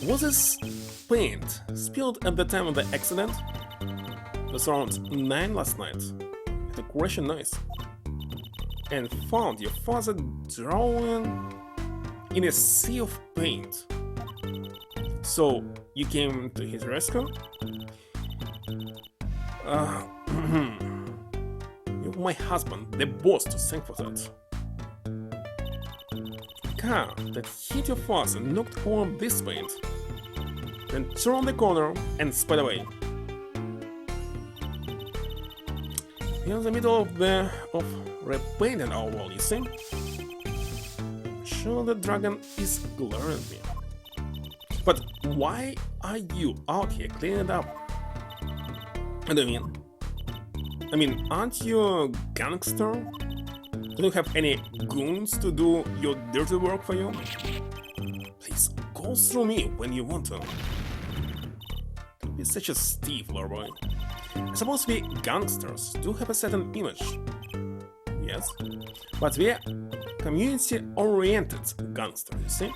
Was this paint spilled at the time of the accident? It was around 9 last night. Had a crashing noise. And found your father drowning in a sea of paint. So you came to his rescue? my husband, the boss, to thank for that. A car that hit your face and knocked over this paint, then turned the corner and sped away. We're in the middle of repainting our wall, you see? Sure, the dragon is glaring at me. But why are you out here cleaning it up? What do you mean? I mean, aren't you a gangster? Do you have any goons to do your dirty work for you? Please, go through me when you want to. Don't be such a stiff, boy. I suppose we gangsters do have a certain image. Yes, but we're community-oriented gangsters, you see?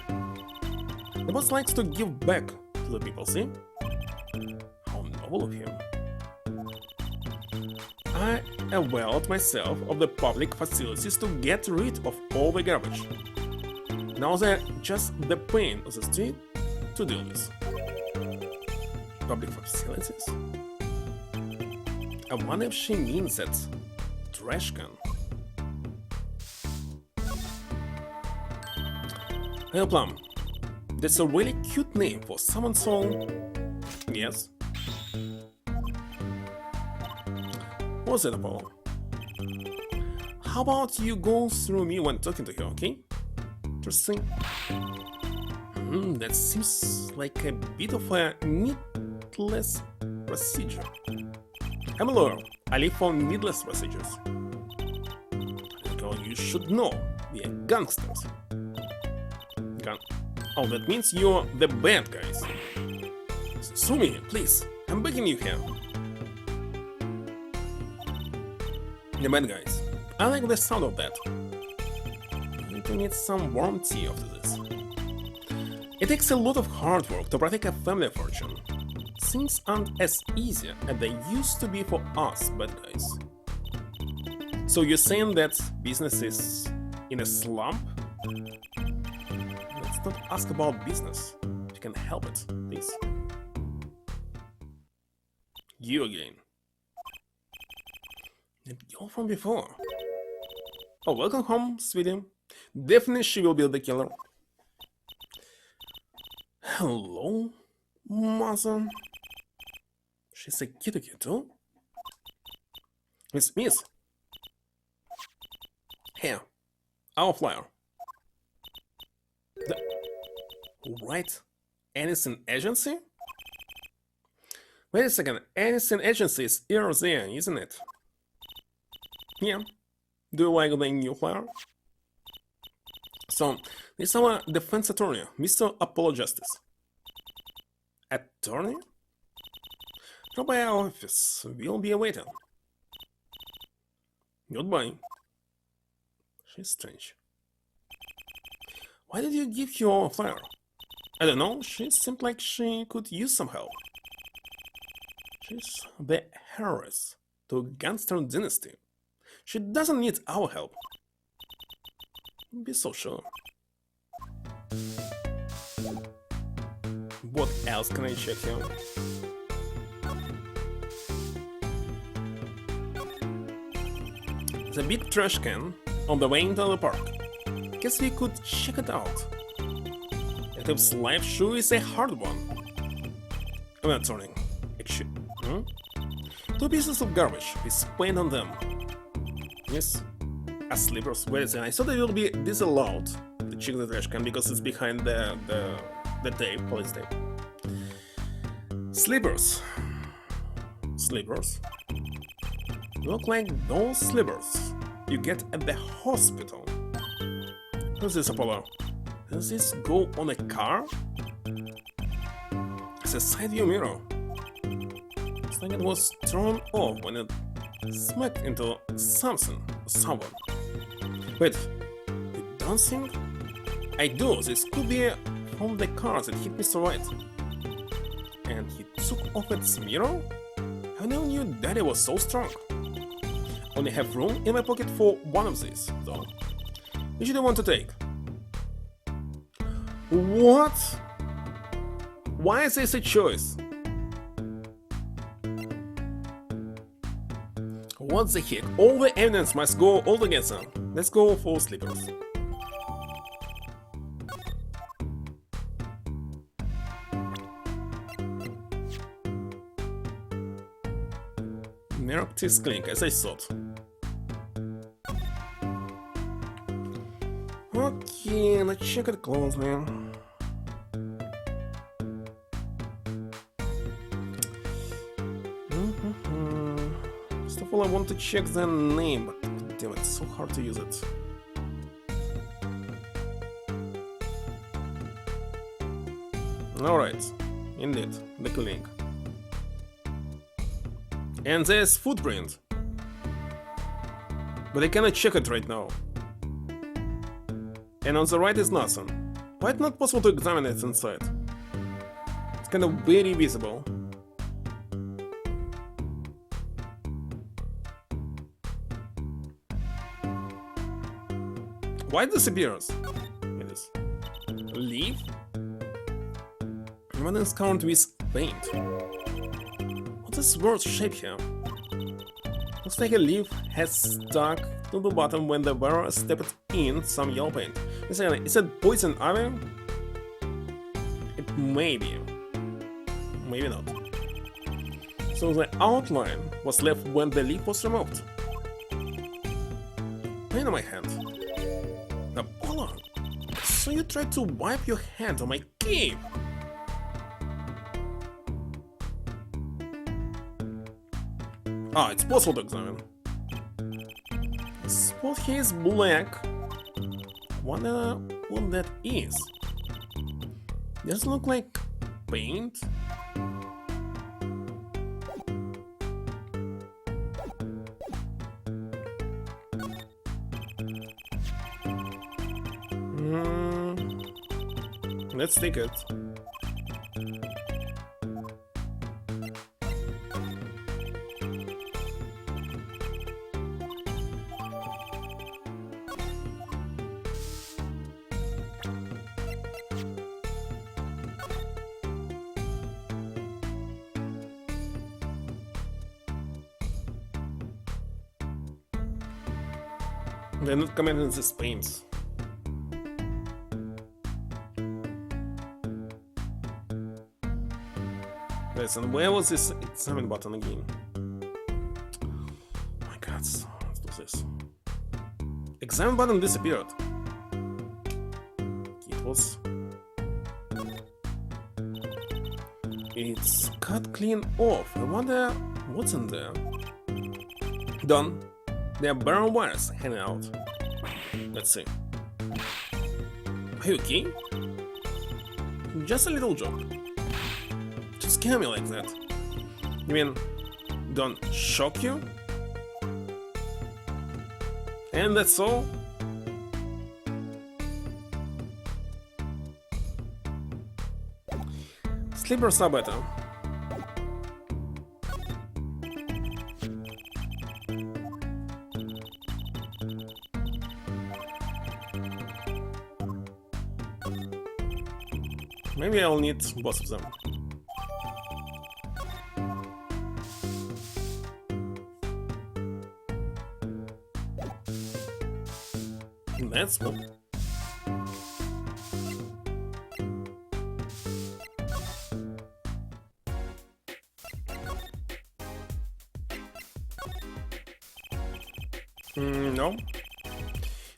The boss likes to give back to the people, see? How noble of him. I availed myself of the public facilities to get rid of all the garbage. Now they're just the pain of the street to deal with. Public facilities? I wonder if she means that trash can. Hey, Plum. That's a really cute name for someone so... Yes? What's it, Apollo? How about you go through me when talking to her, okay? Interesting. That seems like a bit of a needless procedure. I'm a lawyer. I live for needless procedures. Girl, you should know. We are gangsters. Oh, that means you're the bad guys. Sue me, please. I'm begging you here. The bad guys. I like the sound of that. I'm going to need some warm tea after this. It takes a lot of hard work to protect a family fortune. Things aren't as easy as they used to be for us bad guys. So you're saying that business is in a slump? Let's not ask about business. If you can help it, please. You again. That girl from before. Oh, welcome home, sweetie. Definitely she will be the killer. Hello, mother. She's a kitty cat too. Miss. Here, our flyer. The right Anything Agency? Wait a second, Anything Agency is here there, isn't it? Yeah. Do you like the new flyer? So, this is our defense attorney, Mr. Apollo Justice. Attorney? Drop by our office. We'll be awaiting. Goodbye. She's strange. Why did you give her a flyer? I don't know, she seemed like she could use some help. She's the heiress to a gangster dynasty. She doesn't need our help. Be so sure. What else can I check here? The big trash can on the way into the park. Guess we could check it out. Adam's life shoe is a hard one. I'm not turning. Actually, 2 pieces of garbage with paint on them. Yes, as slippers. Wait a second, I thought it will be disallowed to check the trash can because it's behind the tape, police tape. Slippers. Slippers. Look like those slippers you get at the hospital. Who's this, Apollo? Does this go on a car? It's a side view mirror. It's like it was thrown off when it smacked into something, someone. Wait, you don't think? I do, this could be from the car that hit Mr. White. And he took off its mirror? I never knew Daddy was so strong. Only have room in my pocket for one of these, though. Which do you want to take? What? Why is this a choice? What the heck? All the evidence must go all together. Let's go for slippers. Neroctis Clink, as I thought. Okay, let's check it closely. First of all, I want to check the name, but damn, it's so hard to use it. Alright, indeed, the Clink. And there's footprint. But I cannot check it right now. And on the right is nothing. Why it's not possible to examine it inside? It's kind of very visible. Why it disappears? It is. Leaf? One is counted with paint. What is word shape here? Looks like a leaf has stuck to the bottom when the wearer stepped in some yellow paint. Is it poison ivy? It may be. Maybe not. So the outline was left when the leaf was removed. Pain on my hand. Apollo! So you tried to wipe your hand on my cape! Ah, it's possible to examine. The spot here is black. Wonder what that is. Does it look like paint? Let's take it. They're not commenting these paints. Listen, where was this examine button again? Oh my god, let's do this. Examine button disappeared. It was... It's cut clean off. I wonder what's in there. Done. There are barrel wires hanging out. Let's see. Are you okay? Just a little joke. To scare me like that. You mean, don't shock you? And that's all? Slippers are better. Maybe I'll need both of them. That's cool. No.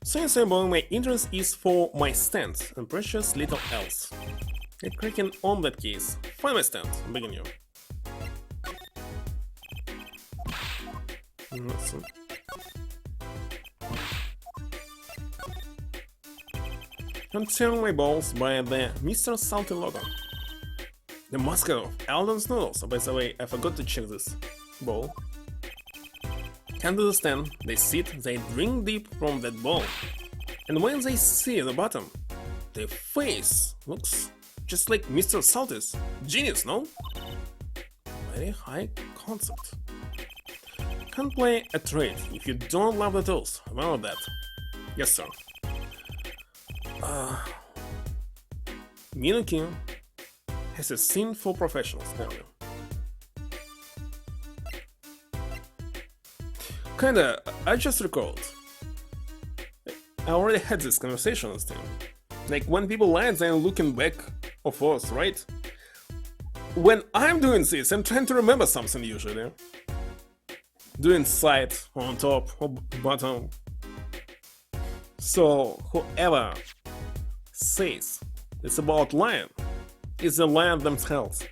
Since I'm my interest is for my stand and precious little else. Cracking on that case. Find my stand and begin you. Awesome. Conceal my balls by the Mr. Salty logo. The mascot of Alden's Noodles. By the way, I forgot to check this bowl. Can't understand. They sit, they drink deep from that bowl. And when they see the bottom, their face looks just like Mr. Salty's. Genius, no? Very high concept. Can't play a trade if you don't love the tools. Remember that. Yes, sir. Minuki has a scene for professionals, apparently. Kinda, I just recalled. I already had this conversation with him. Like, when people land, they're looking back or forth, right? When I'm doing this, I'm trying to remember something usually. Doing side, on top, or bottom. So, whoever says it's about lion is the lion themselves.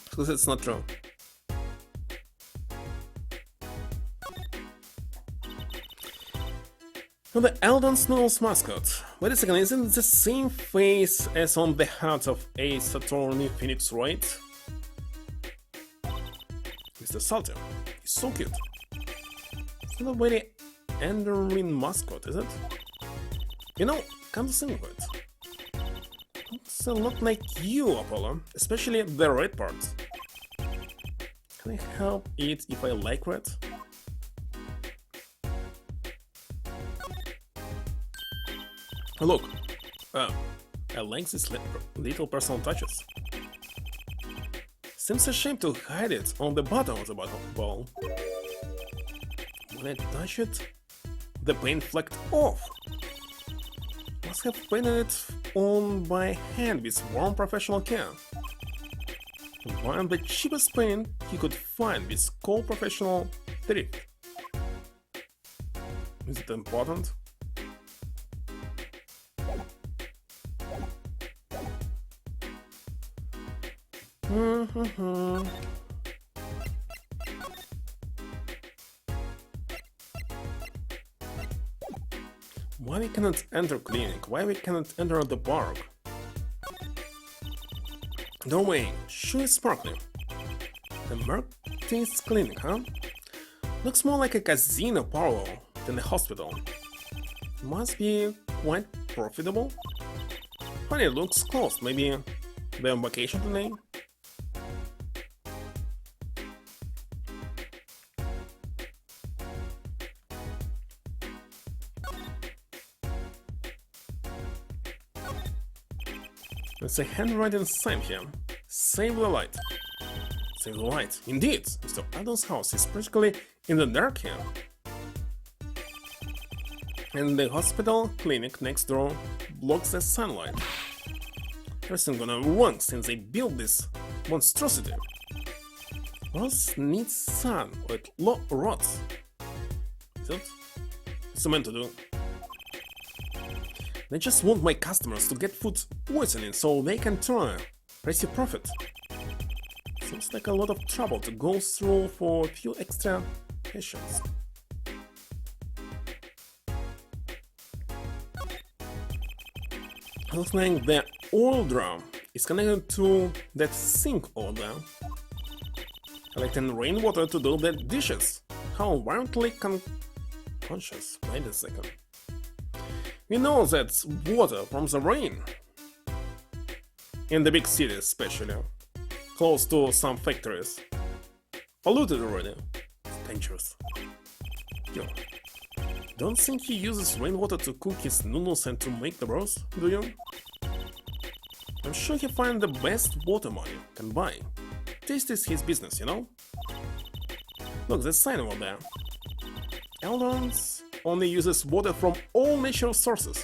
Because it's not true. On the Eldon Snow's mascot. Wait a second, isn't it the same face as on the hat of Ace Attorney Phoenix, right? Mr. Salter. He's so cute. It's not a very endearing mascot, is it? You know, come to think of it. It's a lot like you, Apollo, especially the red parts. Can I help it if I like red? Look, I like these little personal touches. Seems a shame to hide it on the bottom of the ball. When I touch it, the paint flecked off. Must have painted it on by hand with warm professional care. Buying the cheapest paint he could find with cold professional thrift. Is it important? Why we cannot enter clinic? Why we cannot enter the park? Doorway, shoe is sparkling. The Merchant's Clinic, huh? Looks more like a casino parlor than a hospital. Must be quite profitable. Funny, it looks closed. Maybe they're on vacation today? There's a handwriting sign here. Save the light. Save the light. Indeed, Mr. Adams' house is practically in the dark here. And the hospital clinic next door blocks the sunlight. Everything's gonna wrong since they built this monstrosity. Ross needs sun or it rots. Is that what's it meant to do? They just want my customers to get food poisoning so they can try raise your profit. Seems like a lot of trouble to go through for a few extra patients. Looks like the oil drum is connected to that sink over there, collecting rainwater to do the dishes. How violently conscious. Wait a second. We know that's water from the rain. In the big cities especially, close to some factories. Polluted already. It's dangerous. Yo, don't think he uses rainwater to cook his noodles and to make the broth, do you? I'm sure he finds the best water money can buy. Taste is his business, you know? Look, there's a sign over there. Eldon's only uses water from all natural sources.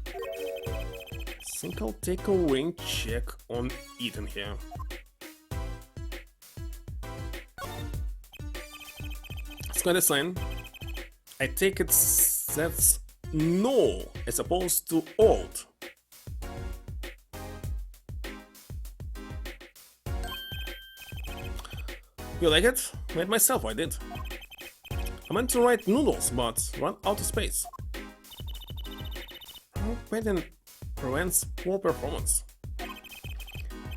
I think I'll take a rain check on eating here. It's got a sign. I take it that's no as opposed to old. You like it? Made myself, I did. I meant to write noodles, but run out of space. How patent prevents poor performance?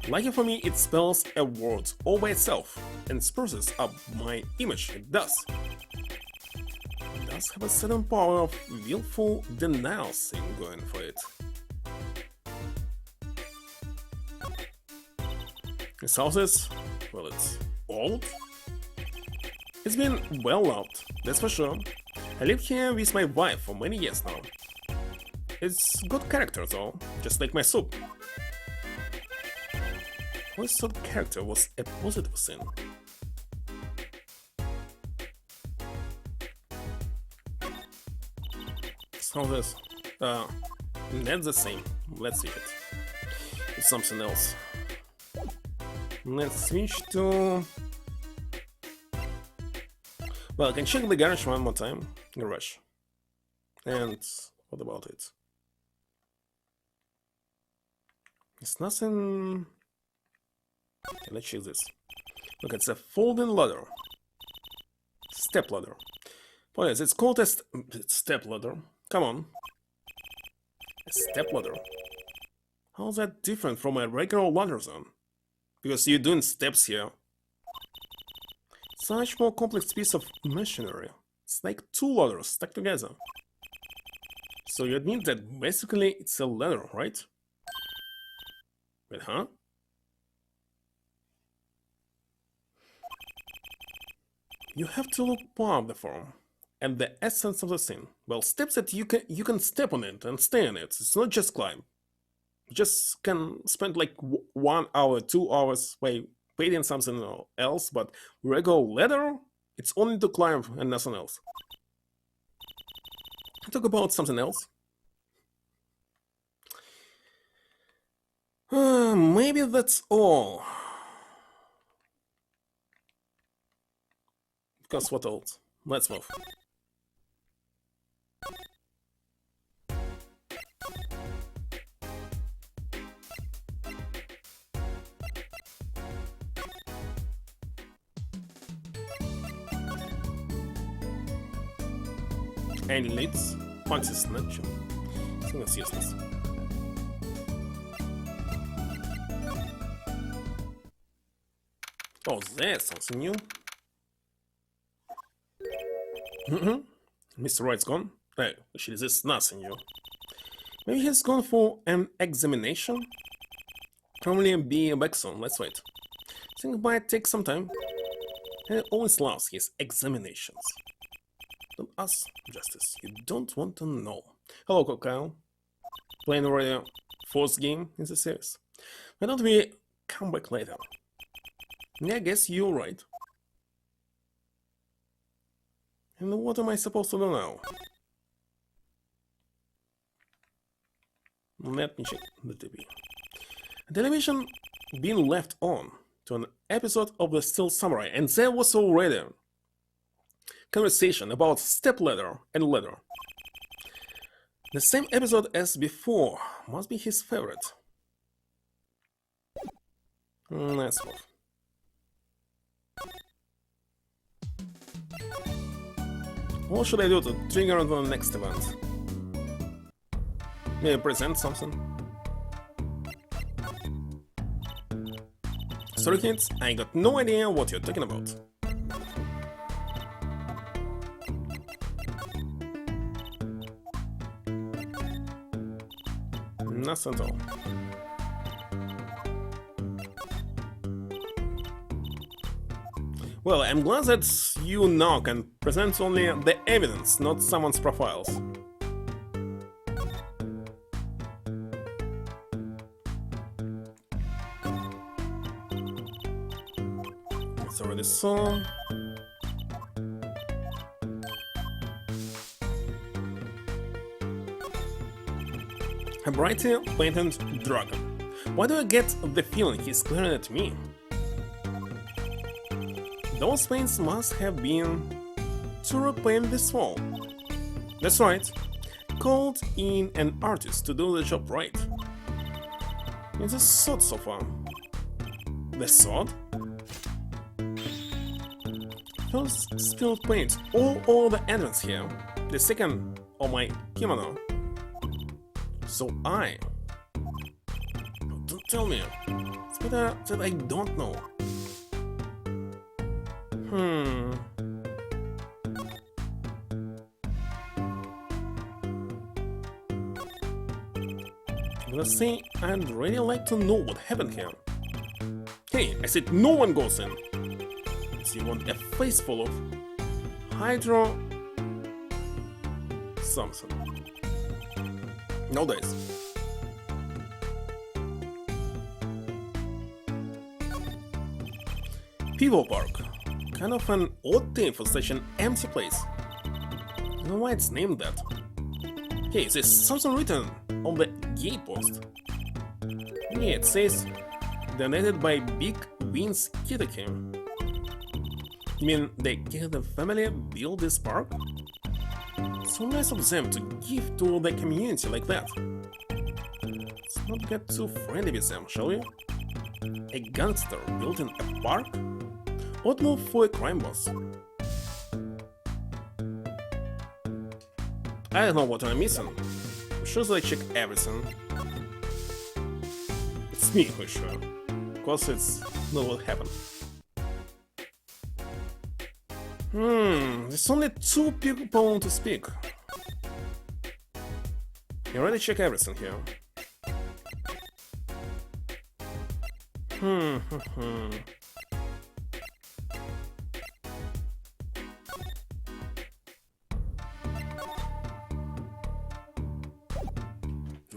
Lucky for me, it spells a word all by itself and spruces up my image. It does. It does have a certain power of willful denial thing going for it. This house is, well, it's old. It's been well loved, that's for sure. I live here with my wife for many years now. It's good character though, just like my soup. I always thought character was a positive thing. How's this? That's the same. Let's see it. It's something else. Let's switch to... Well, I can check the garage one more time. Garage. And what about it? It's nothing... Okay, let's check this. Look, it's a folding ladder. Step ladder. Oh yes, it's called a step ladder. Come on. A step ladder. How's that different from a regular ladder zone? Because you're doing steps here. Such more complex piece of machinery. It's like two ladders stuck together. So you admit that basically it's a ladder, right? Wait, huh? You have to look above the form and the essence of the scene. Well, steps that you can step on it and stay on it. It's not just climb. You just can spend like 1 hour, 2 hours waiting something else, but regular ladder, it's only to climb and nothing else. Talk about something else. Maybe that's all. Because what else? Let's move. Any leads? Fancy snatch. I think that's useless. Oh, there's something new. Mr. Wright's gone? Hey, actually, this is nothing new. Maybe he's gone for an examination? Probably be back soon, let's wait. I think it might take some time. He always loves his examinations. Don't ask justice, you don't want to know. Hello, Kyle. Playing already fourth game in the series. Why don't we come back later? Yeah, I guess you're right. And what am I supposed to do now? Let me check the TV. A television being left on to an episode of The Steel Samurai, and there was already conversation about step ladder and ladder. The same episode as before must be his favorite. Let's move. What should I do to trigger on the next event? Maybe present something? Sorry kids, I got no idea what you're talking about. Nothing at all. Well, I'm glad that you now can present only the evidence, not someone's profiles. It's already saw. A brightly painted dragon. Why do I get the feeling he's glaring at me? Those paints must have been to repaint this wall. That's right. Called in an artist to do the job right. It's a sword so far. The sword? First spilled paint all over the entrance here. The second on my kimono. So don't tell me. It's better that I don't know. Let's say I'd really like to know what happened here. Hey, I said no one goes in. So you want a face full of hydro something. Nowadays. People Park. Kind of an odd name for such an empty place. I don't know why it's named that. Hey, there's something written on the gate post. Yeah, it says donated by Big Vince Kitake. You mean the Kitake family built this park? So nice of them to give to the community like that. Let's not get too friendly with them, shall we? A gangster building a park? What move for a crime boss? I don't know what I'm missing. I'm sure that I check everything. It's me who's sure. Of course it's not what happened. There's only 2 people to speak. You already check everything here.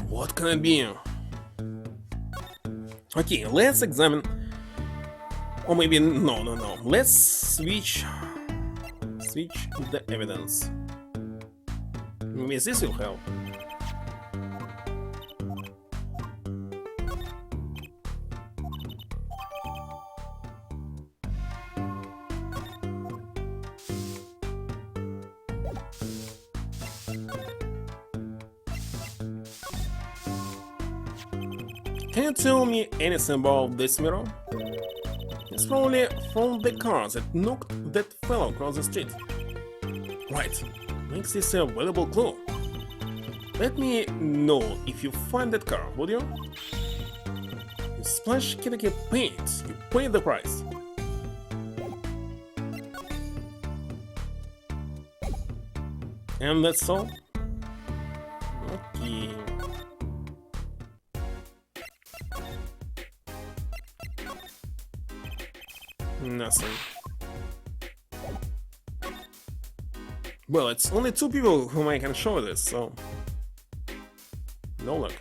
What can it be? Okay, let's examine. Or maybe no. Let's switch the evidence. Maybe this will help. Can you tell me anything about this mirror? It's probably from the car that knocked that fellow across the street. Right, makes this a valuable clue. Let me know if you find that car, would you? You splash Kitake paint, you pay the price. And that's all? Okay. Nothing. Well, it's only 2 people whom I can show this, so... no luck.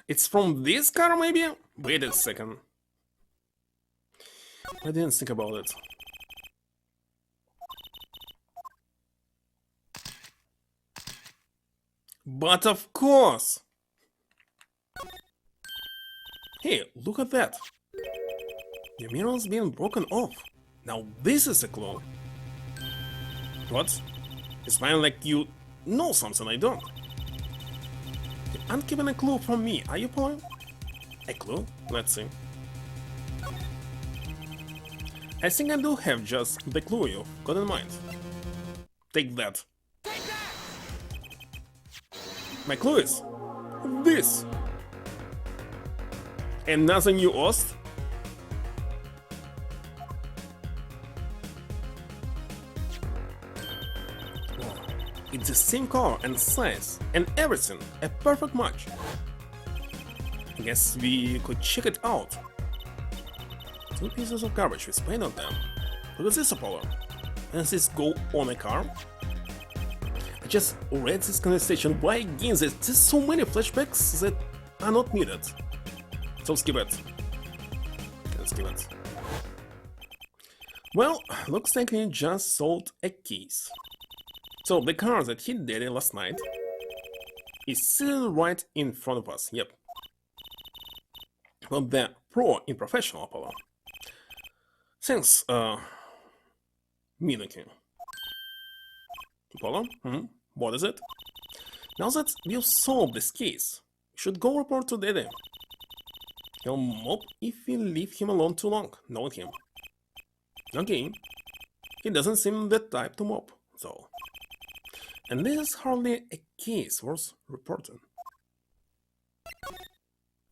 It's from this car, maybe? Wait a second. I didn't think about it. But of course! Hey, look at that! Your mirror's been broken off. Now this is a clue. What? It's fine like you know something I don't. You aren't given a clue from me, are you, Paul? A clue? Let's see. I think I do have just the clue you've got in mind. Take that. My clue is this. Another new host? It's the same color and size and everything, a perfect match. I guess we could check it out. 2 pieces of garbage with paint on them. Look at this, Apollo. Does this go on a car? I just read this conversation. Why again? There's so many flashbacks that are not needed. So skip it. Let's skip it. Well, looks like he just sold a case. So the car that hit Daddy last night is sitting right in front of us, yep. But the pro in professional Apollo. Thanks, Minaki. Apollo? What is it? Now that we've solved this case, we should go report to Daddy. He'll mop if we leave him alone too long, knowing him. Okay, he doesn't seem the type to mop, though. And this is hardly a case worth reporting.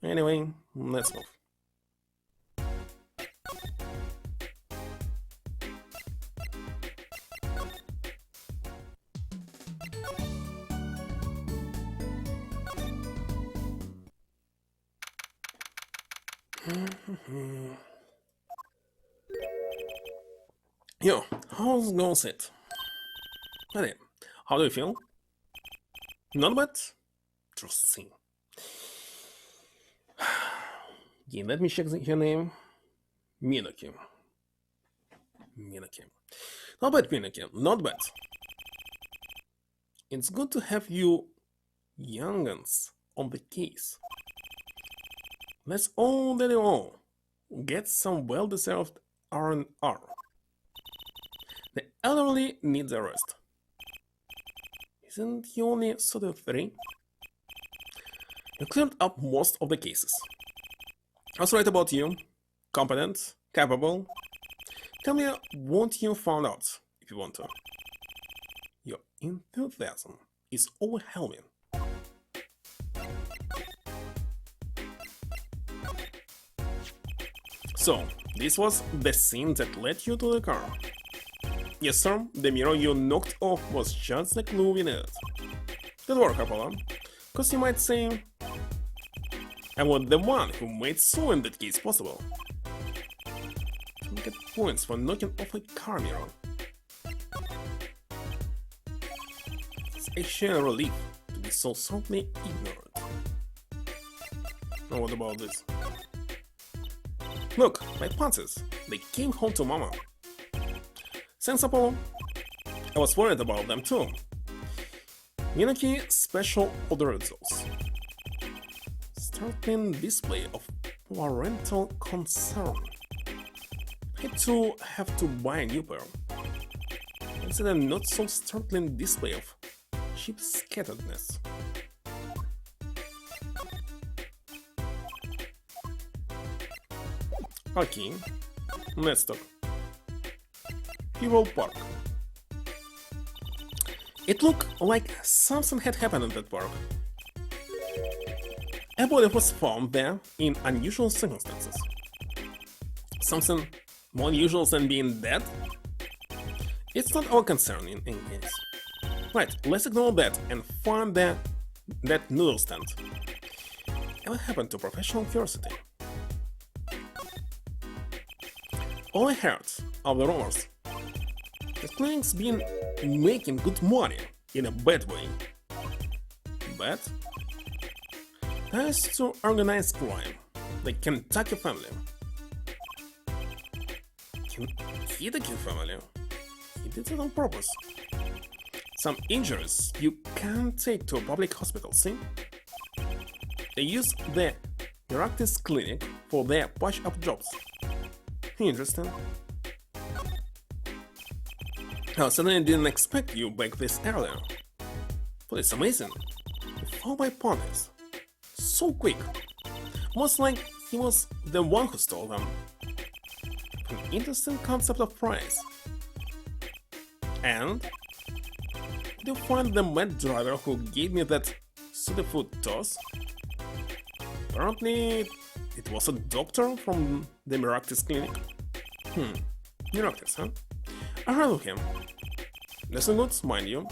Anyway, let's move. Yo, how's it going, Sid? Hey, how do you feel? Not bad? Interesting. Okay, let me check your name. Minaki. Minaki. Not bad, Minaki, not bad. It's good to have you young'uns on the case. Let's all let it all get some well-deserved R&R. The elderly needs a rest. Isn't he only 33? You cleared up most of the cases. I was right about you. Competent, capable. Tell me what you found out, if you want to. Your enthusiasm is overwhelming. So, this was the scene that led you to the car. Yes, sir, the mirror you knocked off was just the clue we needed. Good work, Apollo. Cause you might say, I was the one who made solving that case possible. You get points for knocking off a car mirror. It's actually a relief to be so certainly ignorant. Now what about this? Look, my panties. They came home to mama. Thanks, Apollo. I was worried about them too. Minaki special ordered those. Startling display of parental concern. Hate to have to buy a new pair. Instead, a not so startling display of cheap scatteredness. Okay, let's talk. People Park. It looked like something had happened in that park. A body was found there in unusual circumstances. Something more unusual than being dead? It's not our concern in any case. Right, let's ignore that and find that noodle stand. What happened to professional curiosity? All I heard of the rumors. The clinic's been making good money in a bad way. Bad? Ties to organized crime, the Kentucky family. Kentucky family? He did it on purpose. Some injuries you can't take to a public hospital, see? They use the practice clinic for their push-up jobs. Interesting. I certainly didn't expect you back this earlier. But it's amazing. You found my ponies. So quick. Almost like he was the one who stole them. An interesting concept of price. And did you find the mad driver who gave me that pseudo-food toss? Apparently, it was a doctor from the Miraculous clinic. Miraculous, huh? I heard of him. Listen good, mind you.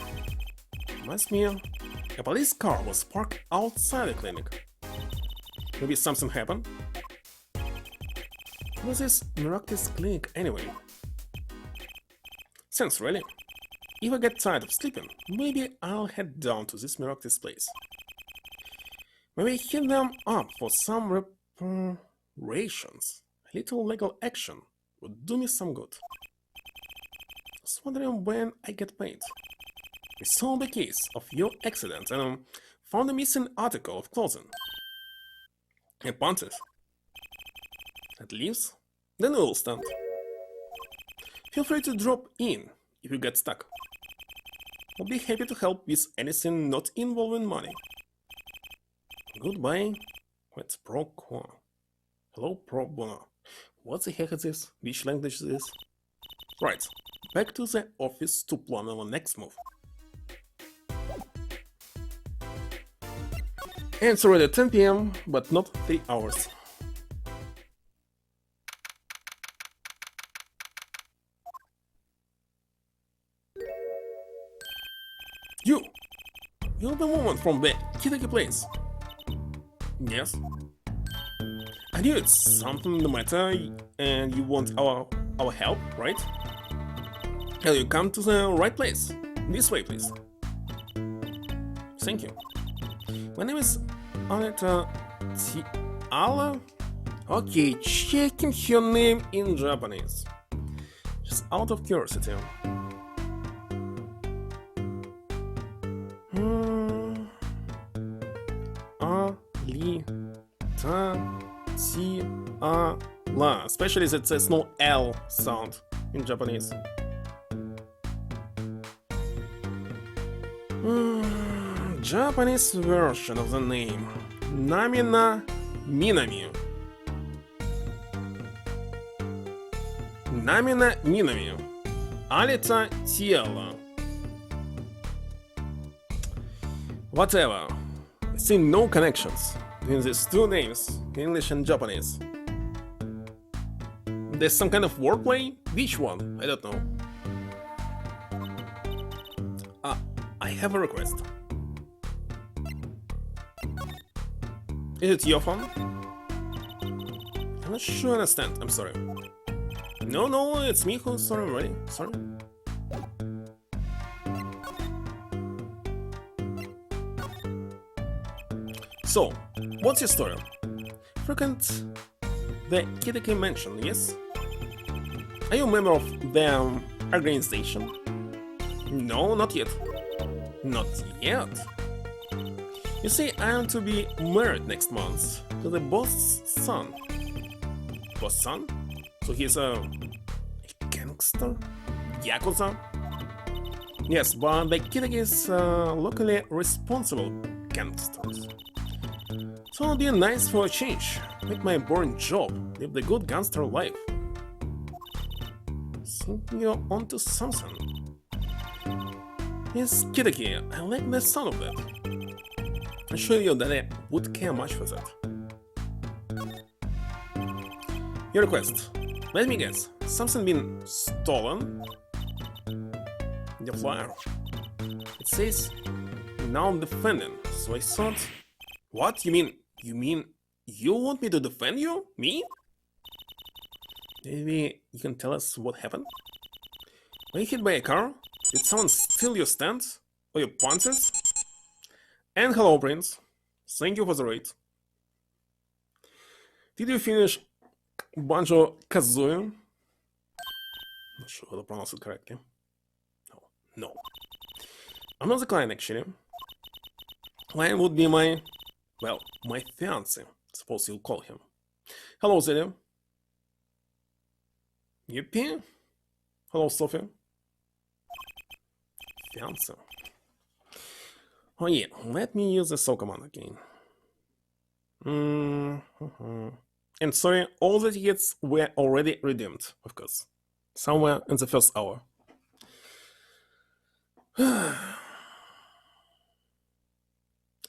Reminds me, a police car was parked outside the clinic. Maybe something happened? What is this Miraculous clinic anyway? Thanks, really. If I get tired of sleeping, maybe I'll head down to this Miraculous place. Maybe hit them up for some reparations. A little legal action would do me some good. I was wondering when I get paid. We solved the case of your accident and found a missing article of clothing. A panties. That leaves the noodle stand. Feel free to drop in if you get stuck. I'll be happy to help with anything not involving money. Goodbye. What's pro quo? Hello, pro bono. What the heck is this? Which language is this? Right, back to the office to plan our next move. And it's already 10 PM, but not 3 hours. You're the woman from the Kitaki place. Yes. I knew it's something the matter and you want our help, right? Well, you come to the right place. This way, please. Thank you. My name is Aneta Tiala. Okay, checking her name in Japanese. Just out of curiosity. La. Especially that there's no L sound in Japanese. Japanese version of the name. Namina Minami. Namina Minami. Alita Tiela. Whatever. I see no connections between these two names, English and Japanese. There's some kind of wordplay? Which one? I don't know. I have a request. Is it your phone? I'm not sure I understand, I'm sorry. No, it's me who's sorry already, sorry. So, what's your story? Frequent the Kitaki mention, yes? Are you a member of the organization? No, not yet. Not yet? You see, I am to be married next month to the boss's son. Boss son? So he's a gangster? Yakuza? Yes, but the Kitaki is locally responsible gangsters. So it'll be nice for a change. Make my boring job, live the good gangster life. Think you're onto something. Yes, Kitaki, I like the sound of that. I assure you that I would care much for that. Your request. Let me guess. Something been stolen? The flyer. It says, now I'm defending, so I thought... What? You mean you want me to defend you? Me? Maybe you can tell us what happened? Were you hit by a car? Did someone steal your stands? Or your punches? And hello, Prince. Thank you for the raid. Did you finish Banjo-Kazooie? Not sure how to pronounce it correctly. No. I'm not the client, actually. Client would be my fiancé. Suppose you'll call him. Hello, Zelia. Yippee. Hello, Sophia. Fiancé. Oh yeah, let me use the so command again. And sorry, all the tickets were already redeemed, of course. Somewhere in the first hour.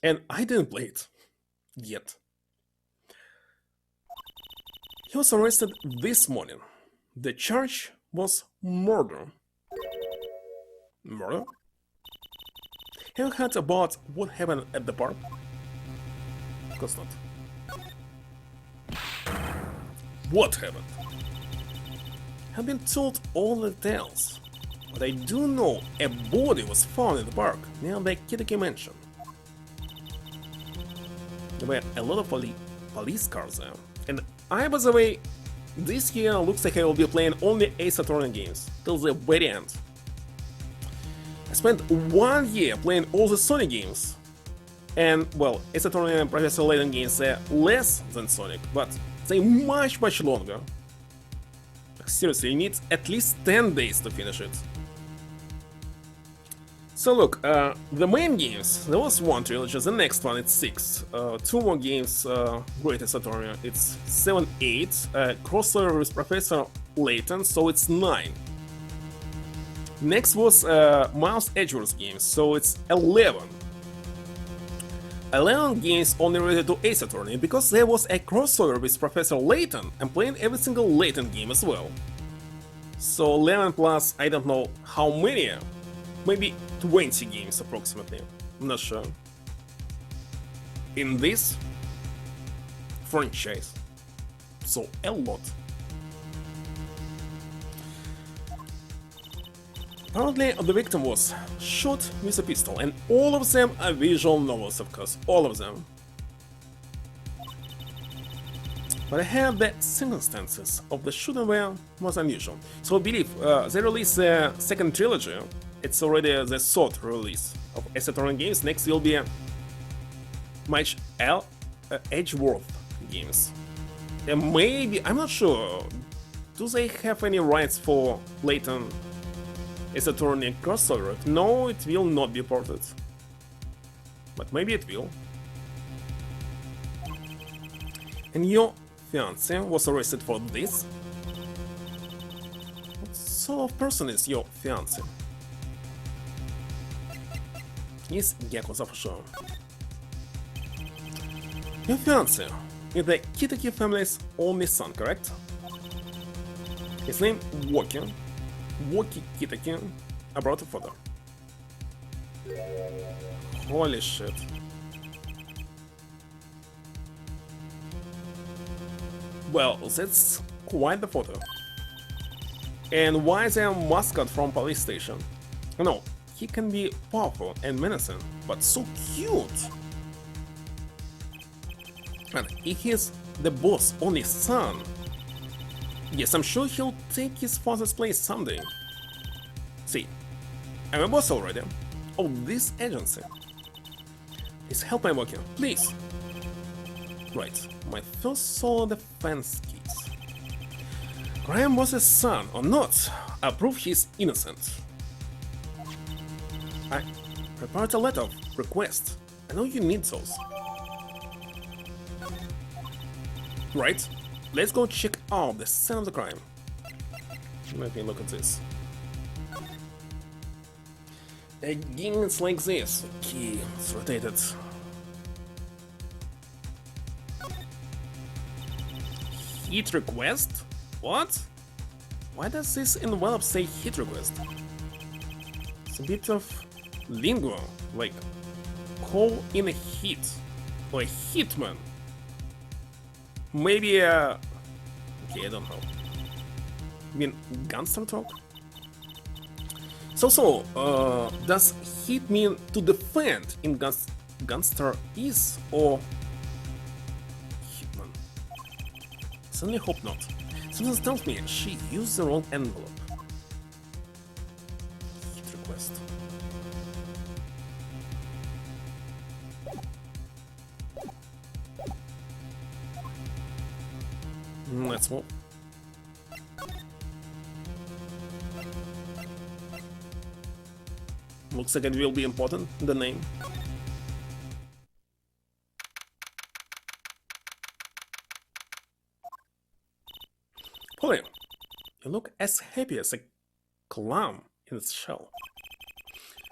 And I didn't play it. Yet. He was arrested this morning. The charge was murder. Murder? Have you heard about what happened at the park? Of course not. What happened? I've been told all the details, but I do know a body was found in the park near the Kitaki mansion. There were a lot of police cars there, and by the way, this year looks like I will be playing only Ace Attorney games till the very end. I spent 1 year playing all the Sonic games, and well, Ace Attorney and Professor Layton games are less than Sonic, but they're much longer. Seriously, you need at least 10 days to finish it. So look, the main games, there was one trilogy, the next one it's 6. 2 more games, Greatest Attorney, it's 7, 8, crossover with Professor Layton, so it's 9. Next was Miles Edgeworth's games, so it's 11. 11 games only related to Ace Attorney, because there was a crossover with Professor Layton, I'm playing every single Layton game as well. So 11 plus, I don't know how many, maybe 20 games approximately, I'm not sure. In this franchise, so a lot. Apparently the victim was shot with a pistol, and all of them are visual novels, of course, all of them. But I heard the circumstances of the shooting were most unusual. So I believe they released the second trilogy. It's already the third release of Saturn games. Next will be much Edgeworth games. And maybe, I'm not sure, do they have any rights for Layton Saturn crossover? No, it will not be ported. But maybe it will. And your fiance was arrested for this? What sort of person is your fiance? He's Yakuza for sure. Your fiance is the Kitaki family's only son, correct? His name Woki. Woki Kitaki. I brought a photo. Holy shit. Well, that's quite the photo. And why is there a mascot from police station? No, he can be powerful and menacing, but so cute. And if he's the boss' only son, yes, I'm sure he'll take his father's place someday. See, I'm a boss already of this agency. Please help my working, please. Right, my first solo defense keys. Graham was his son or not, I prove he's innocent. I prepared a letter of request. I know you need those. Right, let's go check out the scene of the crime. Let me look at this. Again, it's like this. Okay, it's rotated. Hit request? What? Why does this envelope say hit request? It's a bit of lingo, like call in a hit, or a hitman. Maybe okay, I don't know. I mean, gangster talk? So, does hit mean to defend in gangster is or hitman? Certainly hope not. Something tells me she used the wrong envelope. Hit request. Let's move. Looks like it will be important, the name. Polly, you look as happy as a clam in its shell.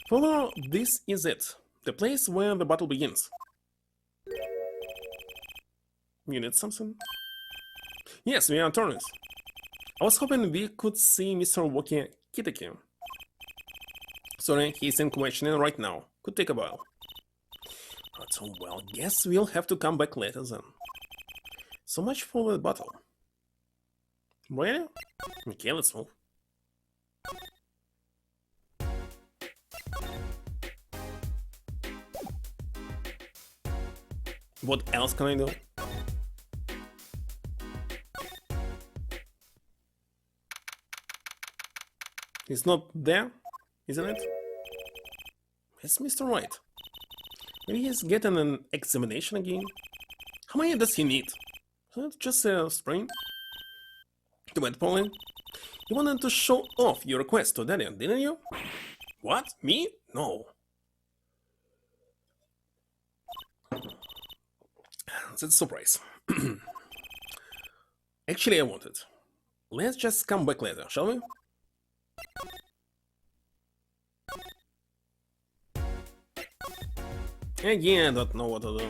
Further, this is it, the place where the battle begins. You need something? Yes, we are attorneys. I was hoping we could see Mr. Woki Kitaki. Sorry, he's in questioning right now. Could take a while. So, well, guess we'll have to come back later then. So much for the battle. Really? Okay, let's move. What else can I do? He's not there, isn't it? It's Mr. White. Maybe he's getting an examination again. How many does he need? Just a sprain? Too bad, Pauline. You wanted to show off your request to Daddy, didn't you? What? Me? No. That's a surprise. Actually, I want it. Let's just come back later, shall we? Again, I don't know what to do.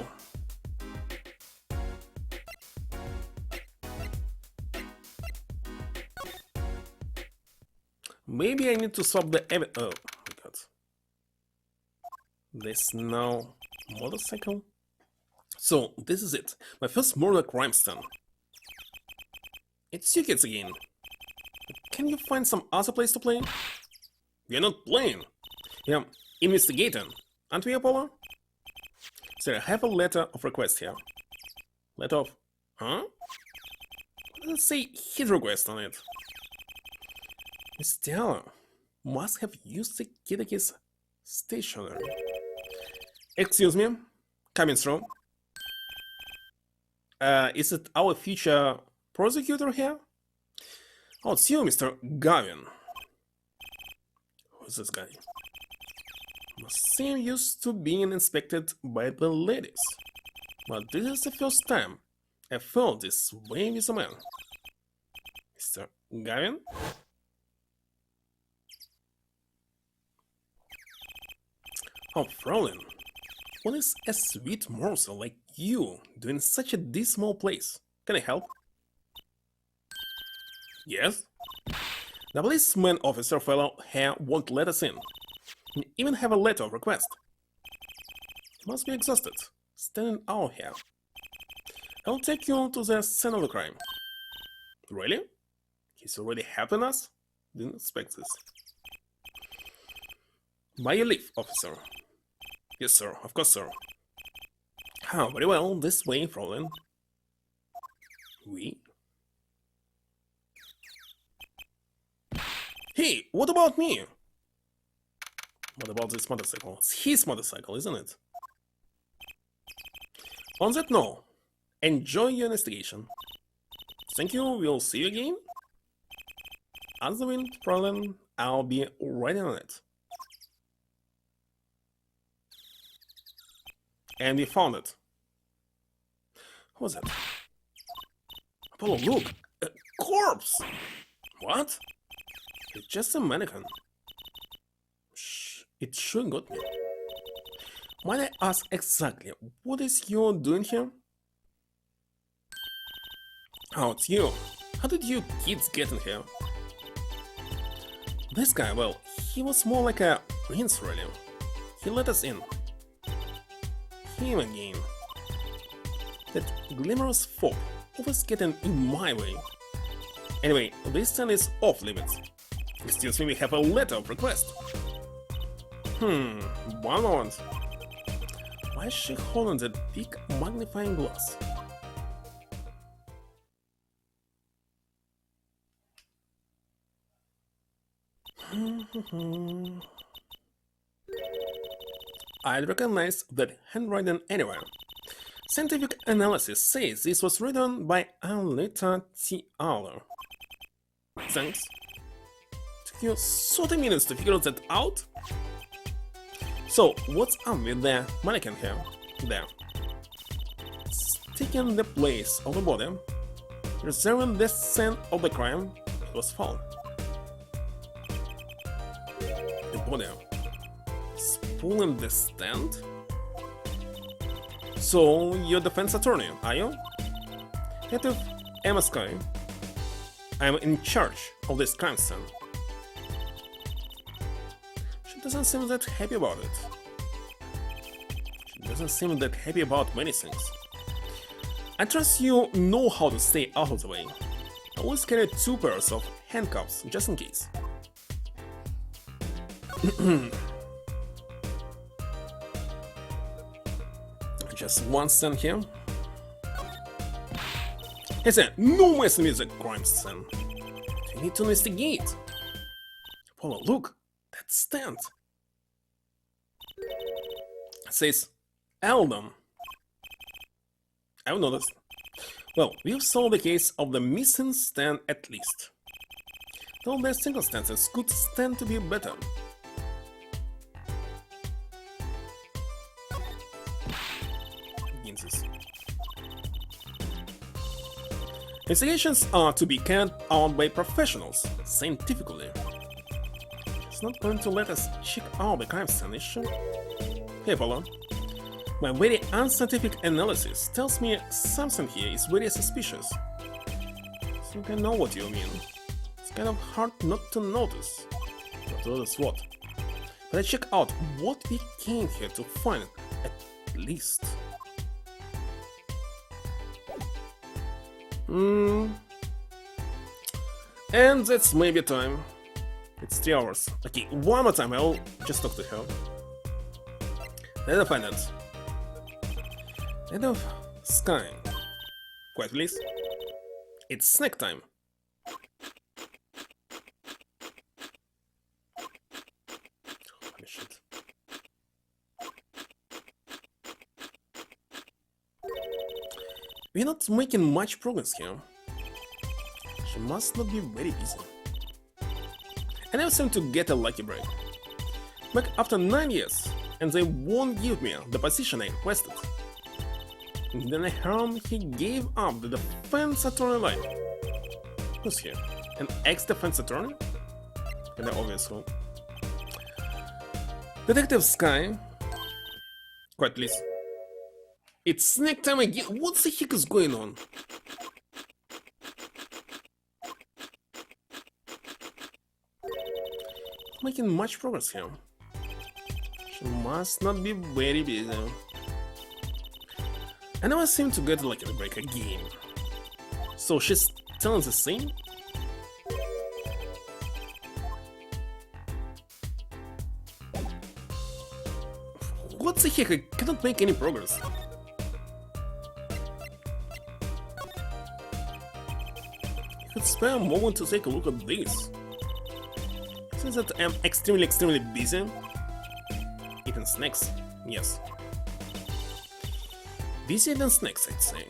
Maybe I need to swap the oh my god. This now motorcycle. So this is it. My first murder crime scene. It's you kids again. Can you find some other place to play? We're not playing. We're investigating. Aren't we, Apollo? So I have a letter of request here. Letter of... Huh? Let's say his request on it. Stella must have used the key that is stationary. Excuse me, coming through. Is it our future prosecutor here? Oh, it's you, Mr. Gavin. Who's this guy? Must seem used to being inspected by the ladies. But this is the first time I felt this way with a man. Mr. Gavin? Oh, Fraulein, what is a sweet morsel like you doing in such a dismal place? Can I help? Yes? The policeman officer fellow here won't let us in. We even have a letter of request. He must be exhausted, standing out here. I'll take you to the scene of the crime. Really? He's already helping us? Didn't expect this. By your leave, officer. Yes, sir. Of course, sir. Ah, very well. This way, Fraulein. Oui. Hey, what about me? What about this motorcycle? It's his motorcycle, isn't it? On that note, enjoy your investigation. Thank you. We'll see you again. As the wind, Fraulein, I'll be right on it. And we found it. What was it? Apollo, look! A corpse! What? It's just a mannequin. Shh, it sure got me. Might I ask exactly what is you doing here? Oh, it's you. How did you kids get in here? This guy, well, he was more like a prince, really. He let us in. Him again. That glamorous fop always getting in my way. Anyway, this scene is off limits. Excuse me, we have a letter of request. One moment. Why is she holding that big magnifying glass? I'd recognize that handwriting anywhere. Scientific analysis says this was written by Alita T. Thanks. Took you 30 minutes to figure that out? So, what's up with the mannequin here? There. It's taking the place of the body, reserving the scene of the crime it was found. The body. Pulling the stand? So, you're defense attorney, are you? Detective Emma Sky. I'm in charge of this crime scene. She doesn't seem that happy about it. She doesn't seem that happy about many things. I trust you know how to stay out of the way. I always carry 2 pairs of handcuffs, just in case. Just one scene here. Hey, said, no messing with the crime scene. You need to investigate. Apollo, look, that stand. It says Eldon. I've noticed. Well, we've solved the case of the missing stand at least. Though the circumstances could stand to be better. Investigations are to be carried out by professionals, scientifically. It's not going to let us check out the crime scene, is she? Hey, Apollo. My very unscientific analysis tells me something here is very suspicious. I think I know what you mean. It's kind of hard not to notice. But notice what? But I check out what we came here to find, at least. And that's maybe time. It's 3 hours. Okay, one more time, I'll just talk to her. The defendant. Head of Sky. Quiet, please. It's snack time. Holy shit. We're not making much progress here. She must not be very busy. I never seem to get a lucky break. Back after 9 years, and they won't give me the position I requested. Then I heard he gave up the defense attorney life. Who's he? An ex-defense attorney? Kinda obvious who. Detective Sky. Quiet please. It's snack time again. What the heck is going on? Making much progress here. She must not be very busy. I never seem to get like a break again. So she's telling the same? What the heck? I cannot make any progress. I could spare a moment to take a look at this. Since that I'm extremely busy. Eating snacks, yes. Busier than snacks, I'd say.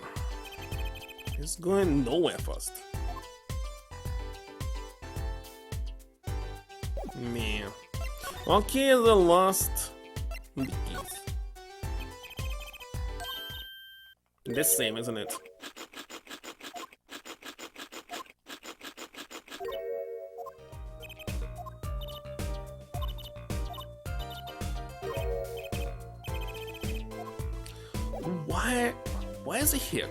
It's going nowhere fast. Me. Okay, the last piece. The same, isn't it? Why is it here?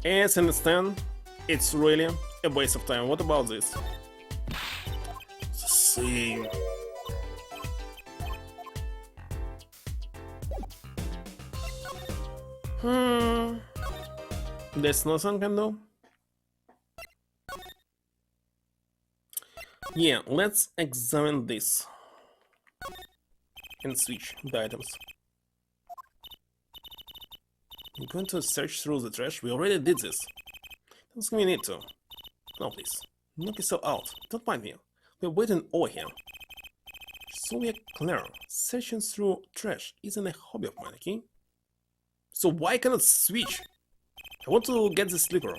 Yes, I understand. It's really a waste of time. What about this? It's the same. There's nothing I can do. Yeah, let's examine this and switch the items. I'm going to search through the trash. We already did this. Don't think we need to. No, please. Knock yourself out. Don't mind me. We're waiting over here. So we're clear. Searching through trash isn't a hobby of mine, okay? So why cannot switch? I want to get the slipper.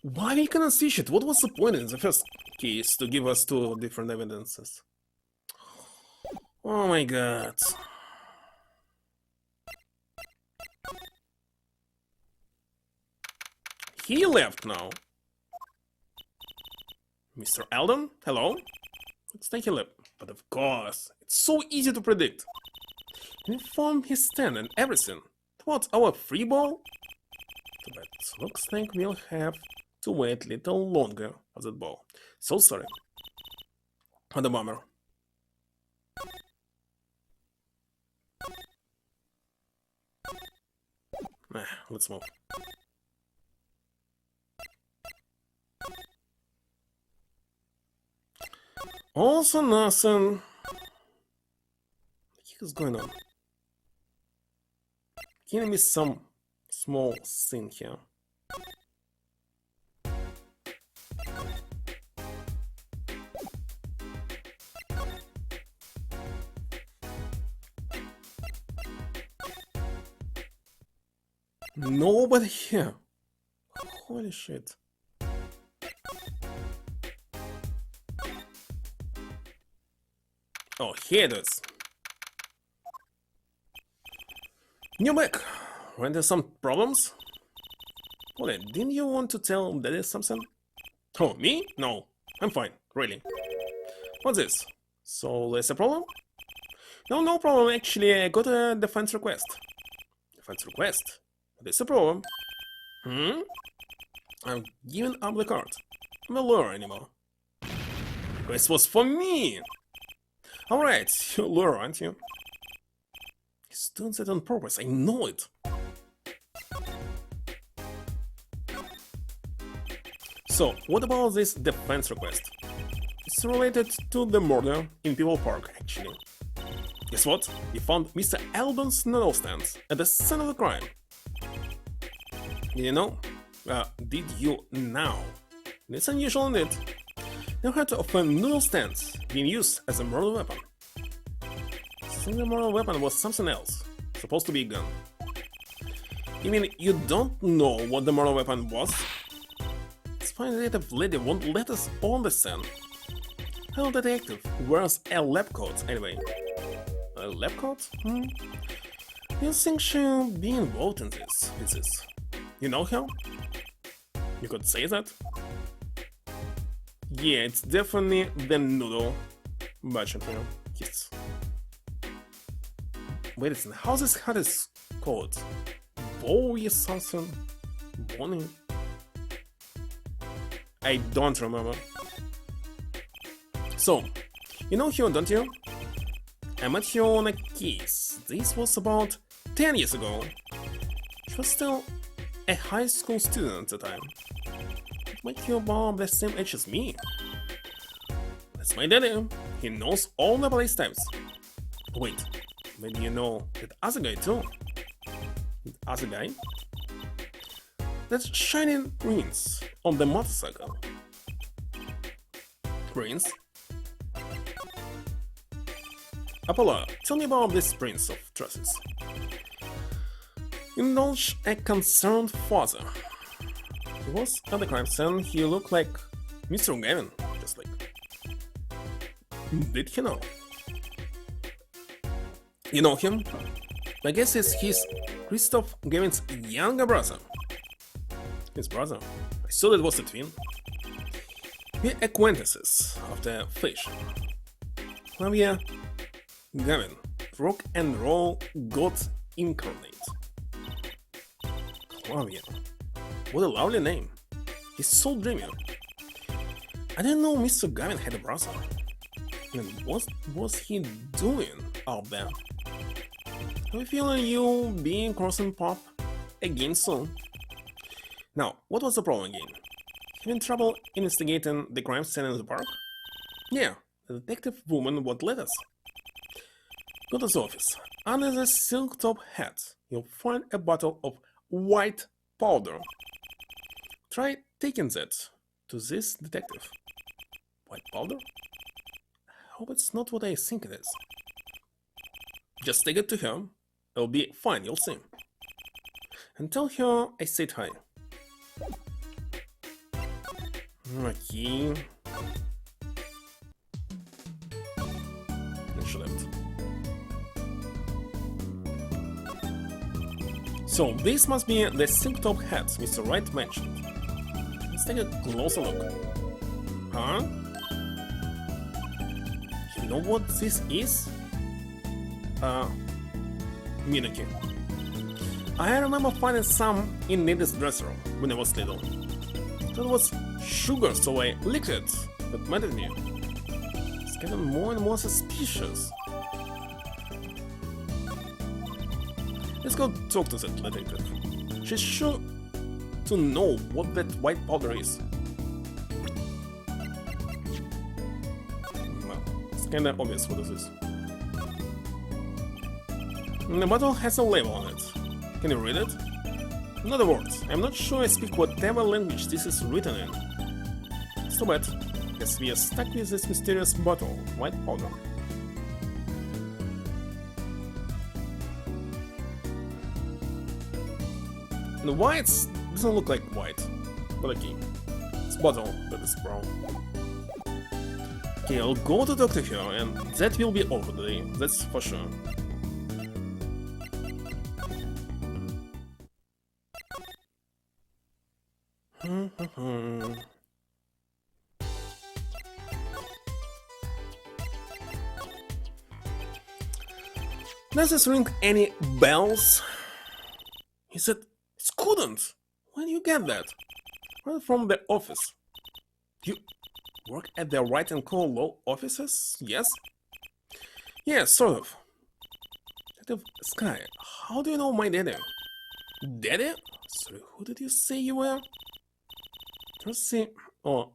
Why we cannot switch it? What was the point in the first case to give us two different evidences? Oh my god. He left now. Mr. Eldon, hello? Looks like he left. But of course, it's so easy to predict. Inform his stand and everything. What's our free ball? But looks like we'll have to wait a little longer for that ball. So sorry. What a bummer. Let's move. Also nothing. What is going on? Can be some small thing here. Nobody here. Holy shit. Oh, here it is. New back. Were there some problems? Well, didn't you want to tell Daddy something? Oh, me? No, I'm fine, really. What's this? So there's a problem? No problem. Actually, I got a defense request. Defense request? There's a problem. I'm giving up the card. I'm a lawyer anymore. Request was for me. Alright, you're a lawyer, aren't you? He's doing that on purpose, I know it. So, what about this defense request? It's related to the murder in People Park, actually. Guess what? We found Mr. Albon's noodle stand at the scene of the crime. Did you know? Did you now? It's unusual indeed. Never heard of a noodle stand being used as a murder weapon. I think the murder weapon was something else, supposed to be a gun. You mean you don't know what the murder weapon was? It's fine that the lady won't let us on the scene. Hello, detective. Where's a lab coat anyway? A lab coat? You think she'll be involved in this? You know her? You could say that? Yeah, it's definitely the noodle. Бачу here. Yes. Wait a second, how this hat is called? Bowie something? Bonnie? I don't remember. So, you know her, don't you? I met her on a case. This was about 10 years ago. She was still a high school student at the time. It might be about the same age as me. That's my daddy. He knows all the police types. Wait, maybe you know that other guy too? That other guy? That's shining rings on the motorcycle. Rings? Apollo, tell me about this prince of tresses. Indulge a concerned father. He was at the crime scene, he looked like Mr. Gavin, just like. Did he know? You know him? I guess he's Christoph Gavin's younger brother. His brother? I saw that was a twin. We're acquaintances after fashion. Flavia Gavin, rock and roll god incarnate. Flavia. What a lovely name. He's so dreamy. I didn't know Mr. Gavin had a brother. And what was he doing out there? Have a feeling you'll be crossing pop again soon. Now, what was the problem again? Having trouble investigating the crime scene in the park? Yeah, the detective woman won't let us. Go to the office. Under the silk top hat, you'll find a bottle of white powder. Try taking that to this detective. White powder? I hope it's not what I think it is. Just take it to her. It'll be fine, you'll see. And tell her I said hi. Okay. And she left. So this must be the silk top hat Mr. Wright mentioned. Let's take a closer look. Huh? You know what this is? Minaki. I remember finding some in Neda's dresser when I was little. That was sugar, so I licked it. That mad at me. It's getting more and more suspicious. Let's go talk to that detective. She's sure to know what that white powder is. Well, it's kinda obvious what this is. The bottle has a label on it. Can you read it? In other words, I'm not sure I speak whatever language this is written in. It's too bad. Guess we are stuck with this mysterious bottle of white powder. And white doesn't look like white, but okay. It's bottle that is brown. Okay, I'll go to talk to her, and that will be over today, that's for sure. Does this ring any bells? He said, it couldn't. Where do you get that? Right from the office. You work at the Right and Call Law offices? Yes? Yes, sort of. Detective Sky, how do you know my daddy? Daddy? Sorry, who did you say you were? Let's see. Oh,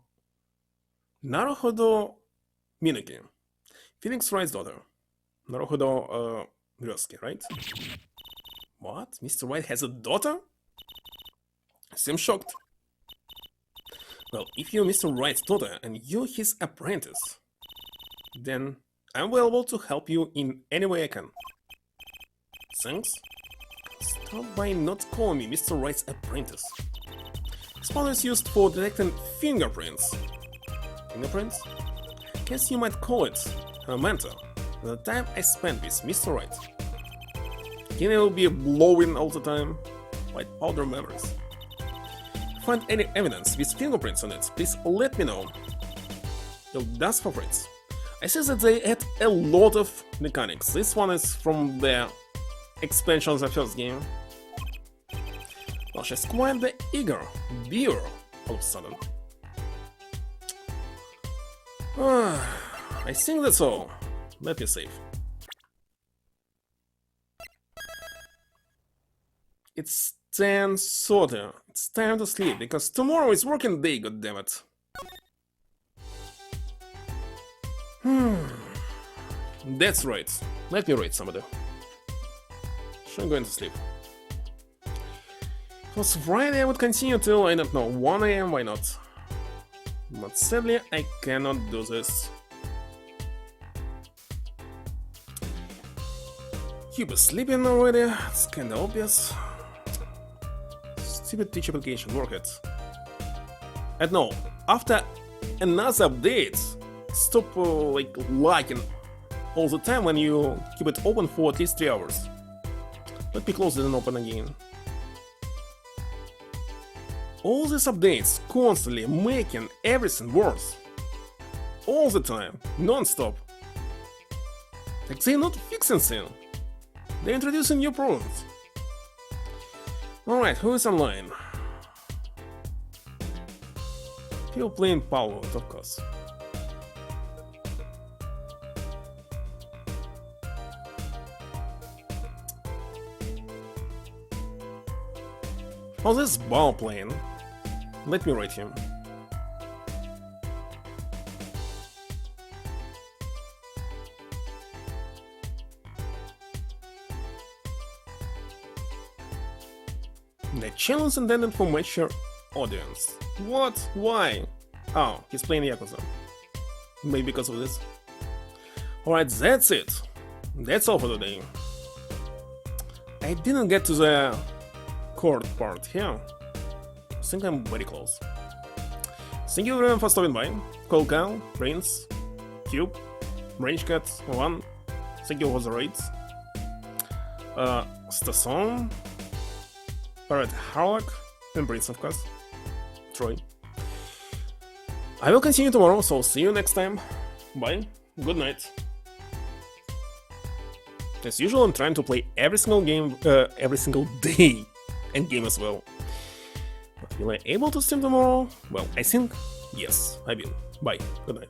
Naruhodo Minuki, Phoenix Wright's daughter. Naruhodo Ryosuke, right? What? Mr. Wright has a daughter? Seem shocked. Well, if you're Mr. Wright's daughter and you're his apprentice, then I'm available to help you in any way I can. Thanks. Start by not calling me Mr. Wright's apprentice. This one is used for detecting fingerprints. Fingerprints? Guess you might call it a mentor. The time I spent with Mr. Wright. Can it will be blowing all the time? Like powder memories. Find any evidence with fingerprints on it, please let me know. Yo, that's for friends. I see that they add a lot of mechanics. This one is from the expansion of the first game. Well, she's quite the eager viewer all of a sudden. I think that's all. Let me save. It's 10:30. It's time to sleep because tomorrow is working day, goddammit. That's right. Let me rate somebody. I'm going to sleep. If it was Friday, I would continue till, I don't know, 1 AM, why not? But sadly, I cannot do this. You be sleeping already? It's kinda obvious. Stupid Twitch application, work it. And no, after another update, stop like lagging all the time when you keep it open for at least 3 hours. Let me close it and open again. All these updates constantly making everything worse. All the time, non-stop. Like they're not fixing things. They're introducing new problems. Alright, who is online? People playing Paulo, of course. How's this ball playing? Let me rate him. The channel is intended for mature audience. What? Why? Oh, he's playing Yakuza. Maybe because of this. Alright, that's it. That's all for today. I didn't get to the chord part here. I think I'm very close. Thank you everyone for stopping by. Cold Prince, Cube, Rangecat, 1. Thank you for the raids. Stason, Parrot Harlock, and Prince of course. Troy. I will continue tomorrow, so see you next time. Bye, good night. As usual, I'm trying to play every single game, every single day, and game as well. But will I able to stream tomorrow? Well, I think yes, I will. Bye, good night.